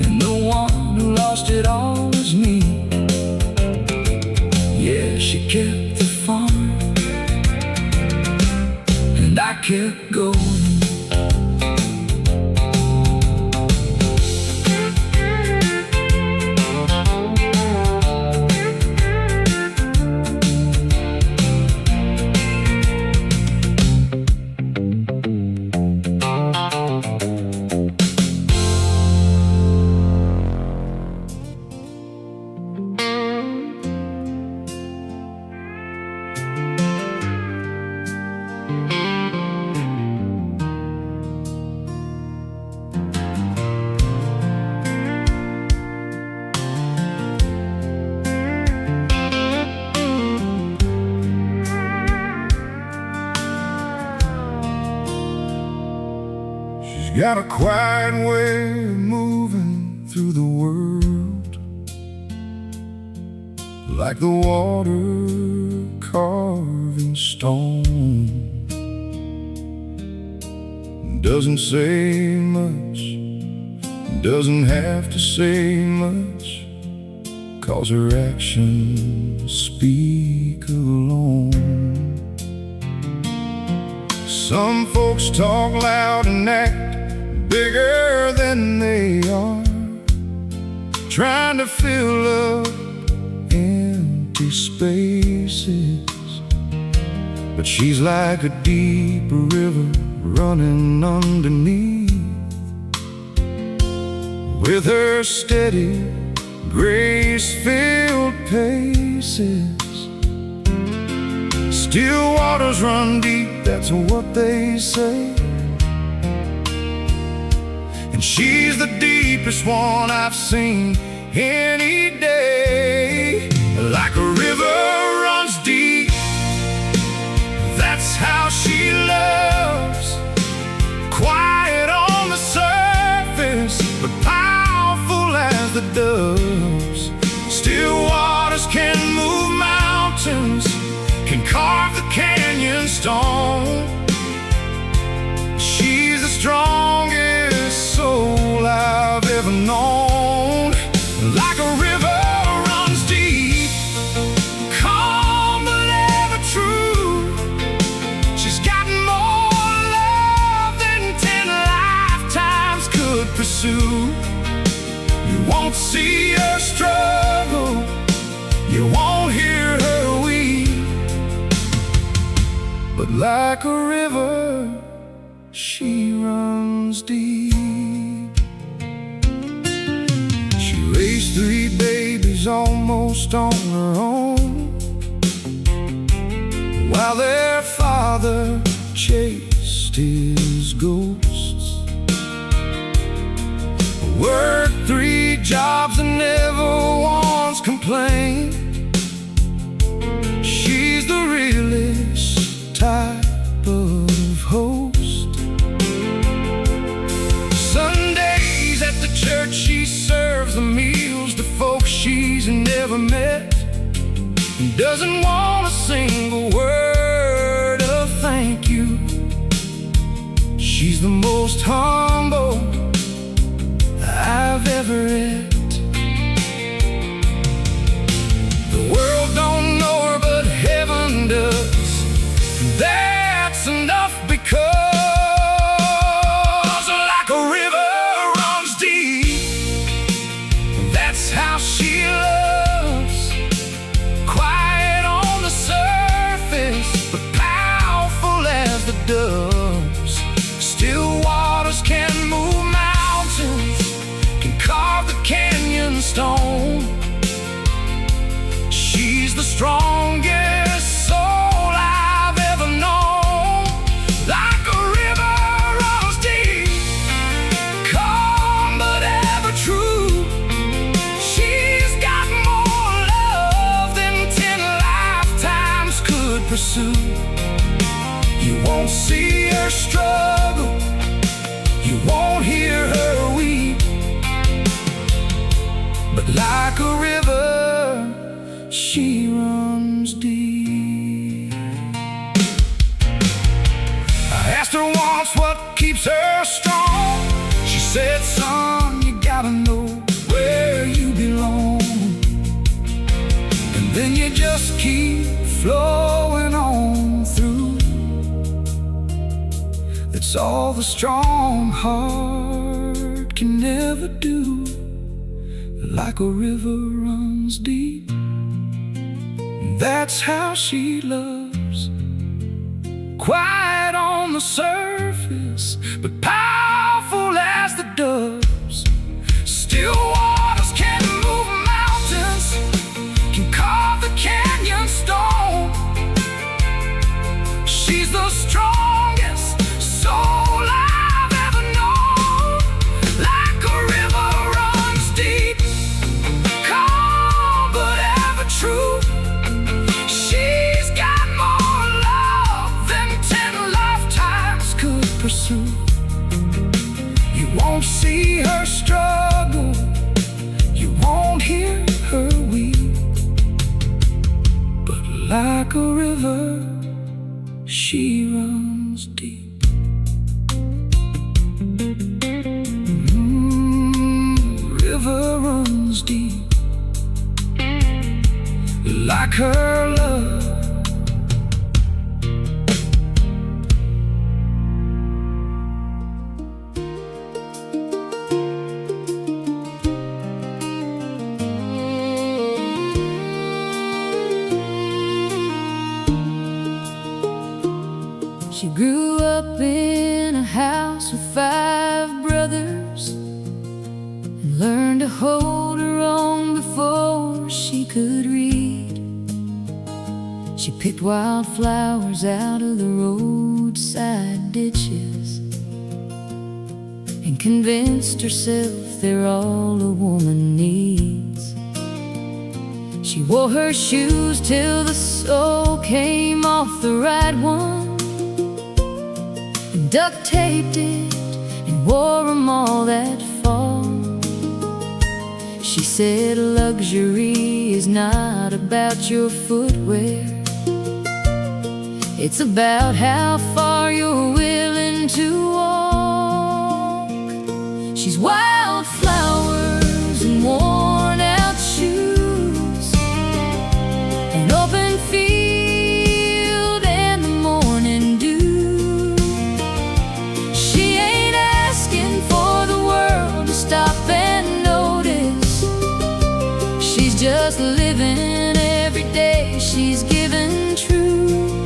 and the one who lost it all was me. Yeah, she kept the farm and I kept going. Got a quiet way of moving through the world, like the water carving stone. Doesn't say much, doesn't have to say much, 'cause her actions speak alone. Some folks talk loud and act bigger than they are, trying to fill up empty spaces. But she's like a deep river running underneath, with her steady, grace-filled paces. Still waters run deep, that's what they say. And she's the deepest one I've seen any day. Like a river runs deep, that's how she loves. Quiet on the surface, but powerful as the doves. Still waters can move mountains, can carve the canyon stone. She's the strongest soul I've ever known. Like a river runs deep, calm but ever true. She's got more love than 10 lifetimes could pursue. You won't see her struggle, you won't hear her weep, but like a river, she runs deep. She raised 3 babies almost on her own, while their father chased his ghosts. Worked 3 jobs and never once complained. She's the realest type of host. Sundays at the church she serves the meals to folks she's never met, and doesn't want a single word of thank you. She's the most humble I've ever met. The world don't know her, but heaven does. That's enough, because like a river runs deep, that's how she loves. Quiet on the surface, but powerful as the doves. Still waters can move mountains, can carve the canyon stone. She's the strongest soul I've ever known. Like a river runs deep, calm but ever true. She's got more love than 10 lifetimes could pursue. You won't see her struggle, you won't hear her weep, but like a river, she runs deep. I asked her once what keeps her strong. She said, son, you gotta know where you belong, and then you just keep flowing on through. That's all the strong heart can never do. Like a river runs deep, that's how she loves. Quiet on the surface, but powerful as the doves. Still waters can move mountains, can carve the canyon stone. She's the strongest soul I've ever known. Like a river runs deep, calm but ever true. She's got more love than 10 lifetimes could pursue. You won't see her struggle, you won't hear her weep, but like a river, she runs deep. River runs deep, like her love. She grew up in a house with 5 brothers, and learned to hold her own before she could read. She picked wildflowers out of the roadside ditches, and convinced herself they're all a woman needs. She wore her shoes till the sole came off the right one, and duct taped it and wore them all that fall. She said luxury is not about your footwear, it's about how far you're willing to walk. She's wildflowers and worn out shoes, an open field and the morning dew. She ain't asking for the world to stop and notice. She's just living every day she's given true.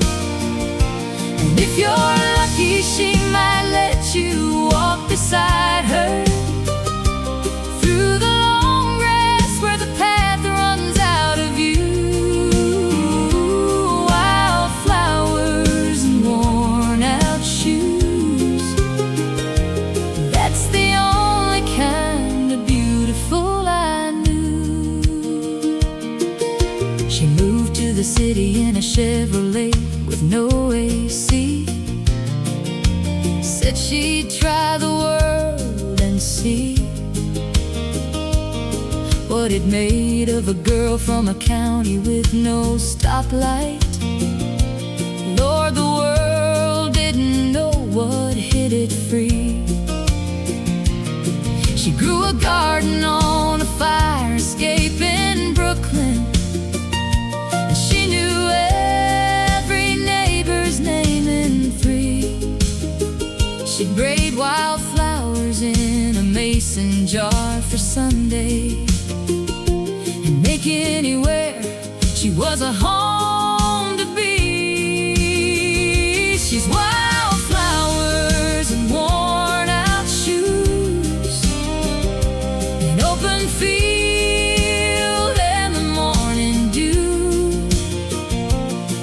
And if you're lucky, she might let you walk beside her through the long grass where the path runs out of view. Wildflowers and worn out shoes, that's the only kind of beautiful I knew. She moved to the city in a Chevrolet with no AC. Said she'd try the world and see what it made of a girl from a county with no stoplight. Lord, the world didn't know what hit planted it free. She grew a garden on a fire escape in Brooklyn, and she knew every neighbor's name in three. She'd braid wildflowers in a mason jar for Sunday, and make anywhere she was a home to be. She's wildflowers and worn out shoes, an open field and the morning dew.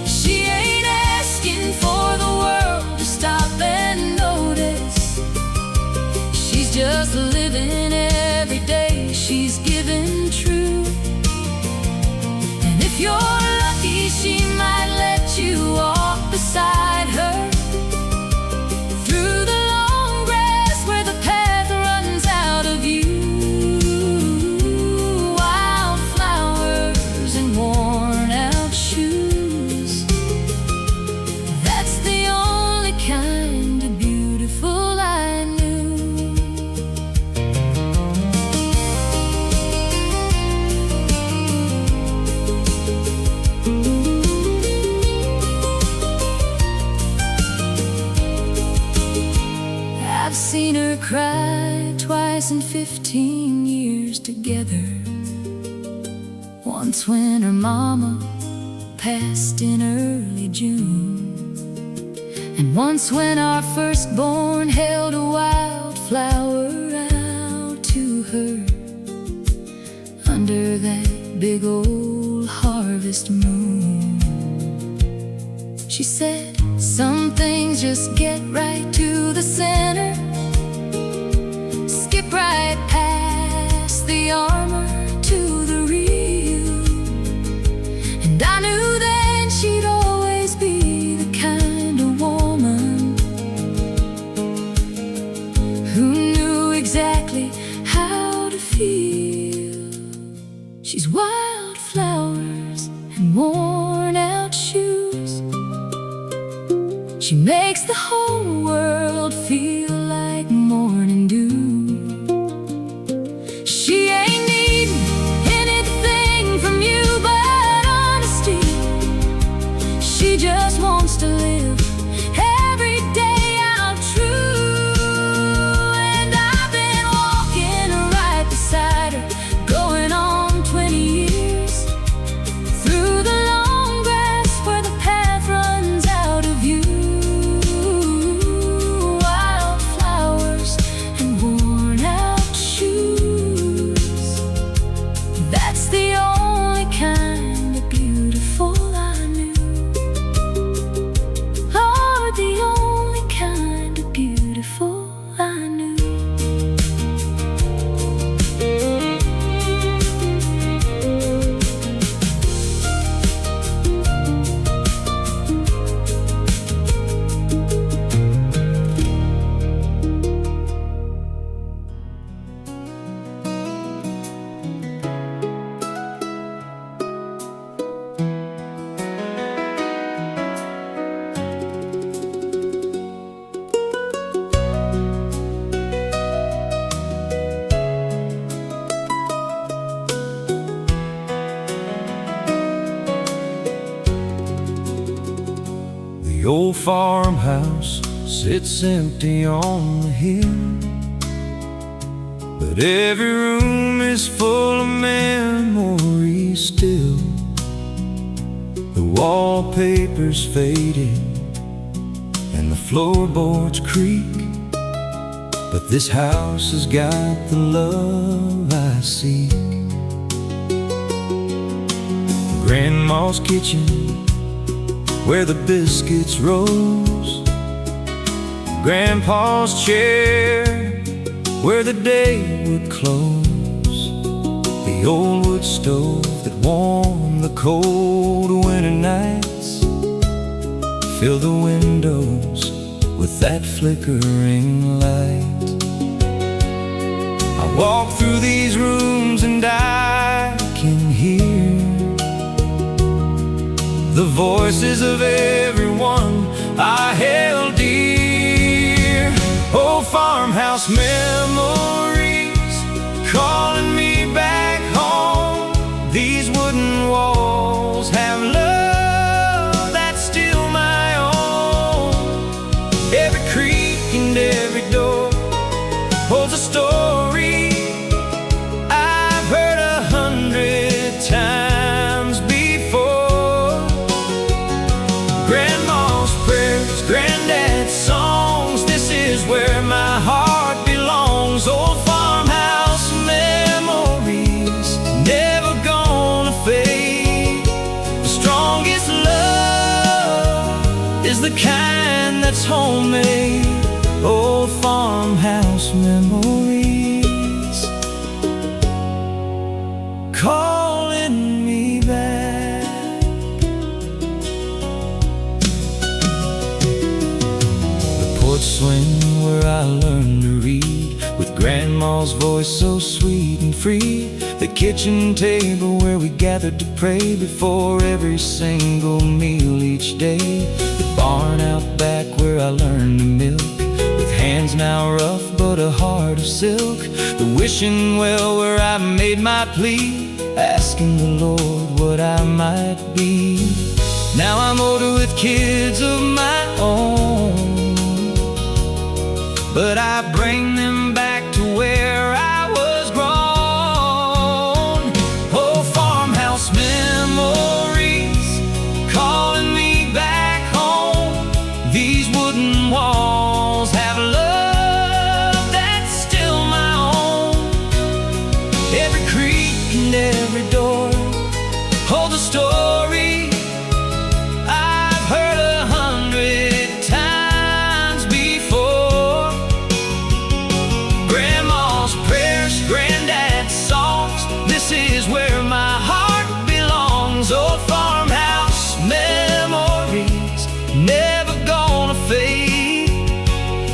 She ain't asking for the world to stop and notice. She's just living every day she's given true. And if you're lucky, she might let you walk beside her through the long grass where the path runs out of view. Wildflowers and worn out shoes, that's the only kind of beautiful I knew. I've seen her cry twice in 15 years together. Once when her mama passed in early June, and once when our firstborn held a wildflower out to her under that big old harvest moon. She said, some things just get right to the center, skip right past the armor to the real. And I knew then she'd always be the kind of woman who knew exactly how to feel. She's wildflowers and worn out shoes. She makes the whole world feel like morning dew. She ain't needing anything from you but honesty. She just wants to live every day out true. And I've been walking right beside her, going on 20 years, through the long grass where the path runs out of view. Wildflowers and worn out shoes, that's the only kind of beautiful I knew. Oh, the only kind of beautiful I knew. The old farmhouse sits empty on the hill, but every room is full of memories still. The wallpaper's faded and the floorboards creak, but this house has got the love I seek. Grandma's kitchen, where the biscuits rose, Grandpa's chair, where the day would close, the old wood stove that warmed the cold winter nights, fill the windows with that flickering light. I walk through these rooms and I can hear the voices of everyone I held dear. farmhouse memories calling me back home. These wooden walls have love that's still my own. Every creak and every door holds a story I've heard 100 times before. Grandma's prayers, granddad's songs, this is where my heart belongs. Old farmhouse memories, never gonna fade. The strongest love is the kind that's homemade. Old farmhouse memories calling me back. The porch swing where I learned to read, with grandma's voice so sweet and free. The kitchen table where we gathered to pray before every single meal each day. The barn out back where I learned to milk, with hands now rough but a heart of silk. The wishing well where I made my plea, asking the Lord what I might be. Now I'm older with kids of my own, but I bring them back to where I was grown. Oh, farmhouse memories calling me back home. These wooden walls have love that's still my own. Every creak and every door holds a story I've heard 100 times before. Grandma's prayers, granddad's songs, this is where my heart belongs. Old farmhouse memories, never gonna fade.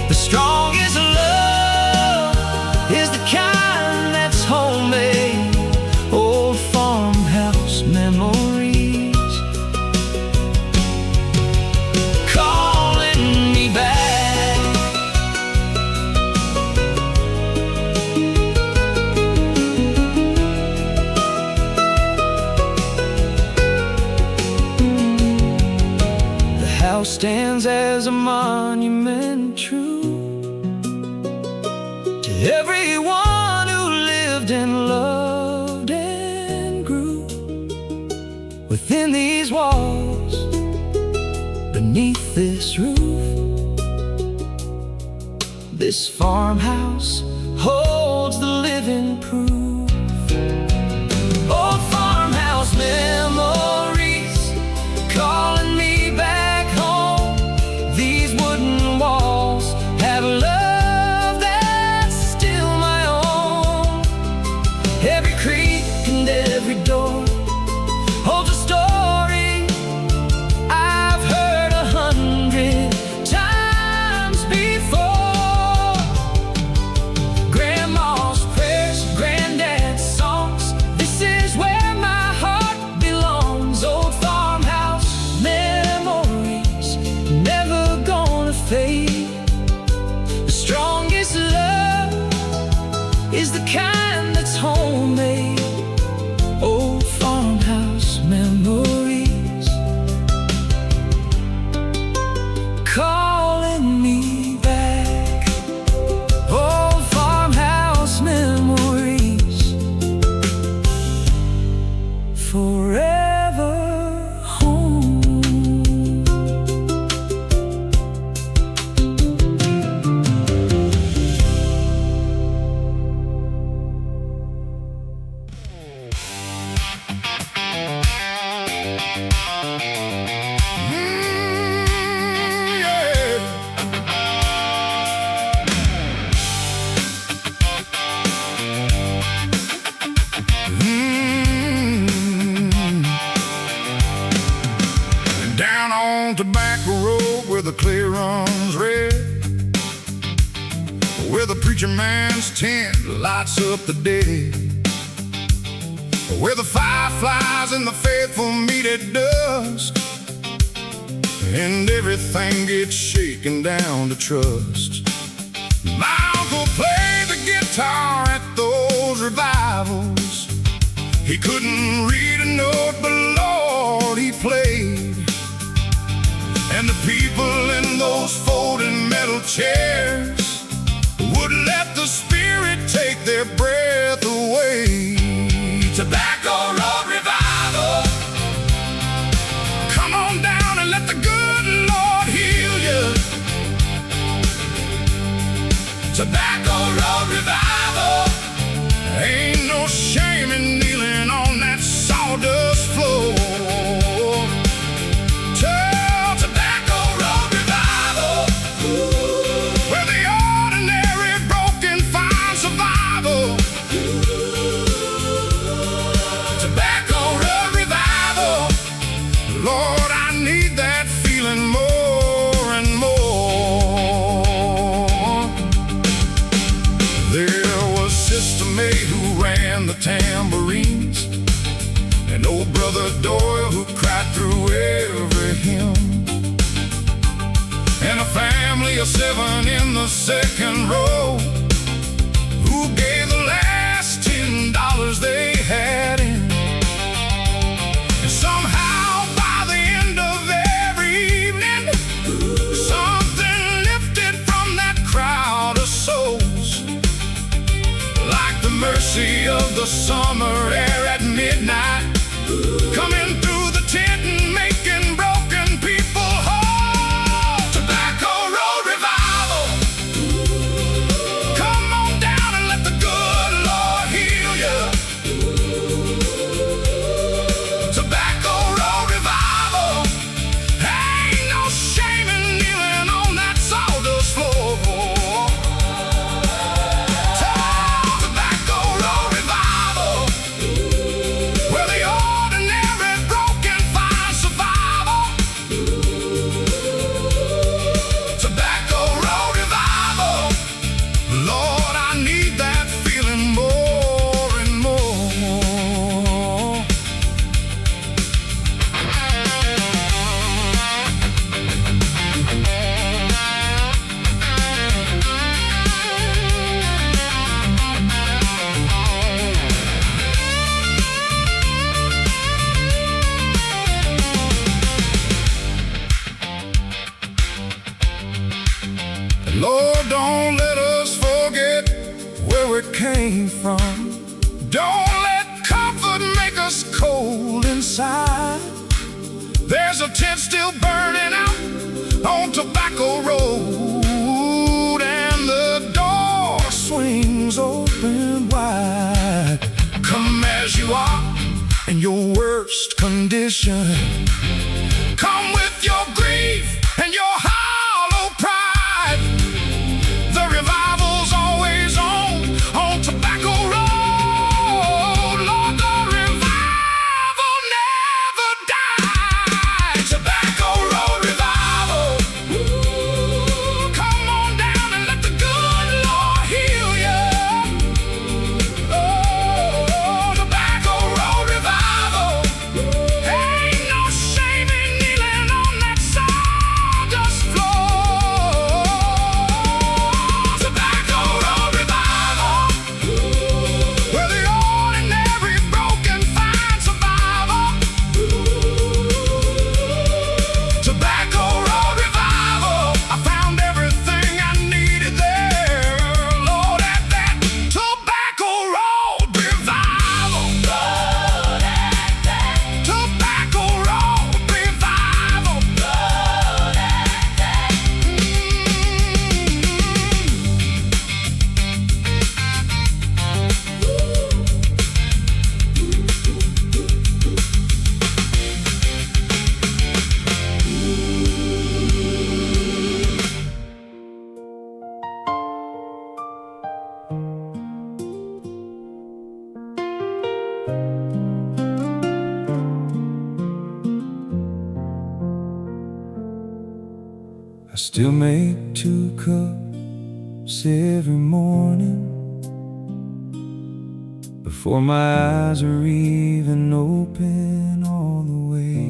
The strongest love is the kind that's homemade. Old farmhouse memories calling me back. The house stands as a monument true to everyone who lived and loved and grew within these walls, beneath this roof. This farmhouse holds the living proof. Old farmhouse memories calling me back home. These wooden walls have love that's still my own. Every creak and every door holds a story I've heard 100 times before. Grandma's prayers, granddad's songs, this is where my heart belongs. Old farmhouse memories, never gonna fade. The strongest love is the kind that's homemade. Old farmhouse memories calling me back. Old farmhouse memories forever home. Down on Tobacco Road where the clay runs red, where the preacher man's tent lights up the day, where the fireflies and the faithful meet at dusk, and everything gets shaken down to trust. My uncle played guitar at those revivals. He couldn't read a note, but Lord, he played. And the people in those folding metal chairs would let the Spirit take their breath away. Tobacco Road Revival, come on down and let the good Lord heal you. Tobacco Road Revival, ain't no shame in kneeling on that sawdust floor. Tell Tobacco Road Revival, where the ordinary broken find survival. Tobacco Road Revival, Lord, I need that feeling more and more. There was Sister May who ran the tambourines, and old Brother Doyle who cried through every hymn, and a family of 7 in the second row who gave the last $10 they had in. And somehow by the end of every evening, something lifted from that crowd of souls, like the mercy of the summer air at midnight, coming through the tent and making broken people whole. Tobacco Road Revival, come on down and let the good Lord heal you. Tobacco Road Revival, ain't no shame in kneeling on that sawdust floor. Tobacco Road Revival, where the ordinary broken find survival. Tobacco Road Revival, Lord, I need that feeling more and more. Lord, don't let us forget where we came from. Don't let comfort make us cold inside. There's a tent still burning out on Tobacco Road, and the door swings open wide. Come as you are in your worst condition. Come with your grief and your hollow pride. The revival's always on Tobacco Road. Lord, the revival never dies. Tobacco Road Revival, come on down and let the good Lord heal you. Oh, Tobacco Road Revival, ain't no shame in kneeling on that sawdust floor. Tobacco Road Revival, where the ordinary broken find survival. Tobacco Road Revival, I found everything I needed there, Lord, at that Tobacco Road Revival. Lord, at that Tobacco Road Revival. Lord, at that. I still make 2 cups every morning before my eyes are even open all the way.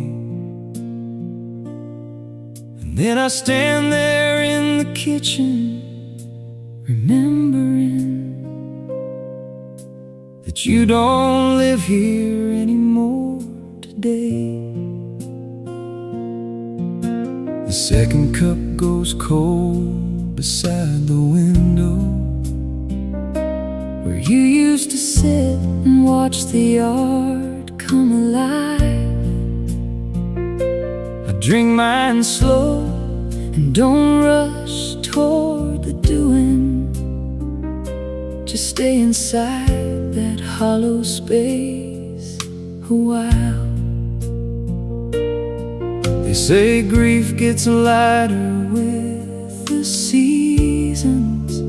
And then I stand there in the kitchen, remembering but you don't live here anymore today. The second cup goes cold beside the window where you used to sit and watch the yard come alive. I drink mine slow and don't rush toward the doing. Just stay inside that hollow space a while. They say grief gets lighter with the seasons,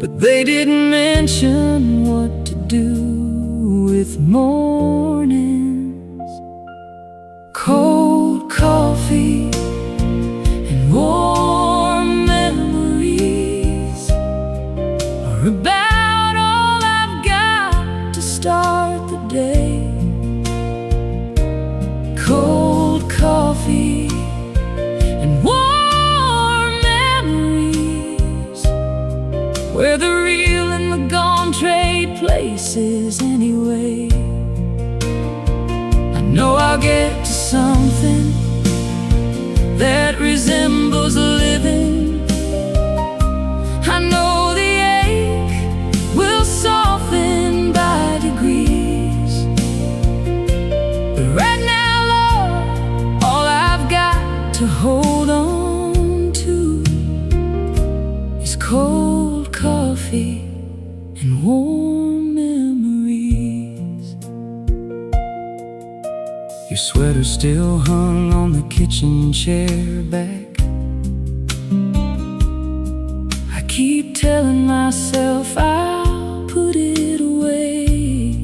but they didn't mention what to do with mornings. Cold coffee and warm memories are about all I've got to start the day. Cold coffee and warm memories, where the real and the gone trade places anyway. I know I'll get to something that resembles living. I know the ache will soften by degrees, but right now, Lord, all I've got to hold on to is cold coffee and warm memories. Your sweater still hung on the kitchen chair back. I keep telling myself I'll put it away,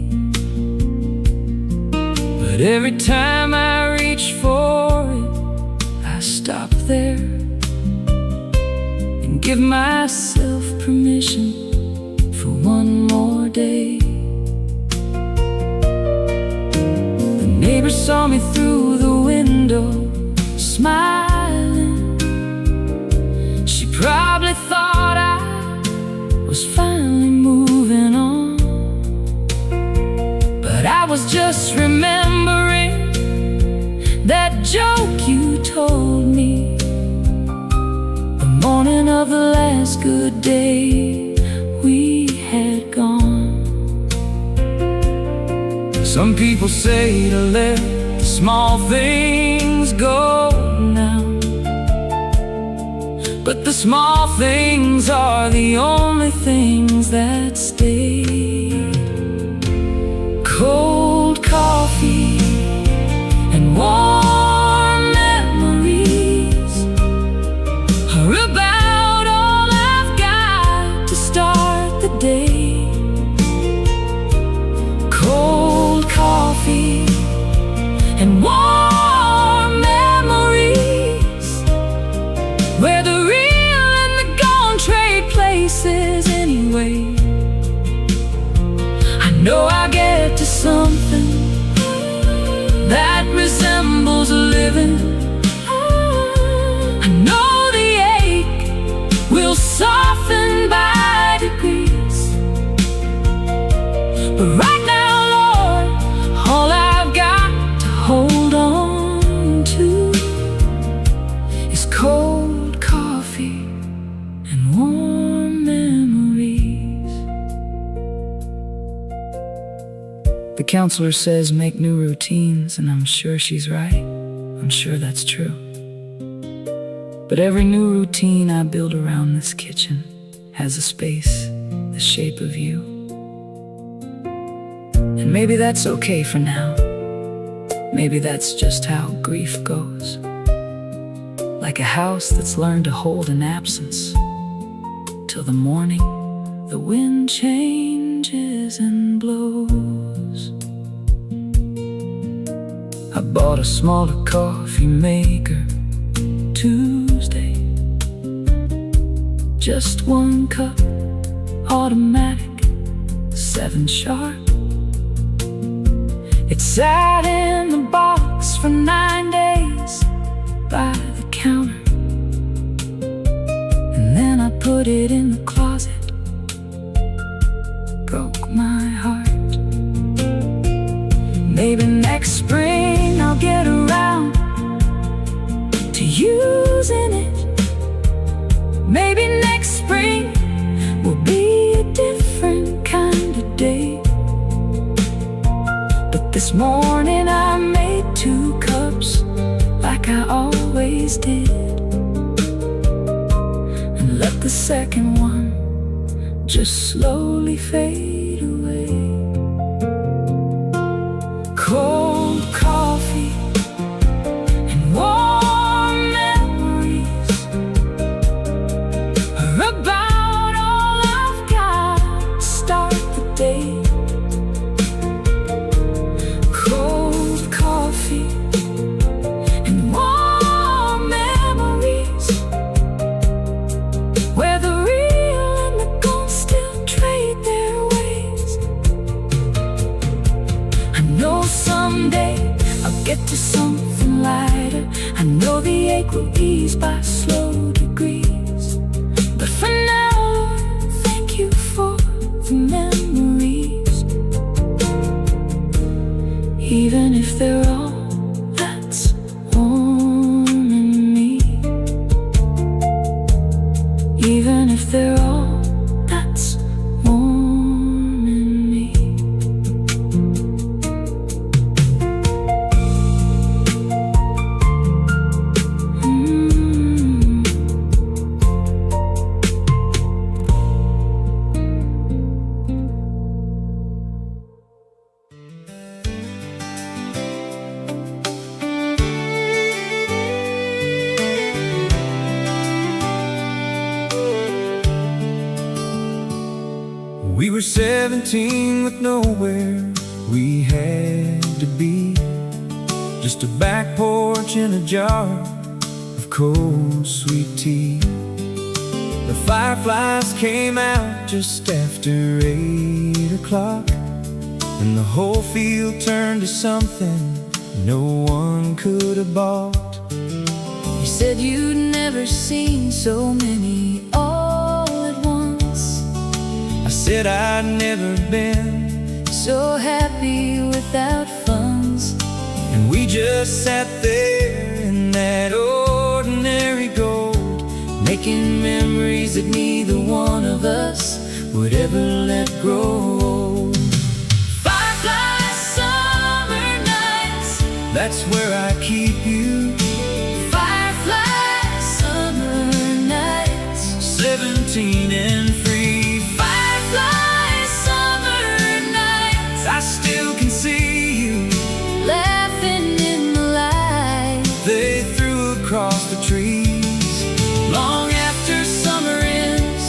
but every time I reach for it, I stop there and give myself permission for one more day. The neighbor saw me through the window, smiling. She probably thought I was finally moving on, but I was just remembering that joke you told me the morning of the last good day we had gone. Some people say to let the small things go now, but the small things are the only things that stay. Cold coffee and warm memories are about all I've got to start the day. Cold coffee and warm memories, where the real and the gone trade places anyway. I know I'll get to something that resembles living. I know the ache will soften by degrees, but right now, Lord, all I've got to hold on to is cold coffee and warm memories. The counselor says make new routines, and I'm sure she's right. I'm sure that's true. But every new routine I build around this kitchen has a space the shape of you. And maybe that's okay for now. Maybe that's just how grief goes. Like a house that's learned to hold an absence till the morning the wind changes and blows. I bought a smaller coffee maker Tuesday. Just one cup, automatic, 7 sharp. It sat in the box for 9 days by the counter, and then I put it in the closet. Broke my heart. Maybe next spring I'll get around to using it. Maybe next spring will be a different kind of day. But this morning I made 2 cups like I always did, and let the second one just slowly fade away. Cold coffee and warm memories are about all I've got to start the day. Cold coffee and warm memories, where the real and the gone still trade their ways. I know someday I'll get to something lighter. I know the ache will ease by slow degrees. But for now, Lord, thank you for the memories, even if they're all that's warm in me. Even if they're all that's warm in me. We were 17 with nowhere we had to be, just a back porch and a jar of cold sweet tea. The fireflies came out just after 8 o'clock, and the whole field turned to something no one could have bought. You said you'd never seen so many all at once. I said I'd never been so happy without funds. and we just sat there in that ordinary gold, Making memories that neither one of us would ever let grow. Firefly summer nights, that's where I keep you. firefly summer nights, 17 and free. firefly summer nights, I still can see you. laughing in the light. They threw across the trees Long after summer ends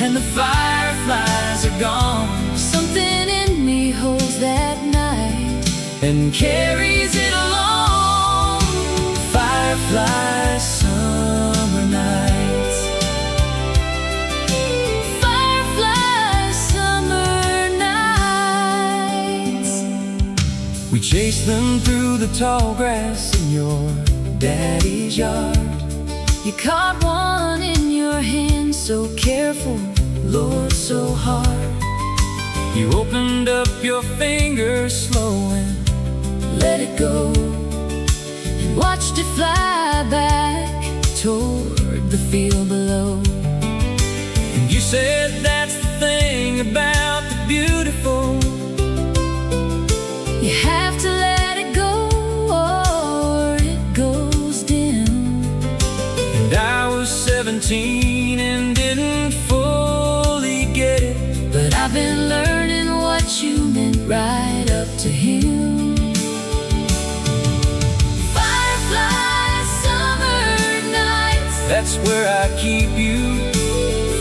and the fireflies are gone, something in me holds that night and carries it along. firefly summer nights. Firefly summer nights. We chased them through the tall grass in your daddy's yard. You caught one in your hand, so careful, Lord, so hard. You opened up your fingers slow and Let it go and watched it fly back toward the field below. and you said that's the thing about the beautiful. You have to let it go or it goes dim. And I was 17 and didn't fully get it, But I've been learning what you meant right up to him. Firefly summer nights, that's where I keep you.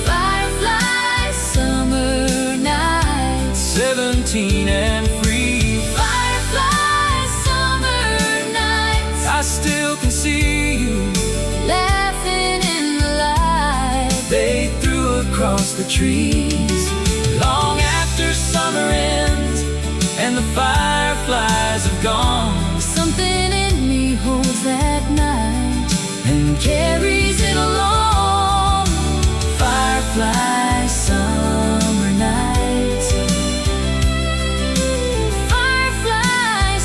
firefly summer nights, 17 and free. firefly summer nights, I still can see you. laughing in the light. They threw across the trees long after summer ends and the fireflies have gone, Something in me holds that night and carries it along. firefly summer nights, firefly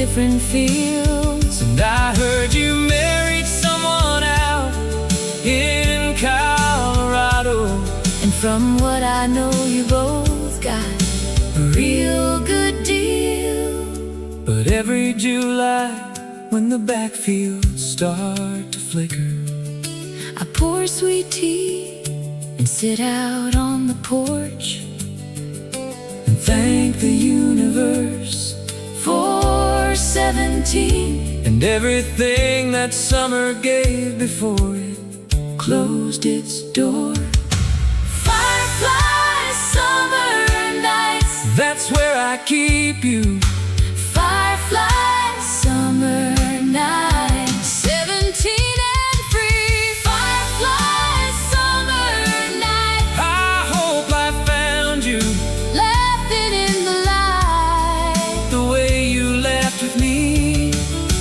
different fields. And I heard you married someone out in Colorado. And from what I know, you both got a real good deal. But every July, when the backfields start to flicker, I pour sweet tea and sit out on the porch and thank the universe for 17 and everything that summer gave before it closed its door. Firefly summer nights, That's where I keep you. firefly summer nights, 17 and free. Firefly summer nights, I hope I found you laughing in the light, the way you laughed with me.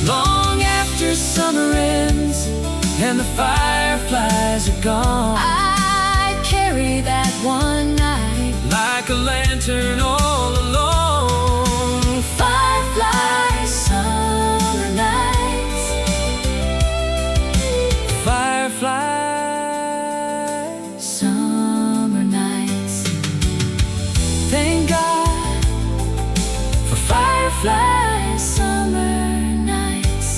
Long after summer ends and the fireflies are gone, I carry that one night. like a lantern all alone. Firefly summer nights, Firefly summer nights. Thank God For firefly summer nights.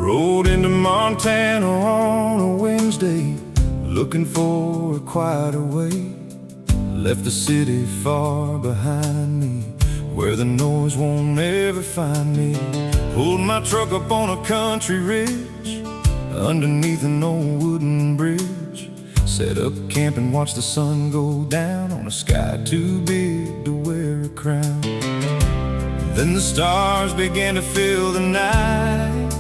Rode into Montana on a Wednesday, looking for a quieter way. Left the city far behind me, where the noise won't ever find me. Pulled my truck up on a country ridge, underneath an old wooden bridge. Set up camp and watched the sun go down on a sky too big to wear a crown. Then the stars began to fill the night,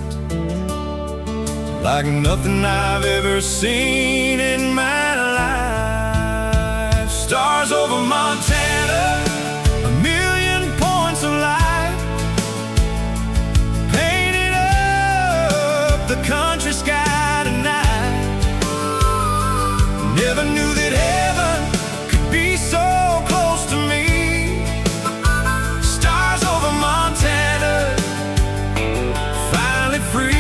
like nothing I've ever seen in my life. Stars over Montana, a million points of light, painted up the country sky tonight. Never knew that heaven could be so close to me. Stars over Montana, finally free.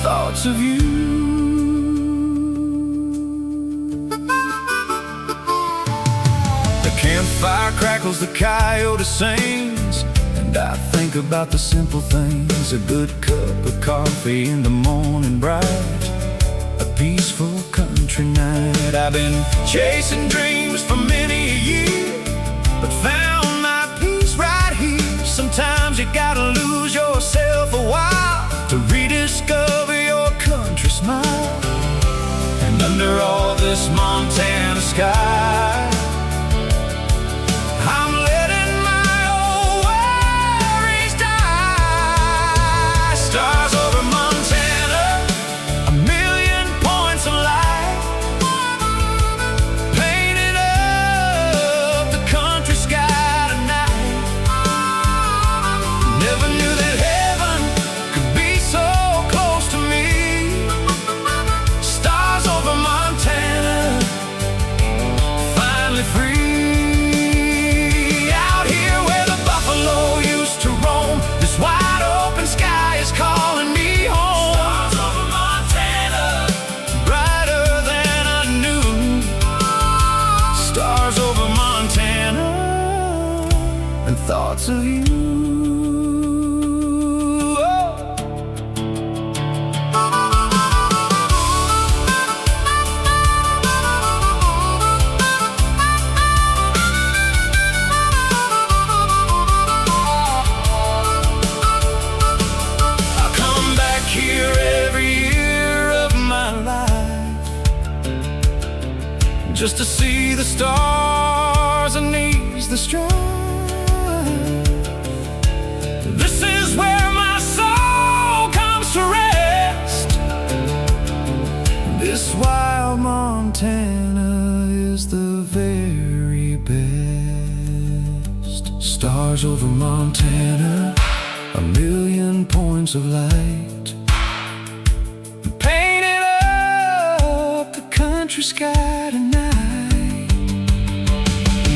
Thoughts of you. The campfire crackles, the coyote sings, and I think about the simple things. A good cup of coffee in the morning bright, a peaceful country night. I've been chasing dreams for many a year, but found my peace right here. Sometimes you gotta lose yourself a while to rediscover your country smile. And under all this Montana sky, I'm letting my old worries die. Stars over Montana, a million points of light, painted up the country sky tonight. Never knew that heaven could be so close to me. Stars over Montana, just to see the stars and ease the strife. This is where my soul comes to rest. This wild Montana is the very best. Stars over Montana, a million points of light, painted up the country sky tonight.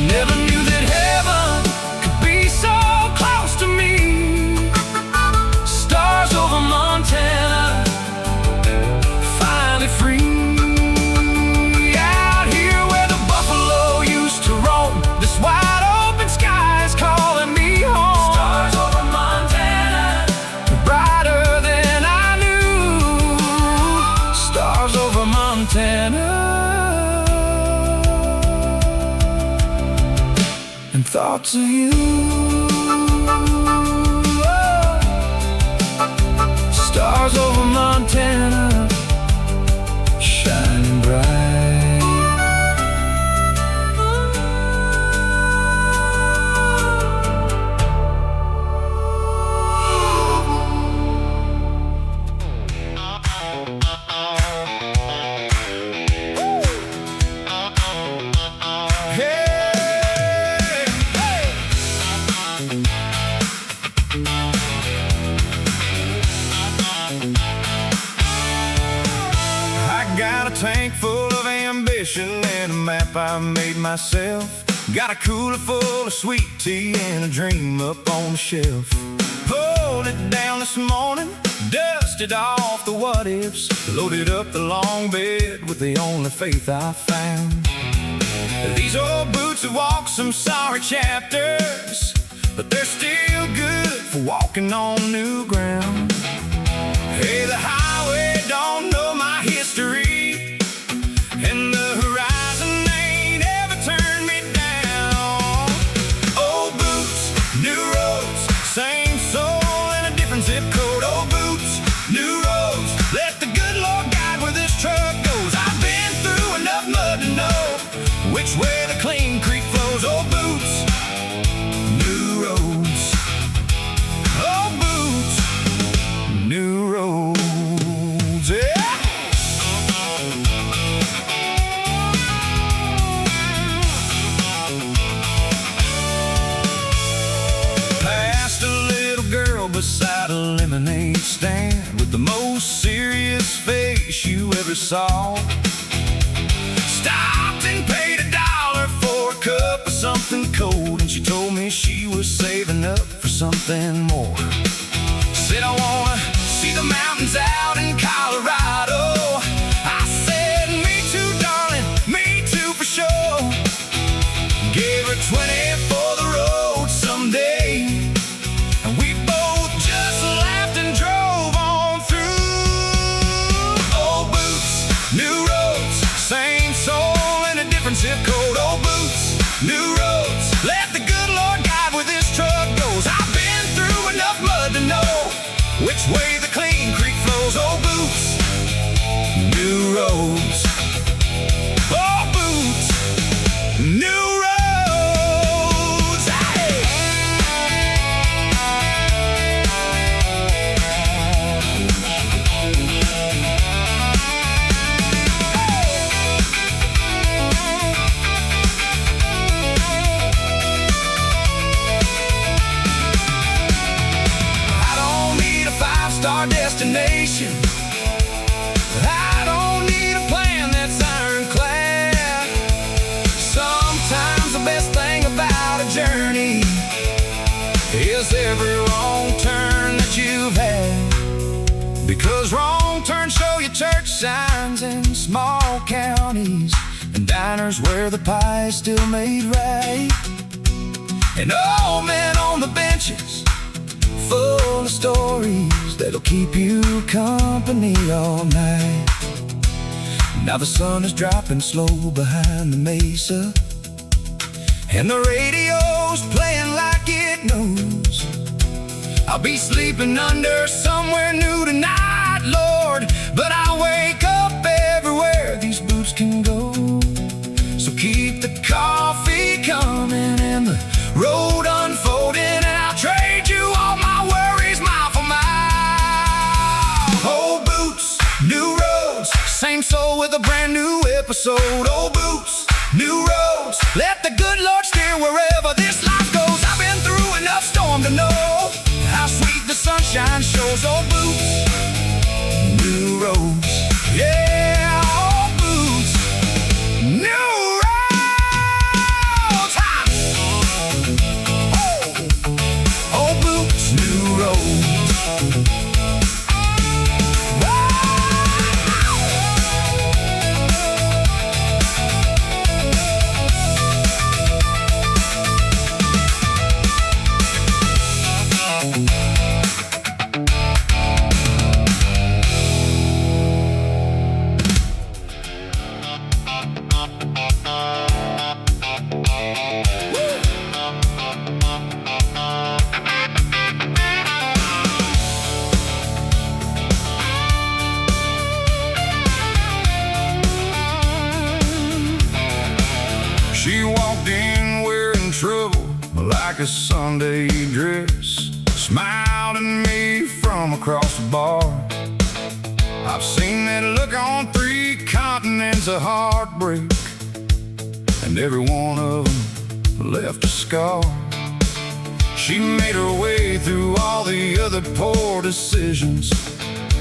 Never knew that heaven could be so close to me. Stars over Montana, finally free. Out here where the buffalo used to roam, this wide open sky is calling me home. Stars over Montana, brighter than I knew. Stars over Montana, and thoughts of you. Stars over Montana, shining bright. Got a tank full of ambition and a map I made myself. Got a cooler full of sweet tea and a dream up on the shelf. Pulled it down this morning, dusted off the what ifs, loaded up the long bed with the only faith I found. These old boots have walked some sorry chapters, but they're still good for walking on new ground. Hey, the highway don't know my history, and the horizon ain't ever turned me down. Old boots, new roads, same soul in a different zip code. Old boots, new roads, let the good Lord guide where this truck goes. I've been through enough mud to know which way the clean creek flows. Old boots, new roads. Old boots, new roads, yeah. Passed a little girl beside a lemonade stand with the most serious face you ever saw. Stopped and paid $1 for a cup of something cold, and she told me she was saving up for something more. Said, I wanna see the mountains out in Colorado. I said, me too, darling, me too for sure. Gave her 20 for the road someday, and we both just laughed and drove on through. Old boots, new roads, same soul in a different zip code. Old boots, new roads, let the good Lord guide where this truck goes. I've been through enough mud to know which way the clean creek flows. Old boots, new roads. Old boots, new roads. Hey! I don't need a five-star destination. I don't need a plan that's ironclad. Sometimes the best thing about a journey is every wrong turn that you've had, because wrong turns show you church signs in small counties and diners where the pie is still made right, and old men on the benches full of stories that'll keep you company all night. Now the sun is dropping slow behind the mesa, and the radio's playing like it knows I'll be sleeping under somewhere new tonight, Lord. But I wake up everywhere these boots can go. soul with a brand new episode. Old boots, new roads, let the good Lord steer wherever this life goes. I've been through enough storm to know how sweet the sunshine shows. Old boots, new roads, yeah, old boots, new roads. Ha! Oh, old boots, new roads. She walked in wearing trouble like a Sunday dress, smiled at me from across the bar. I've seen that look on 3 continents of heartbreak, and every one of them left a scar. She made her way through all the other poor decisions,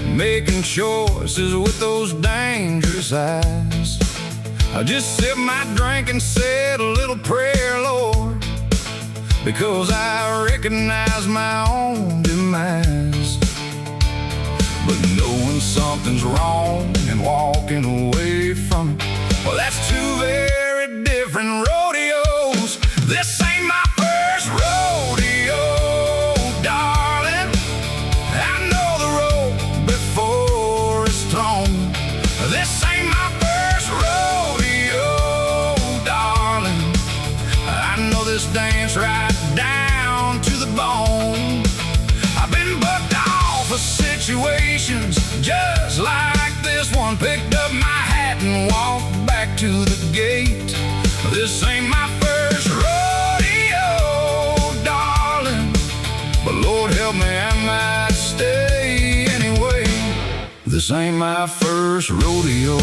making choices with those dangerous eyes. I just sipped my drink and said a little prayer, Lord, because I recognize my own demise. But knowing something's wrong and walking away from it, well, that's 2 very different rodeos. This ain't my first rodeo, darling. I know the road before it's thrown. This ain't my first rodeo, darling. I know this dance right down to the bone. I've been bucked off of situations just like this one. Picked up my hat and walked back to the gate. This ain't my first rodeo, darling, but Lord help me, I might stay anyway. This ain't my first rodeo.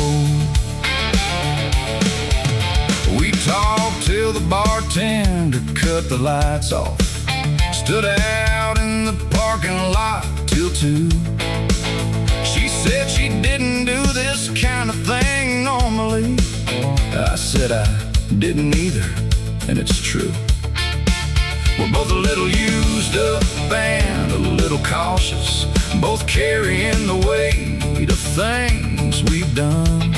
We talked till the bartender cut the lights off, stood out in the parking lot till 2. She said she didn't do this kind of thing normally. I said I didn't either, and it's true. We're both a little used up and a little cautious, both carrying the weight of things we've done,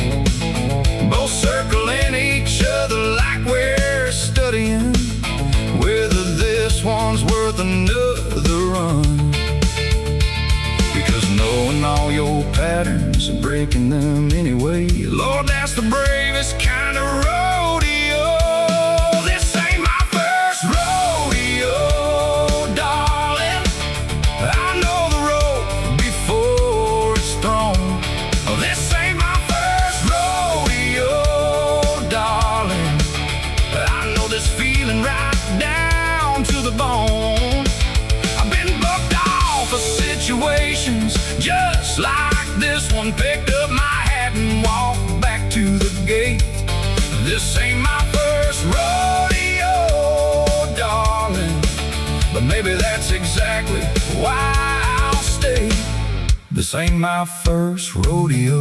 both circling each other like we're studying whether this one's worth another run. Because knowing all your patterns and breaking them anyway, Lord, that's the bravest kind of rodeo. This ain't my first rodeo, darling. I know the road before it's thrown. This ain't my first rodeo, darling. I know this feeling right down to the bone. I've been bucked off of situations just like this one. Picked up my hat and walked back to the gate. This ain't my first rodeo, darling, but maybe that's exactly why I'll stay. This ain't my first rodeo.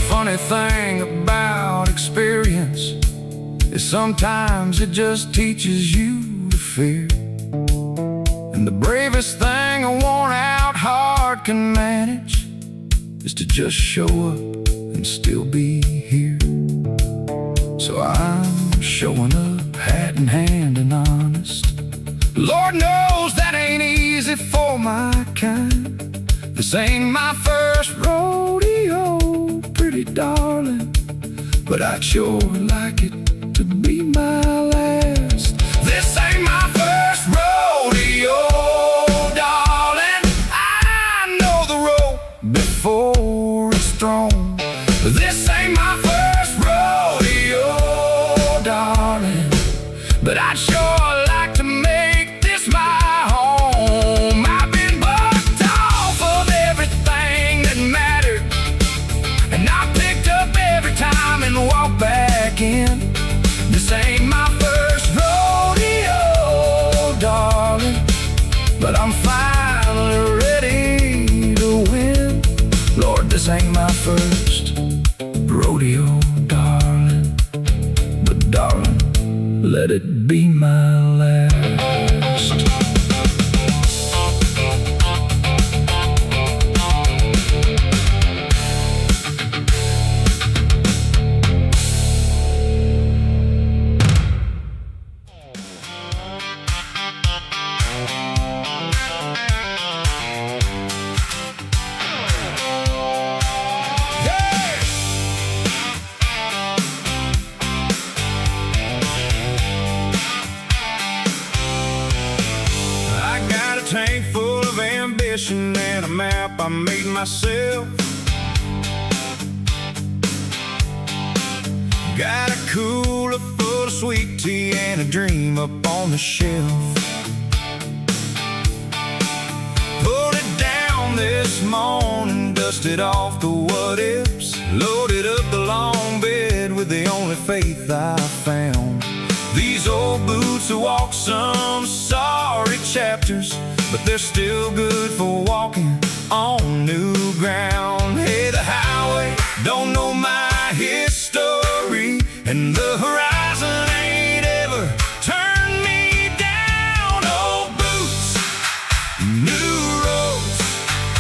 Funny thing about experience is sometimes it just teaches you to fear. And the bravest thing a worn-out heart can manage is to just show up and still be here. So I'm showing up, hat in hand and honest. Lord knows that ain't easy for my kind. This ain't my first rodeo, pretty darling, but I'd sure like it to be my last. This ain't my first rodeo, darling. I know the road before it's thrown. This ain't my first rodeo, darling, but I'd sure like to make this my home. I've been bucked off of everything that mattered, and I picked up every time and walked back in. This ain't my first rodeo, darling, but I'm finally ready to win. Lord, this ain't my first rodeo, darling, but darling, let it be my last. Tank full of ambition and a map I made myself. Got a cooler full of sweet tea and a dream up on the shelf. Pulled it down this morning, dusted off the what ifs, loaded up the long bed with the only faith I found. These old boots will walk some sorry chapters, but they're still good for walking on new ground. Hey, the highway don't know my history, and the horizon ain't ever turned me down. Old boots, new roads,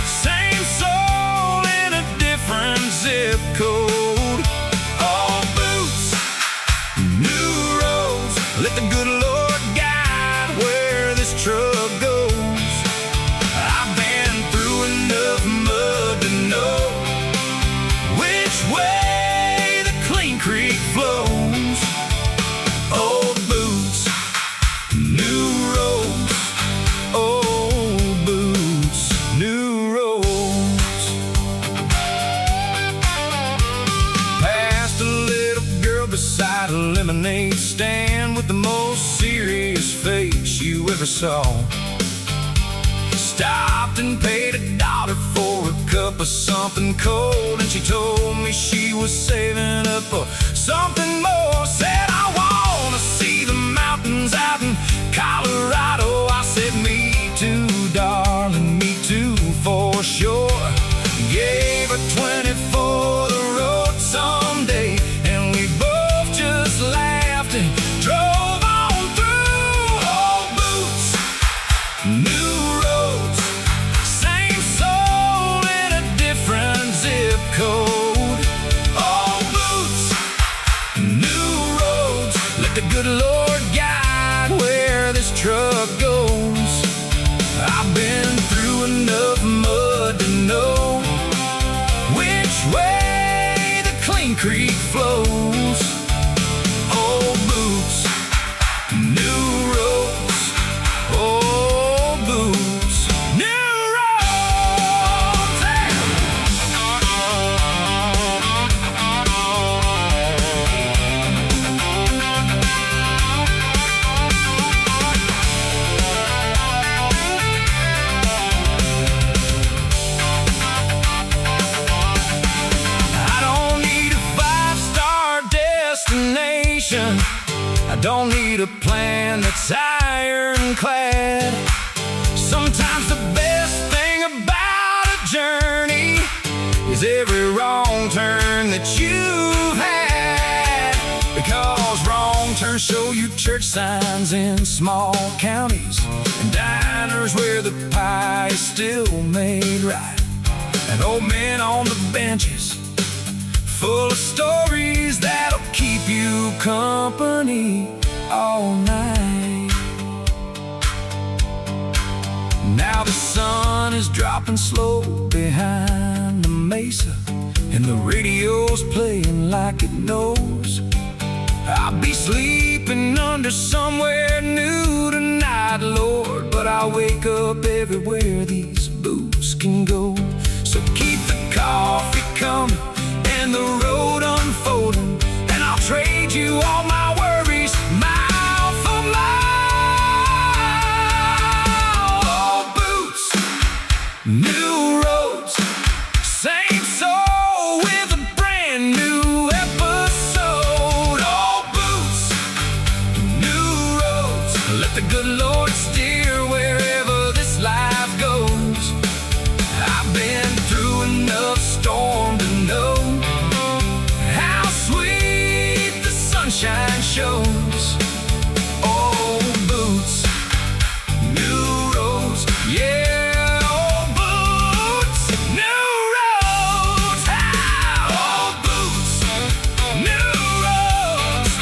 same soul in a different zip code. Old boots, new roads, let the good Lord guide where this truck goes. I've been through enough mud to know which way the clean creek flows. Old boots, new roads. Old boots, new roads. Passed a little girl beside a lemonade stand with the most serious face you ever saw. Stopped and paid $1 for a cup of something cold, and she told me she was saving up for something more. Said, I wanna see the mountains out in Colorado. I said, me too, darling, me too, for sure. Gave her 20 for the road someday, and we both just laughed and drove on through. Old boots, new roads, same soul in a different zip code. Old boots, new roads, let the good Lord guide where this truck goes. I've been through enough mud to know which way the clean creek flows. Old boots, new roads. Old boots, new roads. Hey! I don't need a 5-star destination. I don't need a plan that's ironclad. Sometimes the best thing about a journey is every wrong turn that you've had. Because wrong turns show you church signs in small counties, and diners where the pie is still made right, and old men on the benches full of stories that'll keep you company all night. Now the sun is dropping slow behind the mesa, and the radio's playing like it knows I'll be sleeping under somewhere new tonight. wide, Lord, but I'll wake up everywhere these boots can go. So keep the coffee coming and the road unfolding, and I'll trade you all my worries mile for mile. Old boots, new roads, same soul with a brand new episode. Old boots, new roads, let the good Lord steer wherever this life goes. I've been through enough storm to know how sweet the sunshine shows. Old boots, new roads, yeah. Old boots, new roads. Ah, old boots, new roads.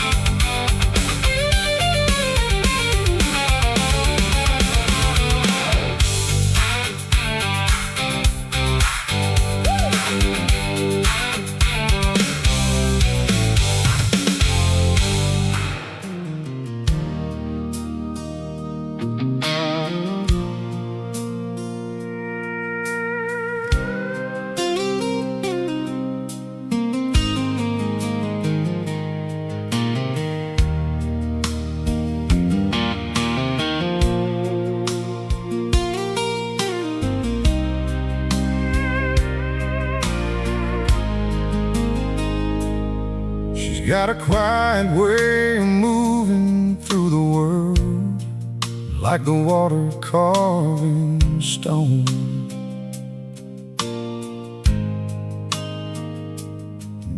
She's got a quiet way of moving through the world, like the water carving stone.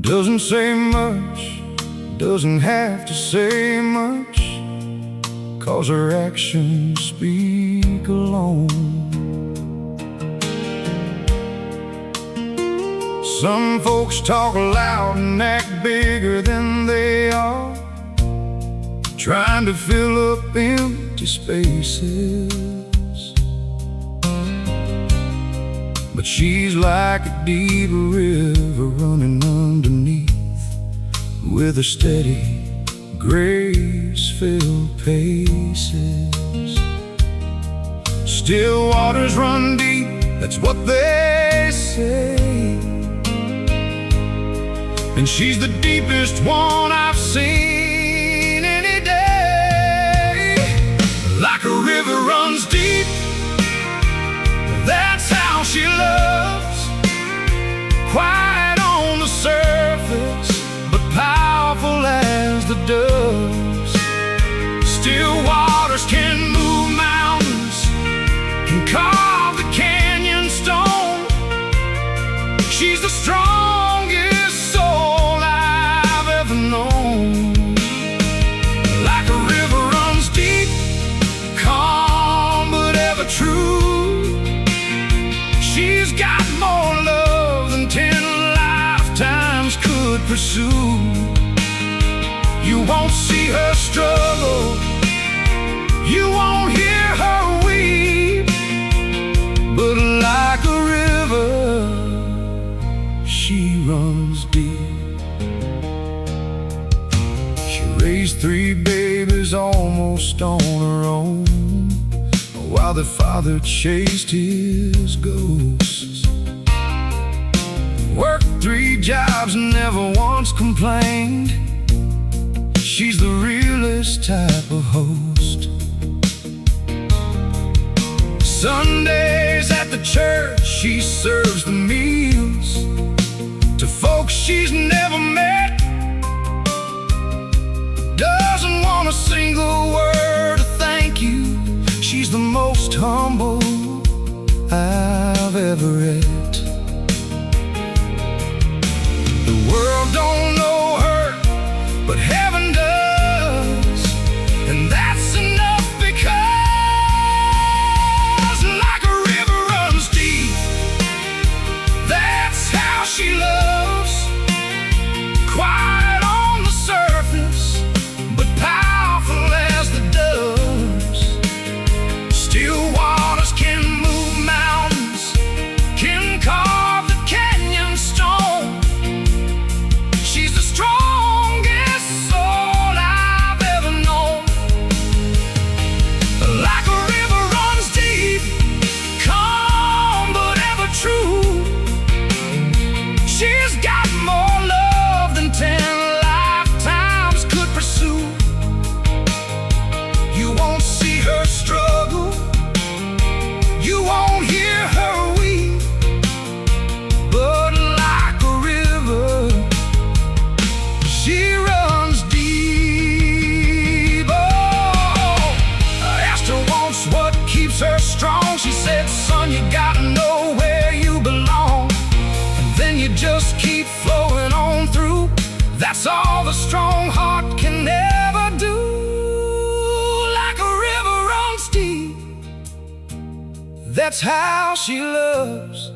Doesn't say much, doesn't have to say much, 'cause her actions speak alone. Some folks talk loud and act bigger than they are, trying to fill up empty spaces. But she's like a deep river running underneath, with a steady, grace-filled paces. Still waters run deep, that's what they say, and she's the deepest one I've seen any day. Like a river runs deep, that's how she loves. Quiet on the surface, but powerful as the doves. Still waters can move mountains, can carve the canyon stone. She's the strongest soul I've ever known. Like a river runs deep, calm but ever true. She's got more love than 10 lifetimes could pursue. You won't see her struggle, you won't hear her weep, but like a river, she runs deep. She raised 3 babies almost on her own, while the father chased his ghosts. Worked 3 jobs, never once complained. She's the realest type of host. Sundays at the church, she serves the meals to folks she's never met. Doesn't want a single word of thank you. She's the most humble I've ever met. The world don't know her, but heaven does, and that's enough, because like a river runs deep, that's how she loves. Quiet on the surface, but powerful as the doves. Still waters can move mountains, can That's how she loves.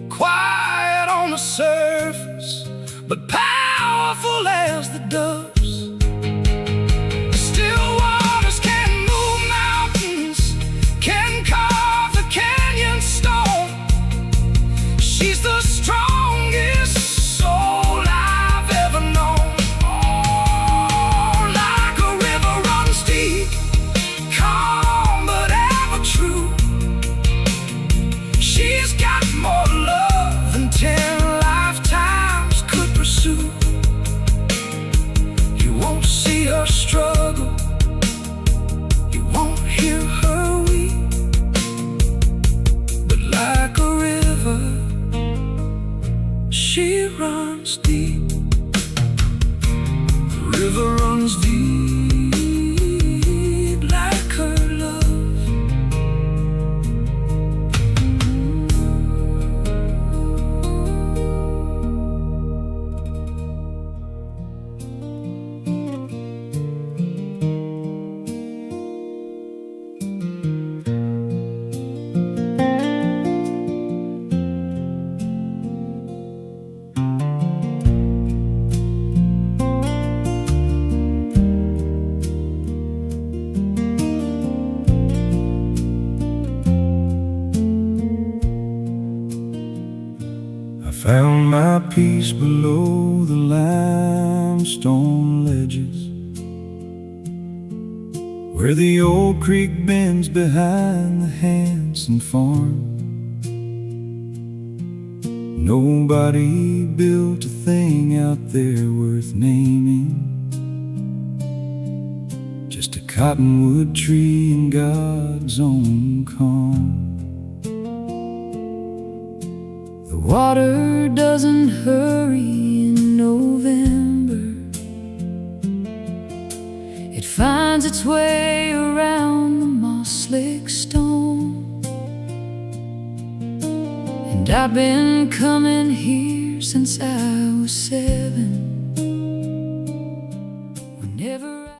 Quiet on the surface, but powerful as the doves. Still waters can move mountains, can carve the canyon stone. She's the strongest soul I've ever known. Oh, like a river runs deep, calm but ever true. She's got more love than 10 lifetimes could pursue. You won't see her struggle, you won't hear her weep, but like a river, she runs deep. The river runs deep like her love. Found my peace below the limestone ledges, where the old creek bends behind the Hanson farm. Nobody built a thing out there worth naming, just a cottonwood tree in God's own calm. The water doesn't hurry in November. It finds its way around the moss-slick stone. And I've been coming here since I was 7.